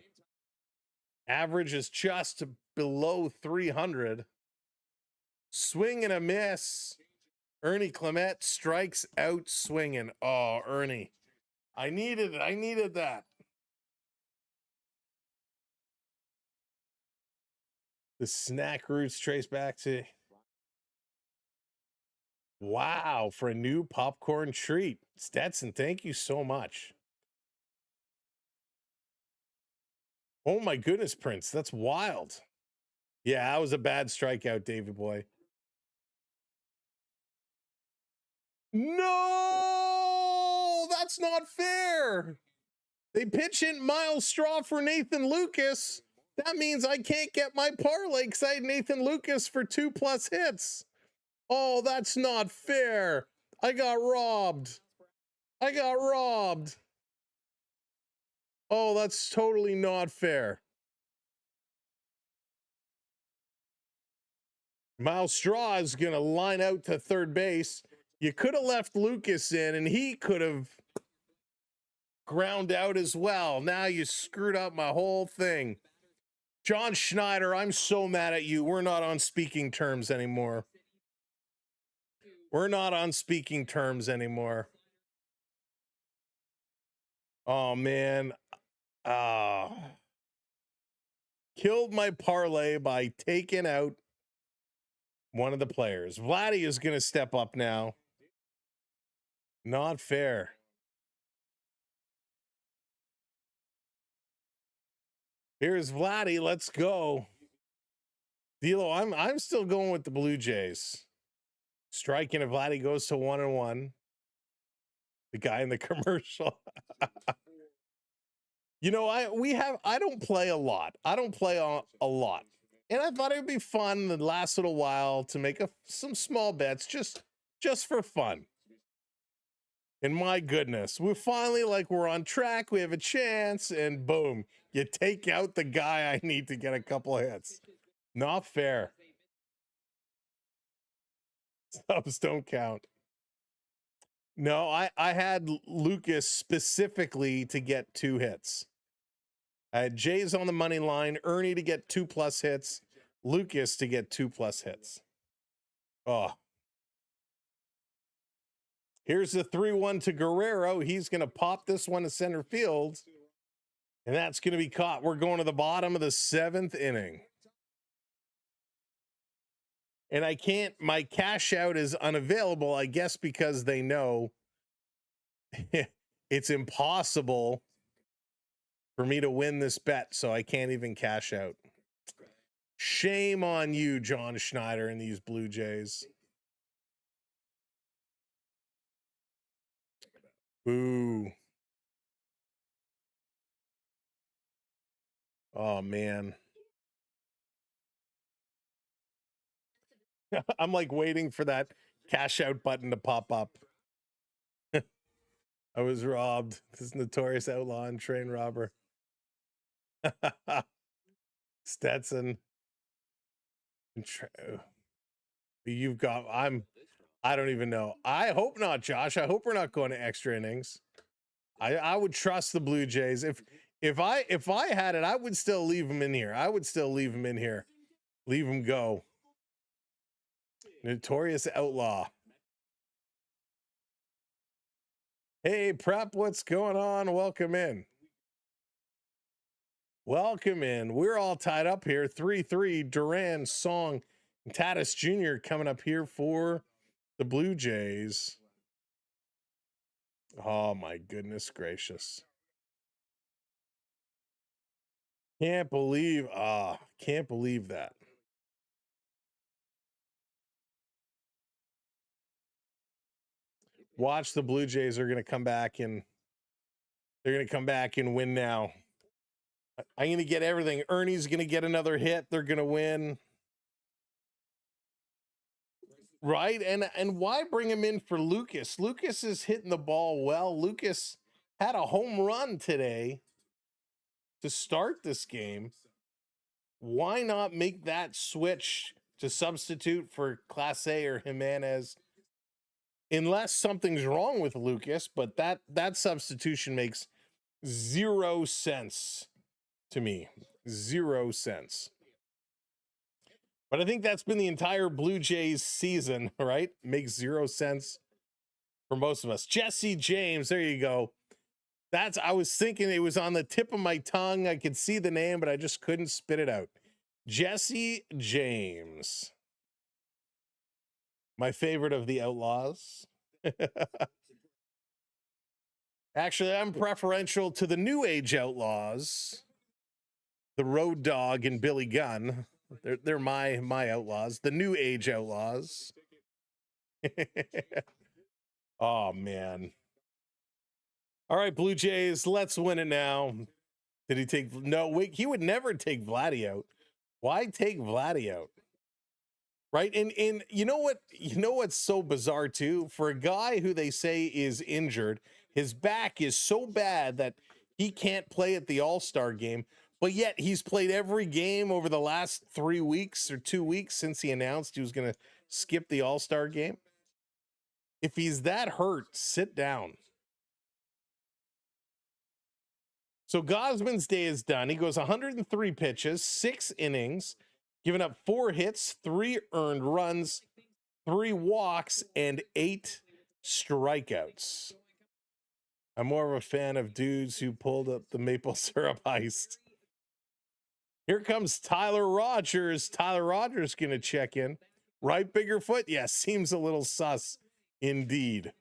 Average is just below 300. Swing and a miss. Ernie Clement strikes out swinging. Oh, Ernie. I needed that. The snack roots trace back to... Wow, for a new popcorn treat. Stetson, thank you so much. Oh my goodness, Prince. That's wild. Yeah, that was a bad strikeout, David boy. No, that's not fair. They pitch in Miles Straw for Nathan Lucas. That means I can't get my parlay because I had Nathan Lucas for 2+ hits. Oh, that's not fair. I got robbed. Oh, that's totally not fair. Miles Straw is going to line out to third base. You could have left Lucas in, and he could have ground out as well. Now you screwed up my whole thing. John Schneider, I'm so mad at you. We're not on speaking terms anymore. Oh, man. Killed my parlay by taking out one of the players. Vladdy is going to step up now. Not fair. Here's Vladdy. Let's go. D'Lo, I'm still going with the Blue Jays. Striking if Vladdy goes to 1-1. The guy in the commercial. You know, I don't play a lot. I don't play a lot. And I thought it would be fun the last little while to make some small bets just for fun. And my goodness, we're finally we're on track. We have a chance, and boom, you take out the guy I need to get a couple hits. Not fair. Subs don't count. No, I had Lucas specifically to get 2 hits. I had Jays on the money line, Ernie to get 2+ hits, Lucas to get 2+ hits. Oh. Here's the 3-1 to Guerrero. He's going to pop this one to center field, and that's going to be caught. We're going to the bottom of the 7th inning. And I can't, my cash out is unavailable, I guess, because they know it's impossible for me to win this bet, so I can't even cash out. Shame on you, John Schneider, and these Blue Jays. Boo. Oh, man. I'm waiting for that cash out button to pop up. I was robbed. This notorious outlaw and train robber. Stetson. You've got, I don't even know. I hope not, Josh. I hope we're not going to extra innings. I would trust the Blue Jays. If I had it, I would still leave him in here. I would still leave him in here. Leave him go. Notorious outlaw. Hey, Prep, what's going on? Welcome in. Welcome in. We're all tied up here. 3-3. Duran, Song, and Tatis Jr. coming up here for the Blue Jays. Oh, my goodness gracious. Can't believe that. Watch, the Blue Jays are going to come back and they're going to come back and win now. I'm going to get everything. Ernie's going to get another hit. They're going to win. Right? And why bring him in for Lucas? Lucas is hitting the ball well. Lucas had a home run today to start this game. Why not make that switch to substitute for Class A or Jimenez? Unless something's wrong with Lucas, but that substitution makes 0 sense to me. 0 sense. But I think that's been the entire Blue Jays season, right? Makes 0 sense for most of us. Jesse James, there you go. I was thinking it was on the tip of my tongue. I could see the name, but I just couldn't spit it out. Jesse James. My favorite of the Outlaws. Actually, I'm preferential to the New Age Outlaws. The Road Dogg and Billy Gunn. They're my Outlaws. The New Age Outlaws. Oh, man. All right, Blue Jays, let's win it now. Did he take... No, wait, he would never take Vladdy out. Why take Vladdy out? Right? And you know what? You know what's so bizarre, too? For a guy who they say is injured, his back is so bad that he can't play at the All-Star game, but yet he's played every game over the last 3 weeks or 2 weeks since he announced he was going to skip the All-Star game. If he's that hurt, sit down. So Gausman's day is done. He goes 103 pitches, 6 innings, giving up 4 hits, 3 earned runs, 3 walks, and 8 strikeouts. I'm more of a fan of dudes who pulled up the maple syrup heist. Here comes Tyler Rogers. Tyler Rogers going to check in. Right, Biggerfoot? Yeah, seems a little sus indeed.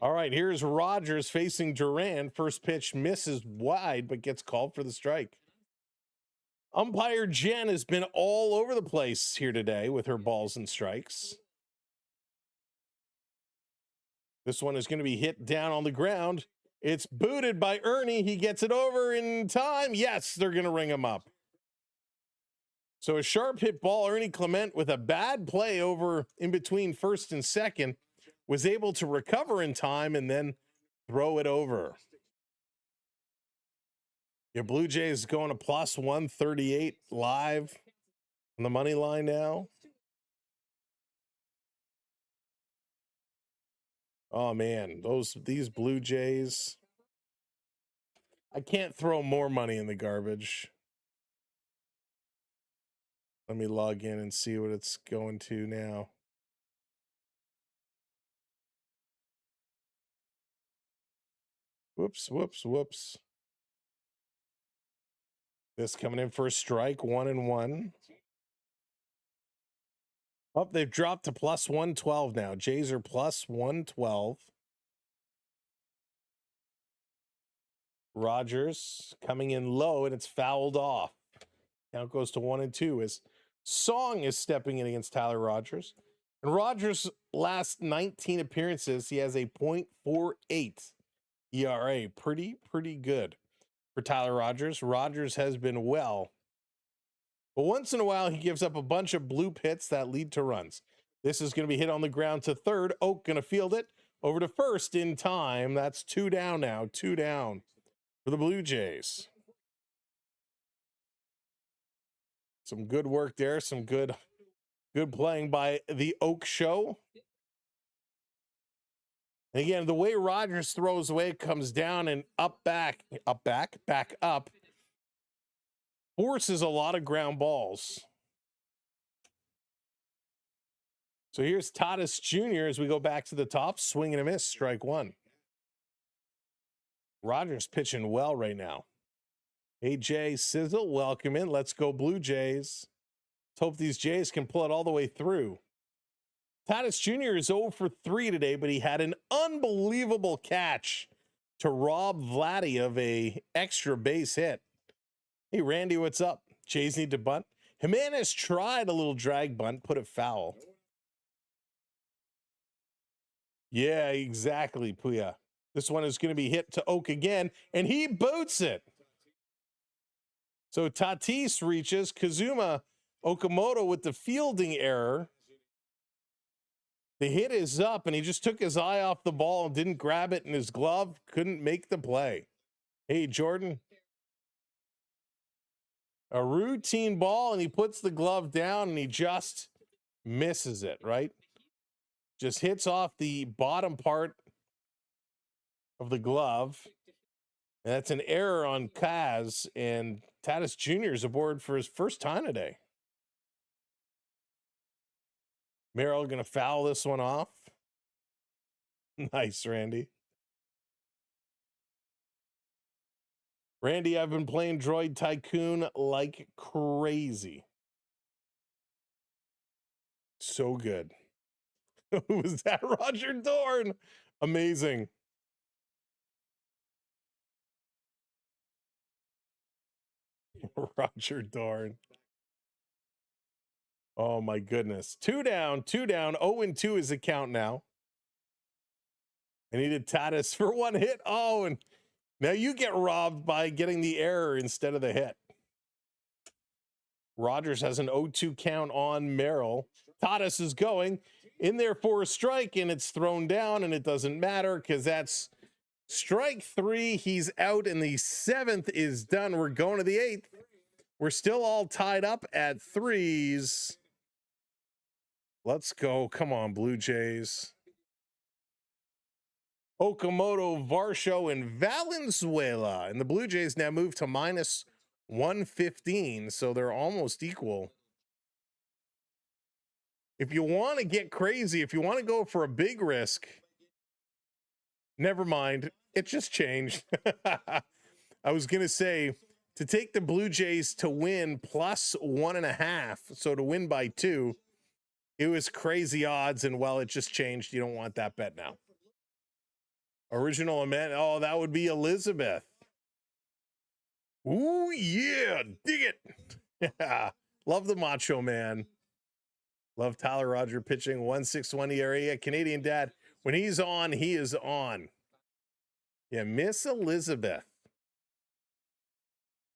All right, here's Rogers facing Duran. First pitch misses wide, but gets called for the strike. Umpire Jen has been all over the place here today with her balls and strikes. This one is going to be hit down on the ground. It's booted by Ernie. He gets it over in time. Yes, they're going to ring him up. So a sharp hit ball, Ernie Clement with a bad play over in between first and second was able to recover in time and then throw it over. Your Blue Jays going to plus 138 live on the money line now. Oh man, these Blue Jays. I can't throw more money in the garbage. Let me log in and see what it's going to now. Whoops, whoops, whoops. This coming in for a strike, 1-1. Oh, they've dropped to plus 112 now. Jays are plus 112. Rogers coming in low, and it's fouled off. Now it goes to 1-2 as Song is stepping in against Tyler Rogers. And Rogers' last 19 appearances, he has a .48 ERA. Pretty good for Tyler Rogers. Rogers has been well. But once in a while, he gives up a bunch of bloop hits that lead to runs. This is going to be hit on the ground to third. Oak going to field it over to first in time. That's 2 down now. 2 down for the Blue Jays. Some good work there. Some good playing by the Oak Show. And again, the way Rogers throws away, it comes down and back up. Forces a lot of ground balls. So here's Tatis Jr. as we go back to the top. Swing and a miss, strike one. Rogers pitching well right now. AJ Sizzle, welcome in. Let's go Blue Jays. Let's hope these Jays can pull it all the way through. Tatis Jr. is 0 for 3 today, but he had an unbelievable catch to rob Vladdy of a extra base hit. Hey, Randy, what's up? Jays need to bunt. Jimenez tried a little drag bunt, put it foul. Yeah, exactly, Puya. This one is going to be hit to Oak again, and he boots it. So Tatis reaches. Kazuma Okamoto with the fielding error. The hit is up, and he just took his eye off the ball and didn't grab it in his glove. Couldn't make the play. Hey, Jordan. A routine ball, and he puts the glove down, and he just misses it, right? Just hits off the bottom part of the glove. And that's an error on Kaz, and Tatis Jr. is aboard for his first time today. Merrill going to foul this one off. Nice, Randy. Randy, I've been playing Droid Tycoon like crazy. So good. Who was that? Roger Dorn. Amazing. Roger Dorn. Oh my goodness. 2 down, 2 down. 0-2 is the count now. I needed Tatis for one hit. Oh, and now you get robbed by getting the error instead of the hit. Rogers has an 0-2 count on Merrill. Tatis is going in there for a strike, and it's thrown down, and it doesn't matter because that's strike 3. He's out, and the 7th is done. We're going to the 8th. We're still all tied up at 3s. Let's go. Come on, Blue Jays. Okamoto, Varsho, and Valenzuela. And the Blue Jays now move to minus 115, so they're almost equal. If you want to get crazy, if you want to go for a big risk, never mind. It just changed. I was going to say, to take the Blue Jays to win plus 1.5, so to win by 2, it was crazy odds, and well, it just changed. You don't want that bet now. Original amendment. Oh, that would be Elizabeth. Ooh, yeah. Dig it. Yeah. Love the Macho Man. Love Tyler Roger pitching 161 area. Canadian dad. When he's on, he is on. Yeah, Miss Elizabeth.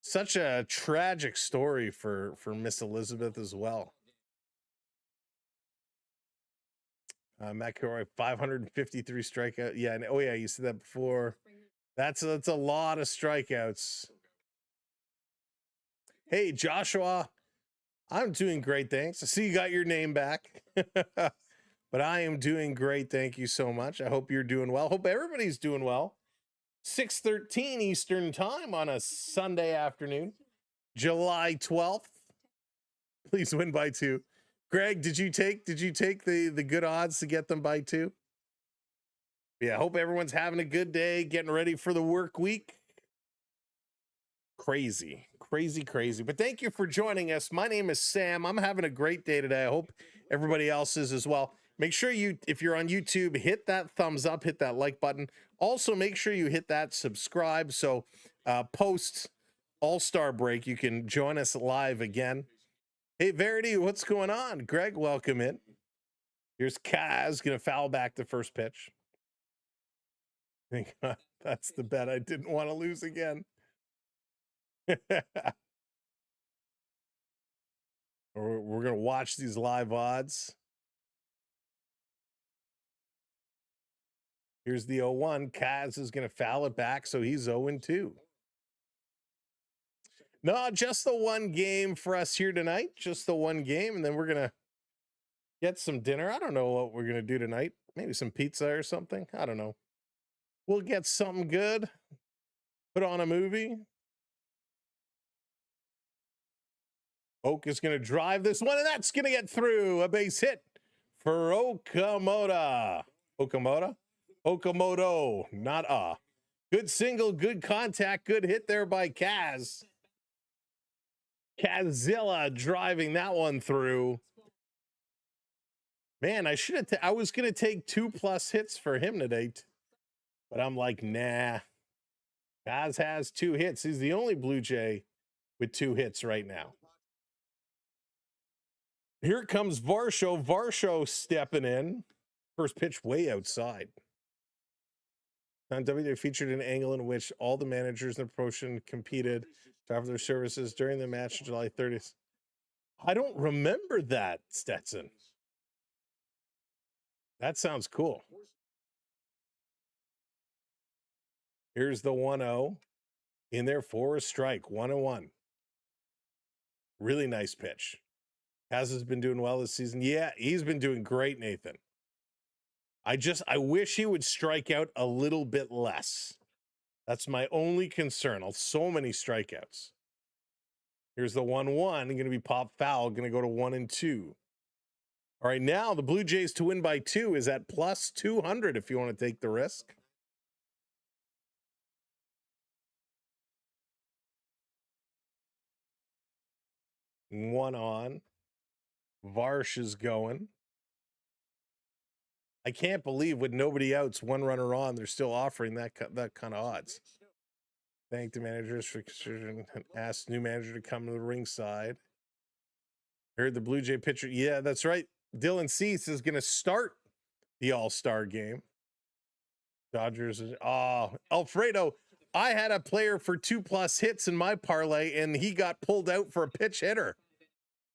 Such a tragic story for Miss Elizabeth as well. McElroy, 553 strikeout. Yeah, oh yeah, you said that before. That's a lot of strikeouts. Hey, Joshua, I'm doing great, thanks. I see you got your name back. But I am doing great, thank you so much. I hope you're doing well. Hope everybody's doing well. 6:13 Eastern time on a Sunday afternoon, July 12th. Please win by 2. Greg, did you take the good odds to get them by 2? Yeah, hope everyone's having a good day, getting ready for the work week. Crazy. But thank you for joining us. My name is Sam. I'm having a great day today. I hope everybody else is as well. Make sure if you're on YouTube, hit that thumbs up, hit that like button. Also, make sure you hit that subscribe. So post All-Star break, you can join us live again. Hey, Verity, what's going on? Greg, welcome in. Here's Kaz, going to foul back the first pitch. That's the bet I didn't want to lose again. We're going to watch these live odds. Here's the 0-1. Kaz is going to foul it back, so he's 0-2. No, just the one game for us here tonight. Just the one game, and then we're going to get some dinner. I don't know what we're going to do tonight. Maybe some pizza or something. I don't know. We'll get something good. Put on a movie. Oak is going to drive this one, and that's going to get through. A base hit for Okamoto. Okamoto, not a. Good single, good contact, good hit there by Kaz. Kazilla driving that one through. Man, I was going to take 2+ hits for him today, but I'm like, nah. Kaz has 2 hits. He's the only Blue Jay with 2 hits right now. Here comes Varsho. Varsho stepping in. First pitch way outside. On WJ featured an angle in which all the managers in the promotion competed to offer their services during the match on July 30th. I don't remember that, Stetson. That sounds cool. Here's the 1-0 in there for a strike. 1-1. Really nice pitch. Has been doing well this season. Yeah, he's been doing great, Nathan. I wish he would strike out a little bit less. That's my only concern. So many strikeouts. Here's the 1-1. Going to be pop foul. Going to go to 1-2. All right, now the Blue Jays to win by 2 is at plus 200 if you want to take the risk. One on. Varsh is going. I can't believe with nobody outs, 1 runner on, they're still offering that kind of odds. Thank the managers for considering and asked new manager to come to the ringside. Heard the Blue Jay pitcher. Yeah, that's right. Dylan Cease is going to start the All-Star game. Dodgers. Alfredo, I had a player for 2+ hits in my parlay, and he got pulled out for a pitch hitter.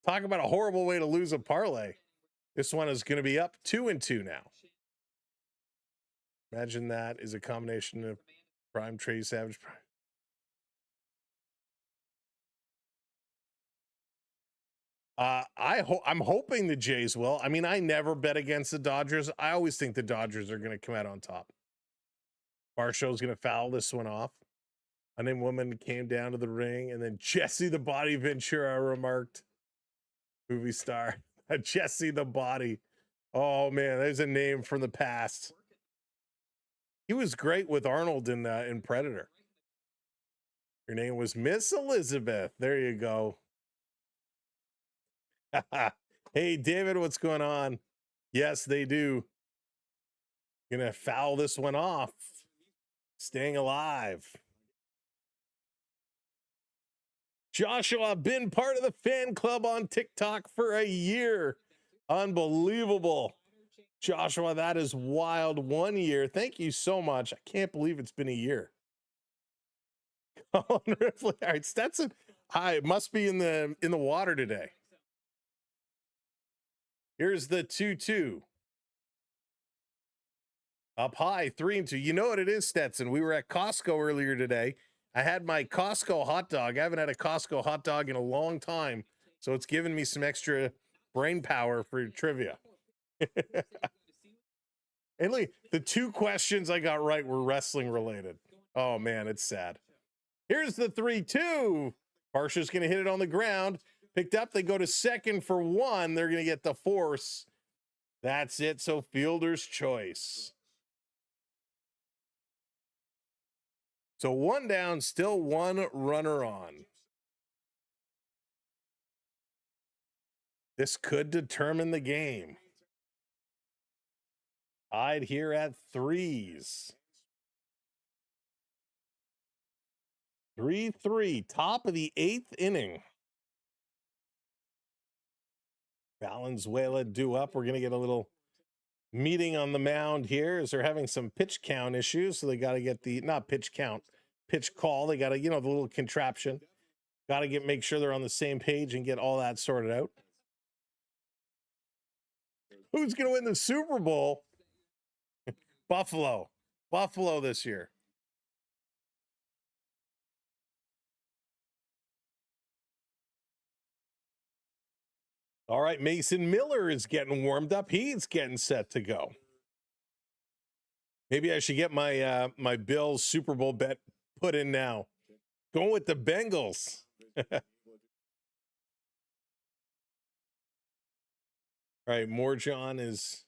Talk about a horrible way to lose a parlay. This one is going to be up 2-2 now. Imagine that is a combination of prime Trey Savage. I'm hoping the Jays will. I mean, I never bet against the Dodgers. I always think the Dodgers are going to come out on top. Varsho's going to foul this one off. Unnamed woman came down to the ring, and then Jesse the Body Ventura remarked, movie star, Jesse the Body. Oh man, there's a name from the past. He was great with Arnold in Predator. Your name was Miss Elizabeth. There you go. Hey, David, what's going on? Yes, they do. Gonna foul this one off. Staying alive. Joshua, I've been part of the fan club on TikTok for a year. Unbelievable. Joshua, that is wild. 1 year. Thank you so much. I can't believe it's been a year. Colin Ripley. All right, Stetson. Hi, it must be in the water today. Here's the 2-2. Up high, 3-2. You know what it is, Stetson? We were at Costco earlier today. I had my Costco hot dog. I haven't had a Costco hot dog in a long time, so it's given me some extra brain power for trivia. And look, the 2 questions I got right were wrestling related. Oh man, it's sad. Here's the 3-2. Barsha's going to hit it on the ground. Picked up. They go to second for 1. They're going to get the force. That's it. So fielder's choice. So 1 down, still 1 runner on. This could determine the game. Tied here at 3s. 3-3, top of the 8th inning. Valenzuela due up. We're going to get a little meeting on the mound here as they're having some pitch count issues. So they got to get the, not pitch count, pitch call. They got to, you know, the little contraption. Got to make sure they're on the same page and get all that sorted out. Who's going to win the Super Bowl? Buffalo. Buffalo this year. All right, Mason Miller is getting warmed up. He's getting set to go. Maybe I should get my my Bills Super Bowl bet put in now. Going with the Bengals. All right, Morjon is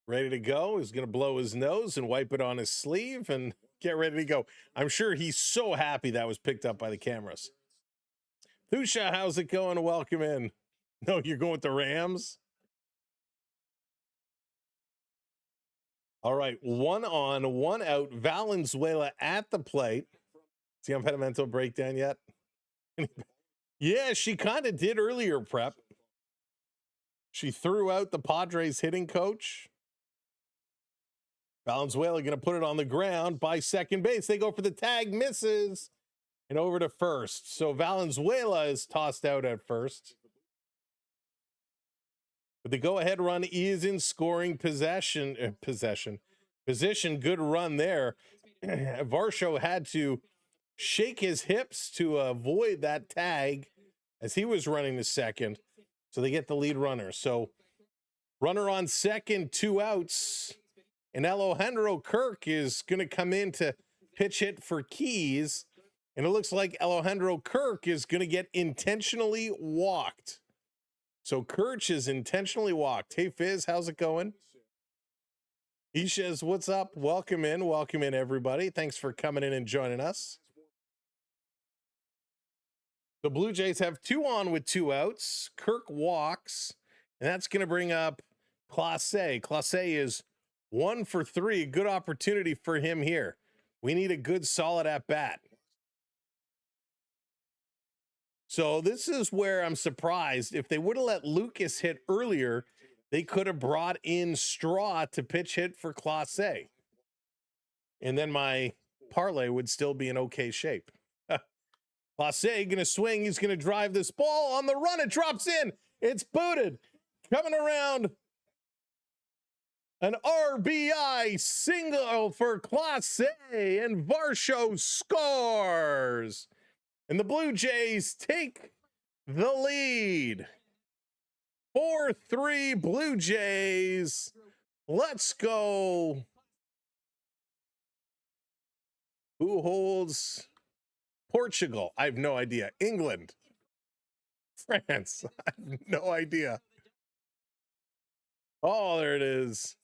ready to go. He's going to blow his nose and wipe it on his sleeve and get ready to go. I'm sure he's so happy that was picked up by the cameras. Thusha, how's it going? Welcome in. No, you're going with the Rams? All right, 1 on, 1 out. Valenzuela at the plate. See impedimento breakdown yet? Yeah, she kind of did earlier, Prep. She threw out the Padres hitting coach. Valenzuela going to put it on the ground by second base. They go for the tag, misses, and over to first. So Valenzuela is tossed out at first. But the go-ahead run is in scoring position. Good run there. Varsho had to shake his hips to avoid that tag as he was running to second. So they get the lead runner. So runner on second, 2 outs. And Alejandro Kirk is going to come in to pitch hit for Keys. And it looks like Alejandro Kirk is going to get intentionally walked. So Kirch is intentionally walked. Hey, Fizz, how's it going? Ishes, what's up? Welcome in, everybody. Thanks for coming in and joining us. The Blue Jays have 2 on with 2 outs. Kirk walks, and that's going to bring up Clase. Clase is 1 for 3. Good opportunity for him here. We need a good, solid at-bat. So this is where I'm surprised. If they would have let Lucas hit earlier, they could have brought in Straw to pitch hit for Clase. And then my parlay would still be in okay shape. Clase going to swing. He's going to drive this ball on the run. It drops in. It's booted. Coming around. An RBI single for Clase, and Varsho scores. And the Blue Jays take the lead. 4-3 Blue Jays. Let's go. Who holds Portugal? I have no idea. England. France. I have no idea. Oh, there it is.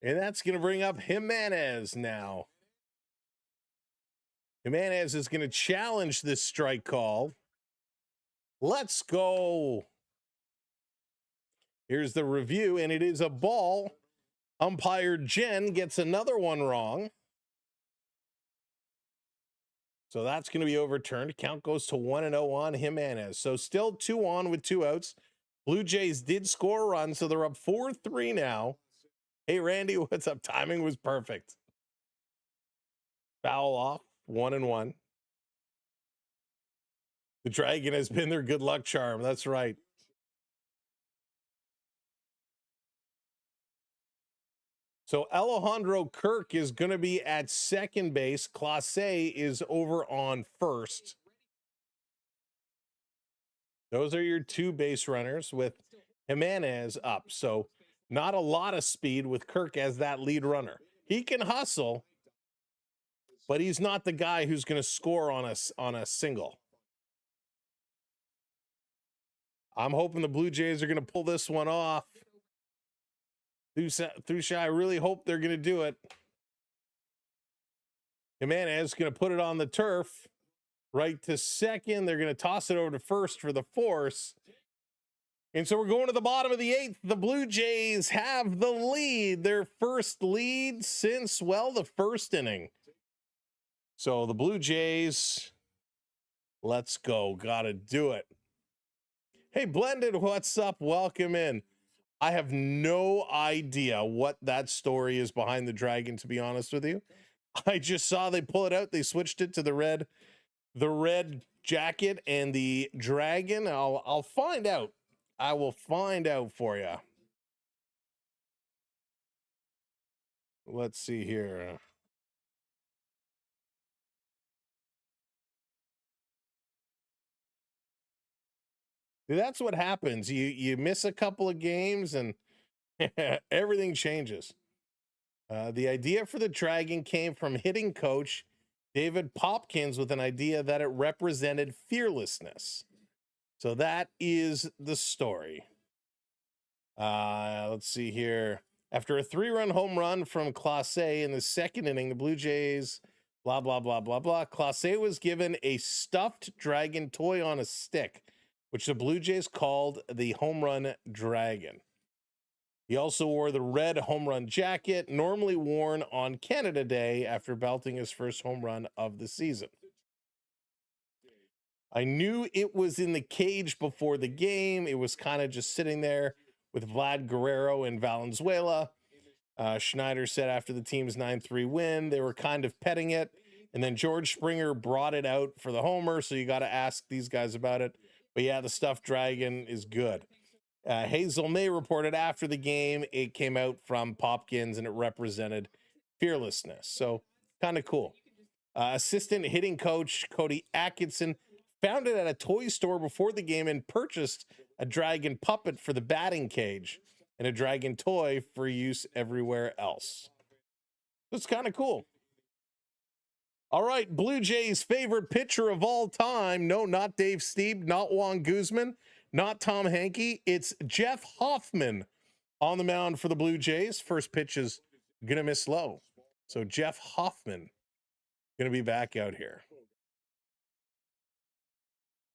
And that's going to bring up Jimenez now. Jimenez is going to challenge this strike call. Let's go. Here's the review, and it is a ball. Umpire Jen gets another one wrong. So that's going to be overturned. Count goes to 1-0 on Jimenez. So still 2 on with 2 outs. Blue Jays did score a run, so they're up 4-3 now. Hey, Randy, what's up? Timing was perfect. Foul off, 1-1. The Dragon has been their good luck charm. That's right. So Alejandro Kirk is going to be at second base. Clase is over on first. Those are your 2 base runners with Jimenez up. So not a lot of speed with Kirk as that lead runner. He can hustle, but he's not the guy who's going to score on a single. I'm hoping the Blue Jays are going to pull this one off. Thusha, I really hope they're going to do it. Jimenez is going to put it on the turf. Right to second. They're going to toss it over to first for the force. And so we're going to the bottom of the 8th. The Blue Jays have the lead. Their first lead since, well, the first inning. So the Blue Jays, let's go. Got to do it. Hey, Blended, what's up? Welcome in. I have no idea what that story is behind the Dragon, to be honest with you. I just saw they pull it out. They switched it to the red jacket and the Dragon. I'll find out. I will find out for you. Let's see here. Dude, that's what happens. You miss a couple of games and everything changes. The idea for the Dragon came from hitting coach David Popkins with an idea that it represented fearlessness. So that is the story. Let's see here. After a 3-run home run from Clase in the second inning, the Blue Jays, blah, blah, blah, blah, blah. Clase was given a stuffed dragon toy on a stick, which the Blue Jays called the Home Run Dragon. He also wore the red home run jacket, normally worn on Canada Day after belting his first home run of the season. I knew it was in the cage before the game. It was kind of just sitting there with Vlad Guerrero and Valenzuela. Schneider said after the team's 9-3 win, they were kind of petting it. And then George Springer brought it out for the homer, so you got to ask these guys about it. But yeah, the stuffed dragon is good. Hazel May reported after the game, it came out from Popkins and it represented fearlessness. So kind of cool. Assistant hitting coach Cody Atkinson found it at a toy store before the game and purchased a dragon puppet for the batting cage and a dragon toy for use everywhere else. That's kind of cool. All right, Blue Jays' favorite pitcher of all time. No, not Dave Stieb, not Juan Guzman, not Tom Hankey. It's Jeff Hoffman on the mound for the Blue Jays. First pitch is going to miss low. So Jeff Hoffman going to be back out here.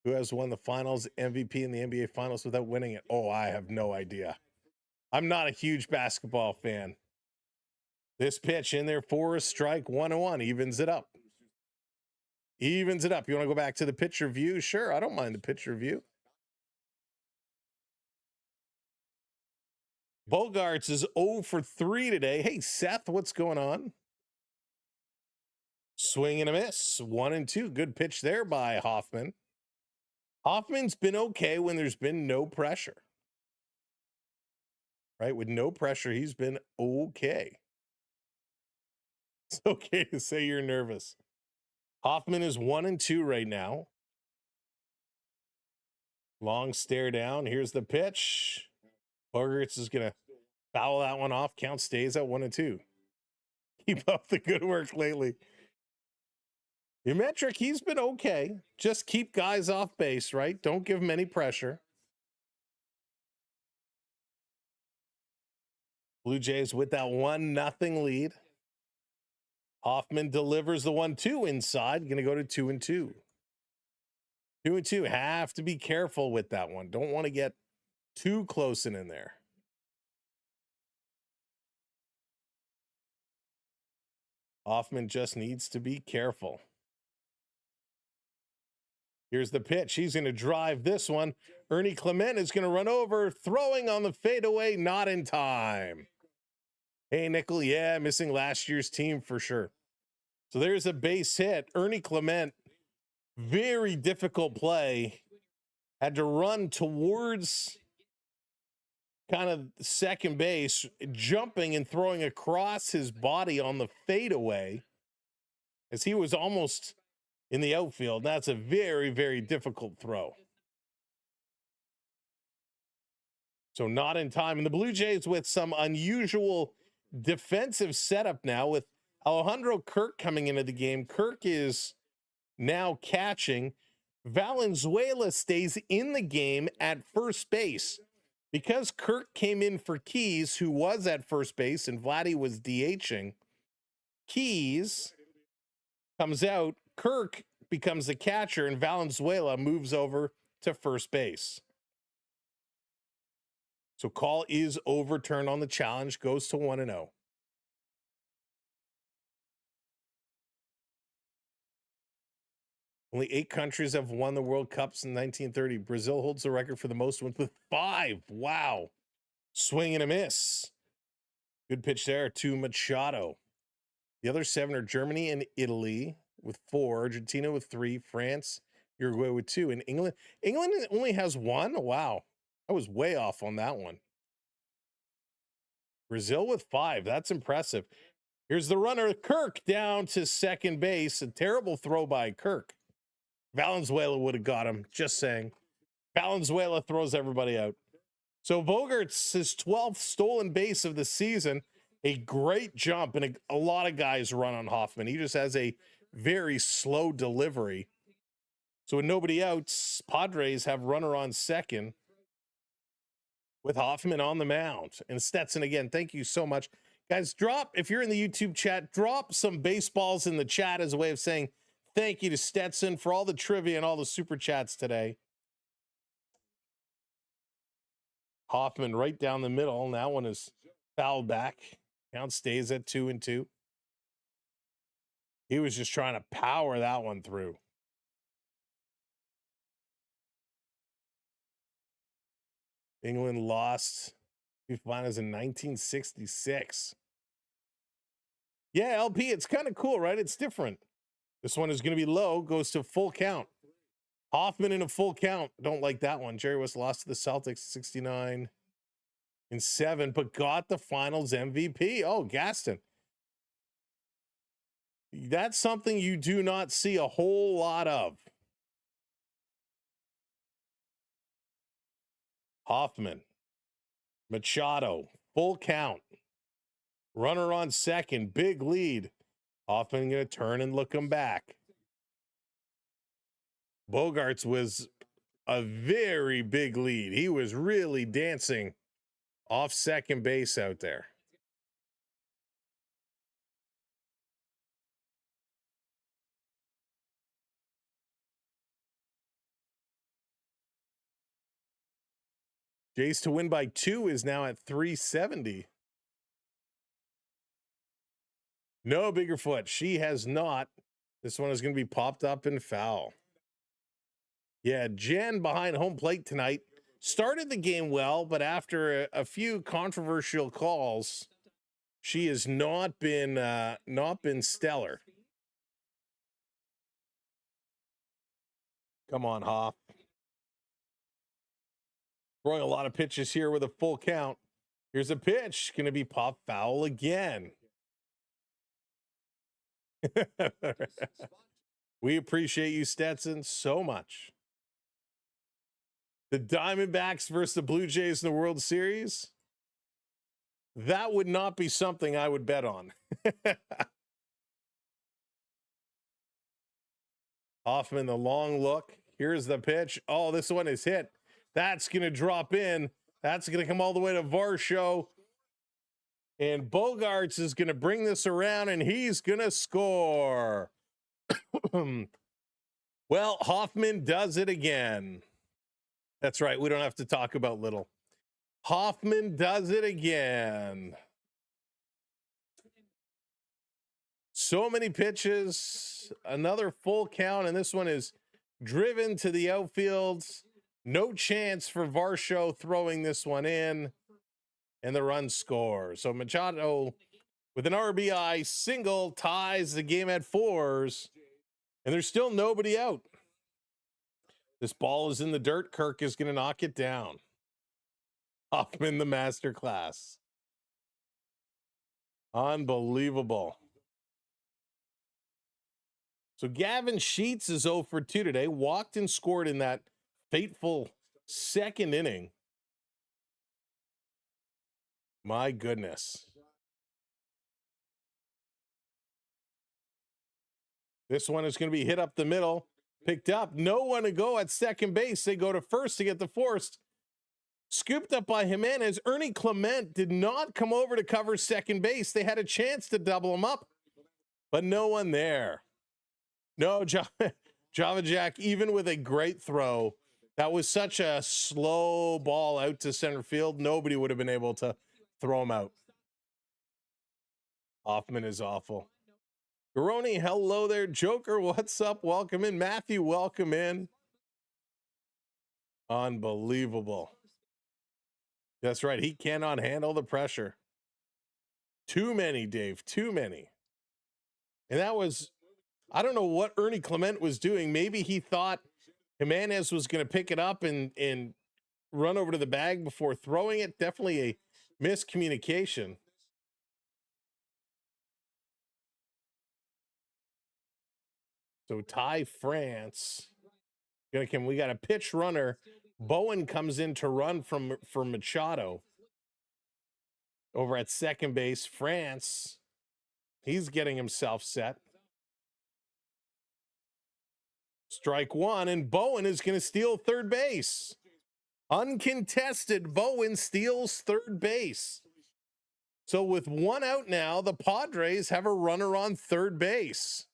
Who has won the finals MVP in the NBA finals without winning it? Oh, I have no idea. I'm not a huge basketball fan. This pitch in there for a strike, 1-1, evens it up. Evens it up. You want to go back to the pitcher view? Sure, I don't mind the pitcher view. Bogarts is 0 for 3 today. Hey, Seth, what's going on? Swing and a miss, 1-2. Good pitch there by Hoffman. Hoffman's been okay when there's been no pressure. Right? With no pressure, he's been okay. It's okay to say you're nervous. Hoffman is 1-2 right now. Long stare down. Here's the pitch. Bogarts is going to foul that one off. Count stays at 1-2. Keep up the good work lately. Your metric, he's been okay. Just keep guys off base, right? Don't give him any pressure. Blue Jays with that 1-0 lead. Hoffman delivers the 1-2 inside. Going to go to 2-2. 2-2. Have to be careful with that one. Don't want to get too close in there. Hoffman just needs to be careful. Here's the pitch. He's going to drive this one. Ernie Clement is going to run over, throwing on the fadeaway, not in time. Hey, Nickel, yeah, missing last year's team for sure. So there's a base hit. Ernie Clement, very difficult play. Had to run towards kind of second base, jumping and throwing across his body on the fadeaway as he was almost in the outfield. That's a very, very difficult throw. So not in time. And the Blue Jays with some unusual defensive setup now with Alejandro Kirk coming into the game. Kirk is now catching. Valenzuela stays in the game at first base. Because Kirk came in for Keys, who was at first base, and Vladdy was DHing, Keys comes out, Kirk becomes the catcher, and Valenzuela moves over to first base. So call is overturned on the challenge, goes to 1-0. Only 8 countries have won the World Cups in 1930. Brazil holds the record for the most wins with 5. Wow. Swing and a miss. Good pitch there to Machado. The other 7 are Germany and Italy with 4, Argentina with 3, France, Uruguay with 2, and England. England only has 1? Wow. I was way off on that one. Brazil with 5. That's impressive. Here's the runner, Kirk, down to second base. A terrible throw by Kirk. Valenzuela would have got him, just saying. Valenzuela throws everybody out. So Bogaerts, his 12th stolen base of the season, a great jump, and a lot of guys run on Hoffman. He just has a very slow delivery. So with nobody out, Padres have runner on second with Hoffman on the mound. And Stetson, again, thank you so much. Guys, if you're in the YouTube chat, drop some baseballs in the chat as a way of saying thank you to Stetson for all the trivia and all the super chats today. Hoffman right down the middle. And that one is fouled back. Count stays at 2-2. He was just trying to power that one through. England lost finals in 1966. Yeah, LP, it's kind of cool, right? It's different. This one is going to be low, goes to full count. Hoffman in a full count. Don't like that one. Jerry West lost to the Celtics 69-7, but got the finals MVP. Oh, Gaston. That's something you do not see a whole lot of. Hoffman. Machado. Full count. Runner on second. Big lead. Hoffman going to turn and look him back. Bogaerts was a very big lead. He was really dancing off second base out there. Jays to win by 2 is now at 370. No, Biggerfoot. She has not. This one is going to be popped up and foul. Yeah, Jen behind home plate tonight. Started the game well, but after a few controversial calls, she has not been stellar. Come on, Hoff. Throwing a lot of pitches here with a full count. Here's a pitch. Going to be pop foul again. We appreciate you, Stetson, so much. The Diamondbacks versus the Blue Jays in the World Series. That would not be something I would bet on. Hoffman, the long look. Here's the pitch. Oh, this one is hit. That's going to drop in. That's going to come all the way to Varsho. And Bogaerts is going to bring this around, and he's going to score. Well, Hoffman does it again. That's right. We don't have to talk about Little. Hoffman does it again. So many pitches, another full count, and this one is driven to the outfield. No chance for Varsho throwing this one in, and the run scores. So Machado with an RBI single ties the game at 4s, and there's still nobody out. This ball is in the dirt. Kirk is going to knock it down. Hoffman, the masterclass. Unbelievable. So Gavin Sheets is 0 for 2 today. Walked and scored in that fateful second inning. My goodness. This one is going to be hit up the middle. Picked up. No one to go at second base. They go to first to get the force. Scooped up by Jimenez. Ernie Clement did not come over to cover second base. They had a chance to double him up, but no one there. No, Java Jack, even with a great throw, that was such a slow ball out to center field. Nobody would have been able to throw him out. Hoffman is awful. Garoni, hello there. Joker, what's up? Welcome in. Matthew, welcome in. Unbelievable. That's right. He cannot handle the pressure. Too many, Dave. Too many. And that was, I don't know what Ernie Clement was doing. Maybe he thought Jimenez was going to pick it up and run over to the bag before throwing it. Definitely a miscommunication. So Ty France. We got a pitch runner. Bowen comes in to run for Machado. Over at second base, France. He's getting himself set. Strike one, and Bowen is going to steal third base. Uncontested, Bowen steals third base. So with one out now, the Padres have a runner on third base.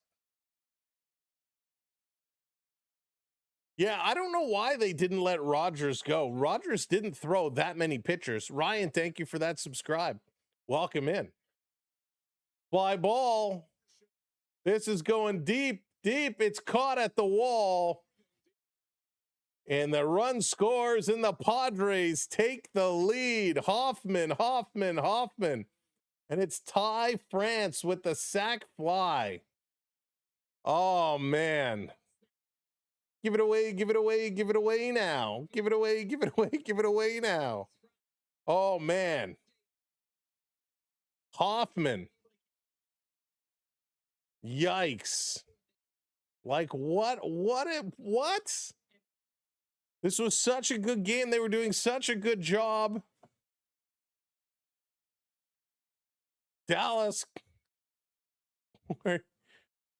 Yeah, I don't know why they didn't let Rogers go. Rogers didn't throw that many pitchers. Ryan, thank you for that subscribe. Welcome in. Fly ball. This is going deep, deep. It's caught at the wall. And the run scores, and the Padres take the lead. Hoffman. And it's Ty France with the sac fly. Oh, man. Give it away now. Give it away now. Oh, man. Hoffman. Yikes. Like, what? This was such a good game. They were doing such a good job. Dallas.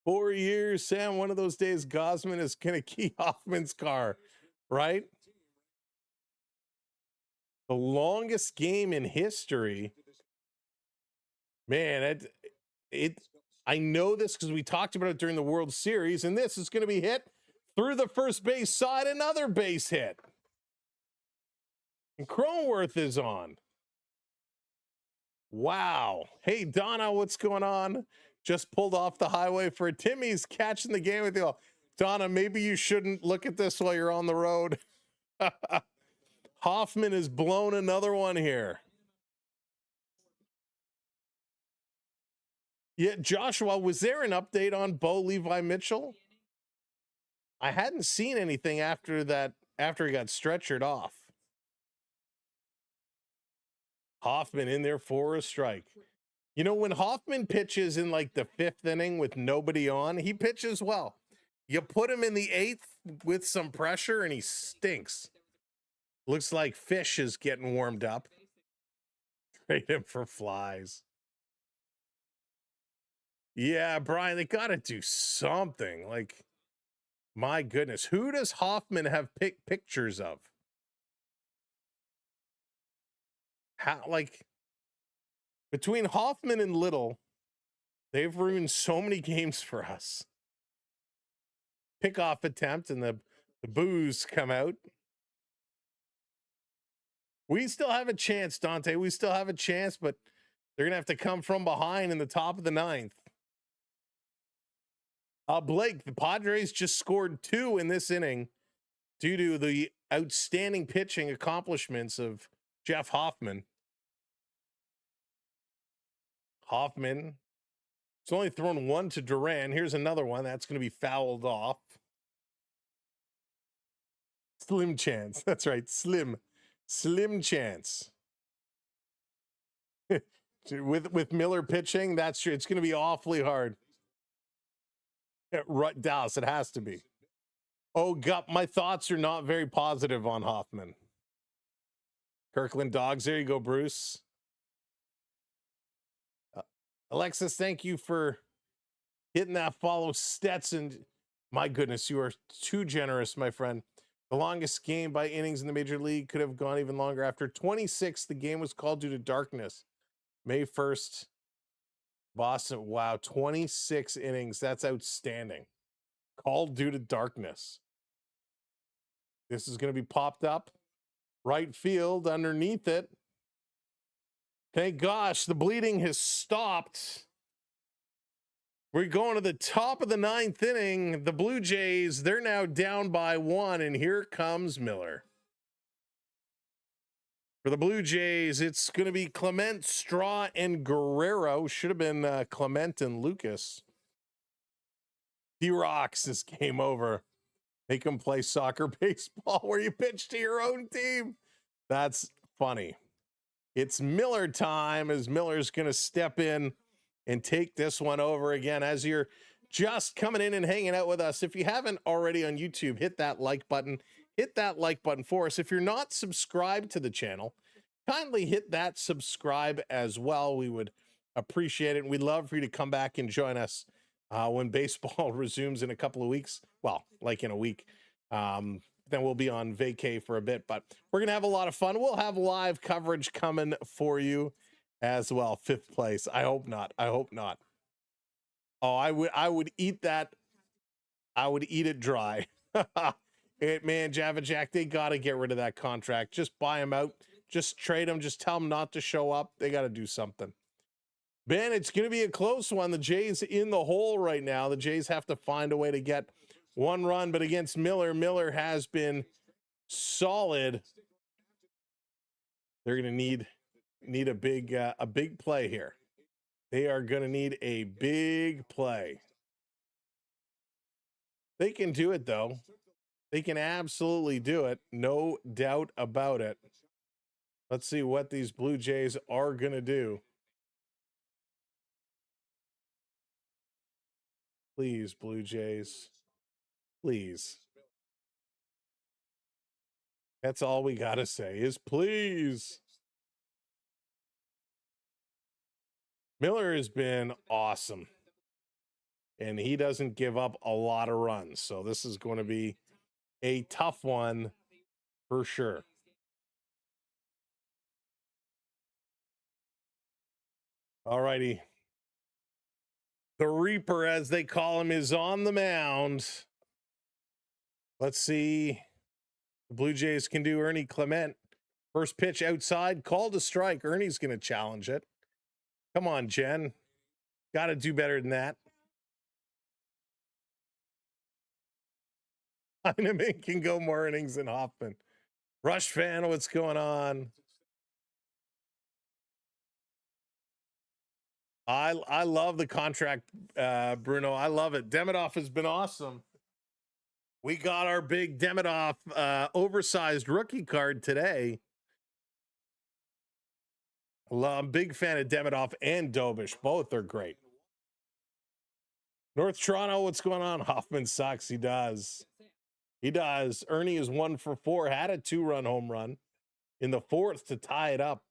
4 years, Sam. One of those days, Gausman is going to key Hoffman's car, right? The longest game in history. Man, I know this because we talked about it during the World Series, and this is going to be hit through the first base side, another base hit. And Cronenworth is on. Wow. Hey, Donna, what's going on? Just pulled off the highway for Timmy's catching the game with you. Donna, maybe you shouldn't look at this while you're on the road. Hoffman has blown another one here. Yeah, Joshua, was there an update on Bo Levi Mitchell? I hadn't seen anything after he got stretchered off. Hoffman in there for a strike. You know, when Hoffman pitches in like the 5th inning with nobody on, he pitches well. You put him in the 8th with some pressure and he stinks. Looks like Fish is getting warmed up. Trade him for flies. Yeah, Brian, they got to do something. Like, my goodness, who does Hoffman have pictures of? How, like, between Hoffman and Little, they've ruined so many games for us. Pickoff attempt and the boos come out. We still have a chance, Dante. We still have a chance, but they're going to have to come from behind in the top of the 9th. Blake, the Padres just scored 2 in this inning due to the outstanding pitching accomplishments of Jeff Hoffman. Hoffman, it's only thrown 1 to Duran. Here's another one that's going to be fouled off. Slim chance. That's right. Slim chance. with Miller pitching, that's true. It's going to be awfully hard. Right, Dallas, it has to be. Oh, Gup, my thoughts are not very positive on Hoffman. Kirkland Dogs, there you go, Bruce. Alexis, thank you for hitting that follow. Stetson, my goodness, you are too generous, my friend. The longest game by innings in the Major League could have gone even longer. After 26, the game was called due to darkness. May 1st, Boston. Wow, 26 innings. That's outstanding. Called due to darkness. This is going to be popped up. Right field underneath it. Thank gosh, the bleeding has stopped. We're going to the top of the 9th inning. The Blue Jays, they're now down by 1, and here comes Miller. For the Blue Jays, it's going to be Clement, Straw, and Guerrero. Should have been Clement and Lucas. He rocks this game over. Make him play soccer baseball where you pitch to your own team. That's funny. It's Miller time as Miller's going to step in and take this one over again. As you're just coming in and hanging out with us, if you haven't already on YouTube, hit that like button. Hit that like button for us. If you're not subscribed to the channel, kindly hit that subscribe as well. We would appreciate it. And we'd love for you to come back and join us when baseball resumes in a couple of weeks. Well, like in a week. Then we'll be on vacay for a bit, but we're going to have a lot of fun. We'll have live coverage coming for you as well. 5th place. I hope not. I hope not. Oh, I would eat that. I would eat it dry. Man, Java Jack, they got to get rid of that contract. Just buy him out. Just trade him. Just tell him not to show up. They got to do something. Ben, it's going to be a close one. The Jays in the hole right now. The Jays have to find a way to get 1 run, but against Miller, Miller has been solid. They're going to need a big play here. They are going to need a big play. They can do it, though. They can absolutely do it. No doubt about it. Let's see what these Blue Jays are going to do. Please, Blue Jays. Please. That's all we got to say is please. Miller has been awesome. And he doesn't give up a lot of runs. So this is going to be a tough one for sure. All righty. The Reaper, as they call him, is on the mound. Let's see. The Blue Jays can do Ernie Clement. First pitch outside, called a strike. Ernie's going to challenge it. Come on, Jen. Got to do better than that. Heineman can go more innings than Hoffman. Rush fan, what's going on? I love the contract, Bruno. I love it. Demidov has been awesome. We got our big Demidov oversized rookie card today. I'm a big fan of Demidov and Dobish. Both are great. North Toronto, what's going on? Hoffman sucks. He does. He does. Ernie is 1 for 4. Had a 2-run home run in the 4th to tie it up.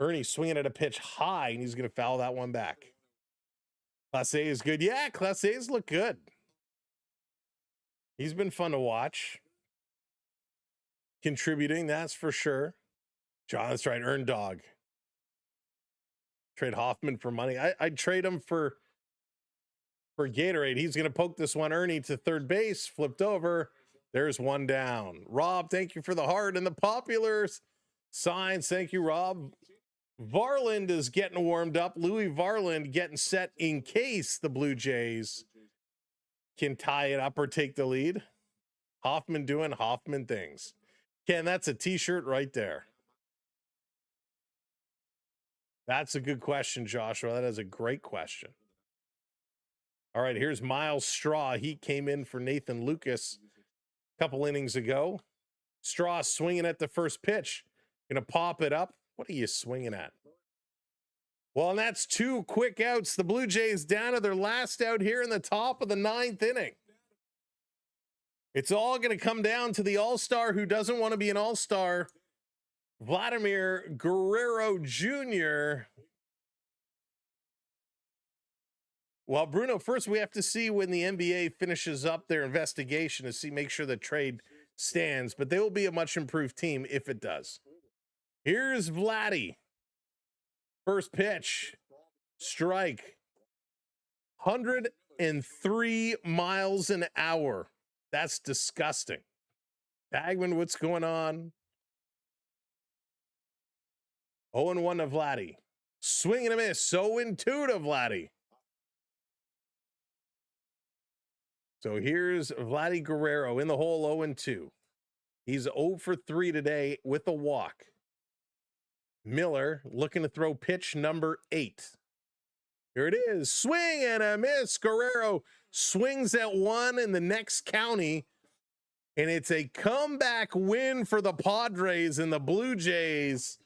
Ernie swinging at a pitch high, and he's going to foul that one back. Class A is good. Yeah, Class A's look good. He's been fun to watch. Contributing, that's for sure. John, that's right. Earn dog. Trade Hoffman for money. I'd trade him for Gatorade. He's going to poke this one. Ernie to third base. Flipped over. There's one down. Rob, thank you for the heart and the popular signs. Thank you, Rob. Varland is getting warmed up. Louis Varland getting set in case the Blue Jays can tie it up or take the lead. Hoffman doing Hoffman things. Ken, that's a t-shirt right there. That's a good question, Joshua. That is a great question. All right, here's Miles Straw. He came in for Nathan Lucas a couple innings ago. Straw swinging at the first pitch. Gonna pop it up. What are you swinging at? Well, and that's 2 quick outs. The Blue Jays down to their last out here in the top of the 9th inning. It's all going to come down to the all-star who doesn't want to be an all-star, Vladimir Guerrero Jr. Well, Bruno, first we have to see when the NBA finishes up their investigation to make sure the trade stands, but they will be a much improved team if it does. Here's Vladdy. First pitch, strike, 103 miles an hour. That's disgusting. Bagman, what's going on? 0-1 to Vladdy. Swing and a miss. 0-2 to Vladdy. So here's Vladdy Guerrero in the hole, 0-2. He's 0 for 3 today with a walk. Miller looking to throw pitch number 8. Here it is. Swing and a miss. Guerrero swings at one in the next county. And it's a comeback win for the Padres and the Blue Jays.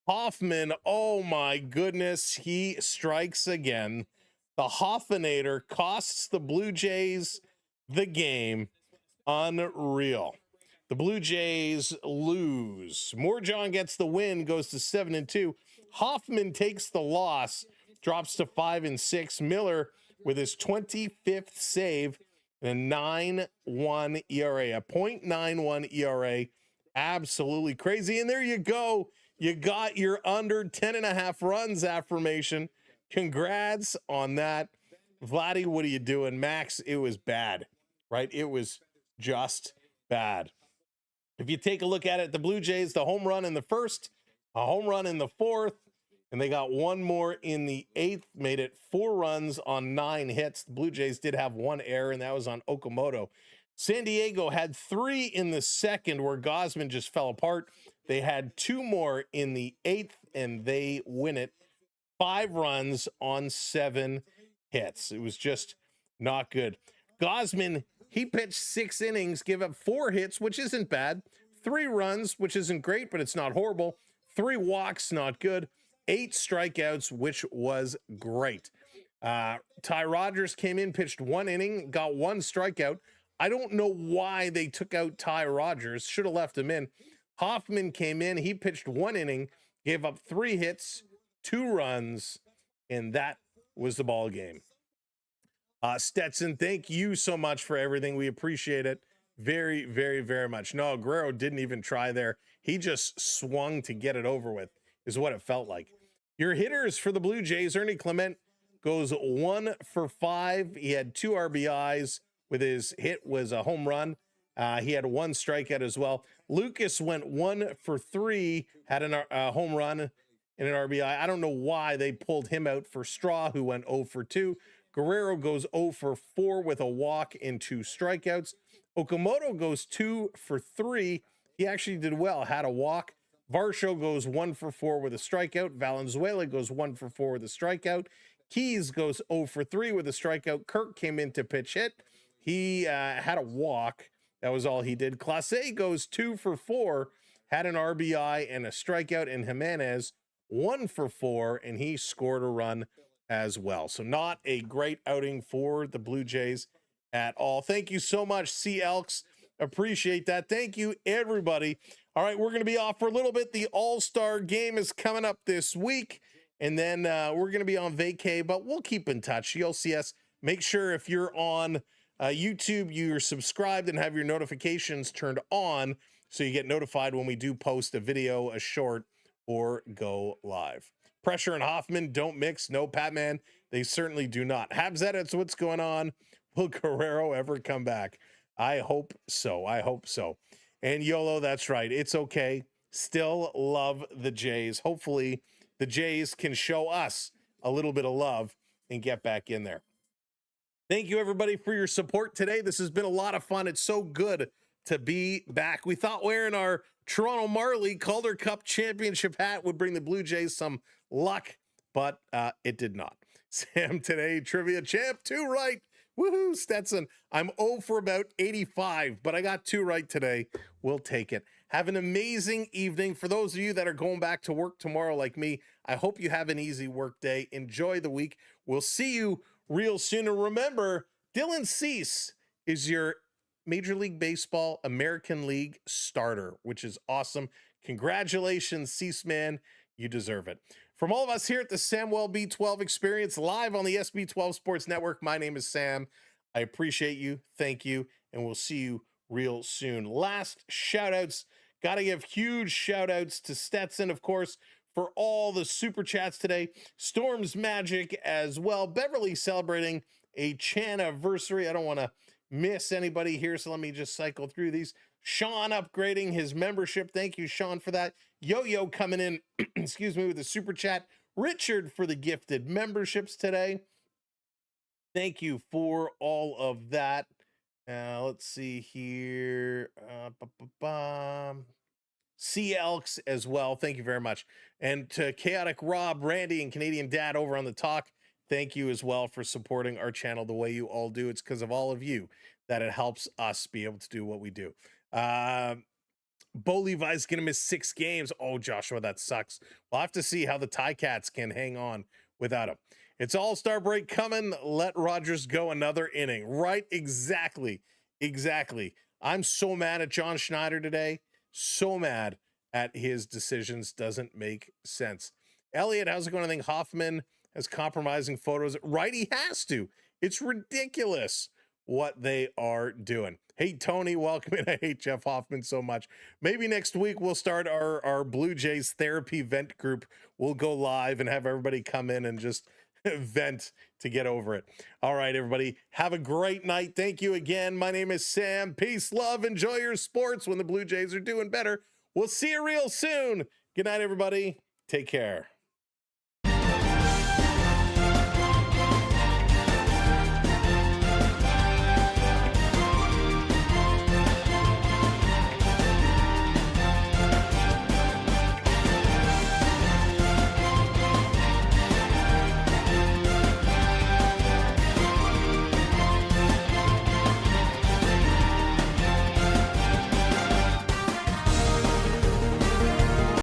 Hoffman, oh my goodness, he strikes again. The Hoffinator costs the Blue Jays the game. Unreal. The Blue Jays lose. Moorjohn gets the win, goes to 7-2. Hoffman takes the loss, drops to 5-6. Miller with his 25th save and a 9.1 ERA, a .91 ERA. Absolutely crazy. And there you go. You got your under 10.5 runs affirmation. Congrats on that. Vladdy, what are you doing? Max, it was bad, right? It was just bad. If you take a look at it, the Blue Jays, the home run in the first, a home run in the fourth, and they got one more in the 8th, made it 4 runs on 9 hits. The Blue Jays did have 1 error, and that was on Okamoto. San Diego had 3 in the second where Gausman just fell apart. They had 2 more in the 8th, and they win it. 5 runs on 7 hits. It was just not good. Gausman, he pitched 6 innings, gave up 4 hits, which isn't bad. 3 runs, which isn't great, but it's not horrible. 3 walks, not good. 8 strikeouts, which was great. Ty Rogers came in, pitched 1 inning, got 1 strikeout. I don't know why they took out Ty Rogers. Should have left him in. Hoffman came in. He pitched 1 inning, gave up 3 hits, 2 runs, and that was the ball game. Stetson, thank you so much for everything. We appreciate it very, very, very much. No, Guerrero didn't even try there. He just swung to get it over with, is what it felt like. Your hitters for the Blue Jays, Ernie Clement goes 1 for 5. He had 2 RBIs. With his hit was a home run. He had 1 strikeout as well. Lucas went 1 for 3, had a home run and an RBI. I don't know why they pulled him out for Straw, who went 0 for 2. Guerrero goes 0 for 4 with a walk and 2 strikeouts. Okamoto goes 2 for 3. He actually did well, had a walk. Varsho goes 1 for 4 with a strikeout. Valenzuela goes 1 for 4 with a strikeout. Keys goes 0 for 3 with a strikeout. Kirk came in to pitch hit. He had a walk. That was all he did. Clase goes 2 for 4, had an RBI and a strikeout. And Jimenez 1 for 4, and he scored a run as well. So not a great outing for the Blue Jays at all. Thank you so much, C. Elks. Appreciate that. Thank you, everybody. All right, we're going to be off for a little bit. The All-Star game is coming up this week, and then we're going to be on vacay, but we'll keep in touch. You'll see us. Make sure if you're on YouTube, you're subscribed and have your notifications turned on so you get notified when we do post a video, a short, or go live. Pressure and Hoffman don't mix. No, Patman, they certainly do not. Habs edits, what's going on? Will Guerrero ever come back? I hope so. I hope so. And YOLO, that's right. It's okay. Still love the Jays. Hopefully the Jays can show us a little bit of love and get back in there. Thank you, everybody, for your support today. This has been a lot of fun. It's so good to be back. We thought wearing our Toronto Marley Calder Cup championship hat would bring the Blue Jays some luck, but it did not. Sam today, trivia champ, 2 right. Woohoo, Stetson. I'm 0 for about 85, but I got 2 right today. We'll take it. Have an amazing evening. For those of you that are going back to work tomorrow like me, I hope you have an easy work day. Enjoy the week. We'll see you real soon. And remember, Dylan Cease is your Major League Baseball American League starter, which is awesome. Congratulations, Cease man. You deserve it. From all of us here at the Samuel B12 Experience, live on the SB12 Sports Network, my name is Sam. I appreciate you. Thank you. And we'll see you real soon. Last shout outs. Got to give huge shout outs to Stetson, of course, for all the super chats today. Storm's Magic as well. Beverly celebrating a Chan-iversary. I don't want to miss anybody here, so let me just cycle through these. Sean upgrading his membership. Thank you, Sean, for that. Yo-Yo coming in, excuse me, with a super chat. Richard for the gifted memberships today. Thank you for all of that. Let's see here. C. Elks as well. Thank you very much. And to Chaotic Rob, Randy, and Canadian Dad over on the talk, thank you as well for supporting our channel the way you all do. It's because of all of you that it helps us be able to do what we do. Bo Levi's going to miss 6 games. Oh, Joshua, that sucks. We'll have to see how the Ticats can hang on without him. It's All-Star break coming. Let Rogers go another inning. Right? Exactly. Exactly. I'm so mad at John Schneider today. So mad at his decisions. Doesn't make sense. Elliot, how's it going? I think Hoffman has compromising photos. Right? He has to. It's ridiculous what they are doing. Hey, Tony, welcome in. I hate Jeff Hoffman so much. Maybe next week we'll start our Blue Jays therapy vent group. We'll go live and have everybody come in and just vent to get over it. All right, everybody, have a great night. Thank you again. My name is Sam. Peace, love, enjoy your sports when the Blue Jays are doing better. We'll see you real soon. Good night, everybody. Take care.